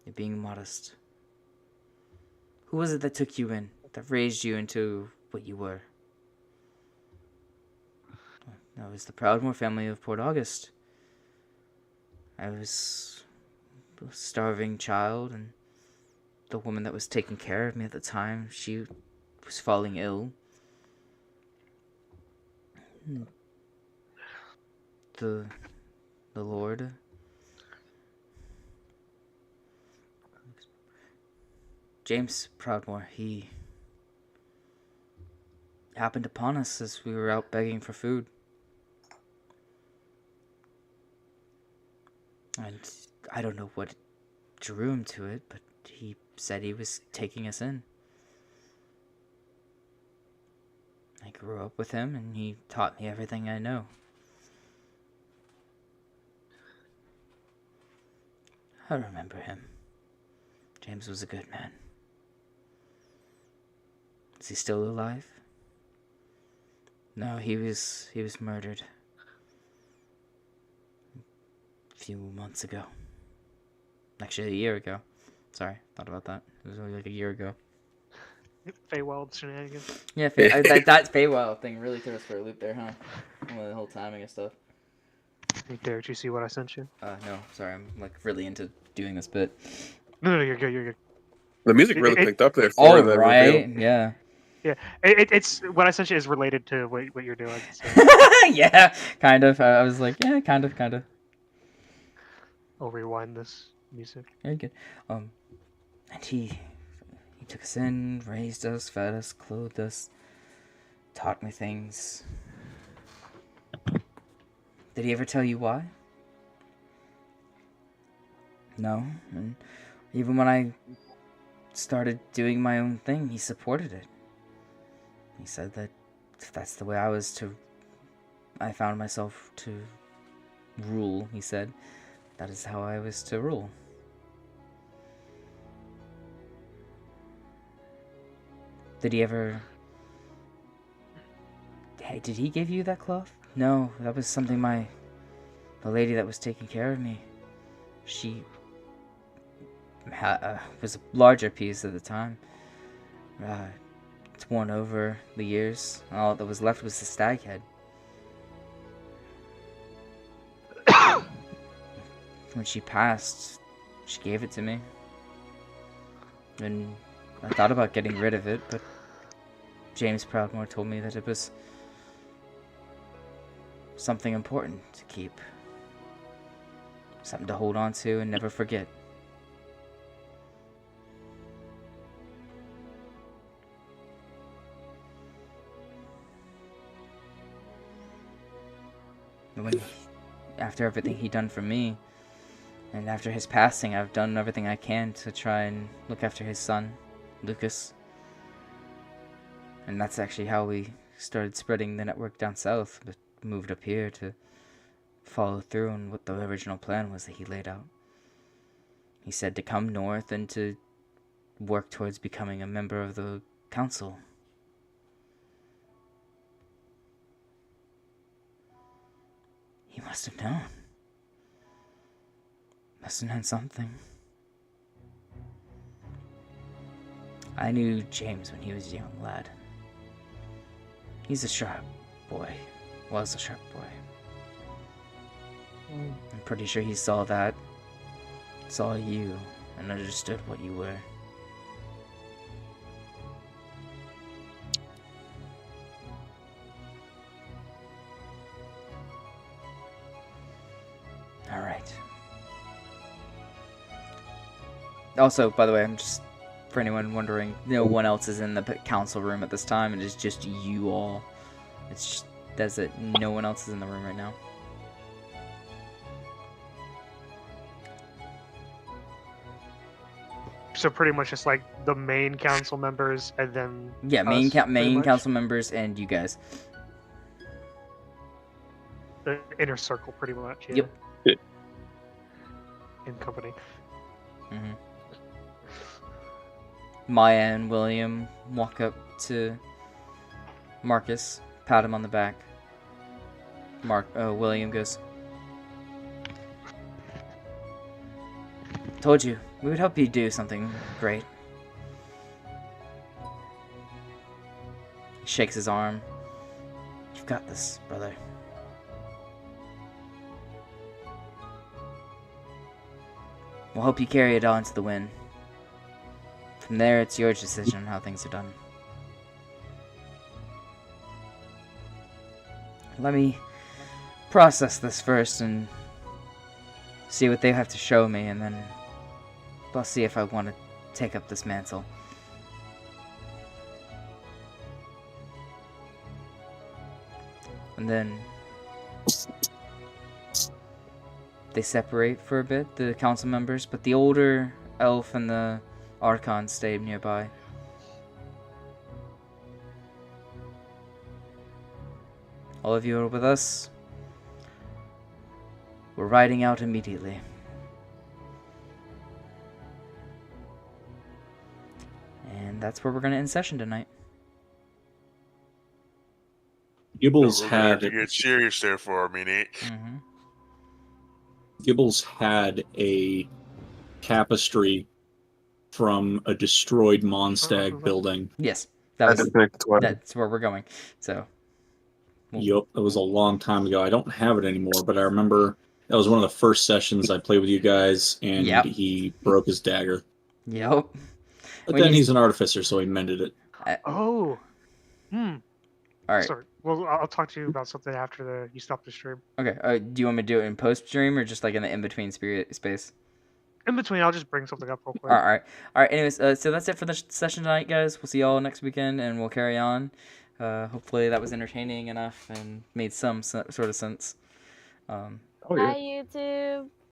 You're being modest. Who was it that took you in, that raised you into what you were? That was the Proudmore family of Port August. I was a starving child, and the woman that was taking care of me at the time, she was falling ill. The Lord. James Proudmore, he happened upon us as we were out begging for food. And I don't know what drew him to it, but he said he was taking us in. I grew up with him, and he taught me everything I know. I remember him. James was a good man. Is he still alive? No, he was murdered a few months ago. Actually, a year ago. Sorry, thought about that. It was only like a year ago. Feywild shenanigans. Yeah, that Feywild thing really threw us for a loop there, huh? The whole timing and stuff. Hey, Derek, you see what I sent you? No, sorry, I'm like really into doing this bit. No, you're good. You're good. The music really picked up there Oh, for that right, reveal. yeah. Yeah, it's what I sent you is related to what you're doing. So. Yeah, kind of. I was like, yeah, kind of. I'll rewind this music. Very good. And he took us in, raised us, fed us, clothed us, taught me things. Did he ever tell you why? No. And even when I started doing my own thing, he supported it. He said that if that's the way I found myself to rule, he said, that is how I was to rule. Did he ever... Hey, did he give you that cloth? No, that was something the lady that was taking care of me, she was a larger piece at the time. It's worn over the years. All that was left was the stag head. When she passed, she gave it to me. And I thought about getting rid of it, but James Proudmore told me that it was something important to keep. Something to hold on to and never forget. And after everything he done for me, and after his passing, I've done everything I can to try and look after his son, Lucas. And that's actually how we started spreading the network down south, but moved up here to follow through on what the original plan was that he laid out. He said to come north and to work towards becoming a member of the council. He must have known. Must have known something. I knew James when he was a young lad. He's a sharp boy. Was a sharp boy. I'm pretty sure he saw that. Saw you and understood what you were. Alright. Also, by the way, I'm just, for anyone wondering, no one else is in the council room at this time. It is just you all. It's just, that's it. No one else is in the room right now. So pretty much just like the main council members and then yeah, main council members and you guys. The inner circle, pretty much. Yeah. Yep. In company. Mm-hmm. Maya and William walk up to Marcus, pat him on the back. William goes, "Told you, we would help you do something great." He shakes his arm. "You've got this, brother." We'll help you carry it on to the win. From there, it's your decision on how things are done. Let me process this first and see what they have to show me, and then I'll see if I want to take up this mantle. And then they separate for a bit, the council members, but the older elf and the archon stayed nearby. All of you are with us. We're riding out immediately. And that's where we're going to end session tonight. Gibbles We're gonna have had to get serious there for a minute. Mm-hmm. Gibbles had a tapestry from a destroyed Mondstag building. Yes, That's where we're going. So. Yep, it was a long time ago. I don't have it anymore, but I remember that was one of the first sessions I played with you guys, and he broke his dagger. Yep. But then he's an artificer, so he mended it. Oh. All right. Sorry. Well, I'll talk to you about something after you stop the stream. Okay. Do you want me to do it in post stream or just like in the in between space? In between, I'll just bring something up real quick. All right. Anyways, so that's it for the session tonight, guys. We'll see y'all next weekend, and we'll carry on. Hopefully that was entertaining enough and made some sort of sense. Bye, YouTube.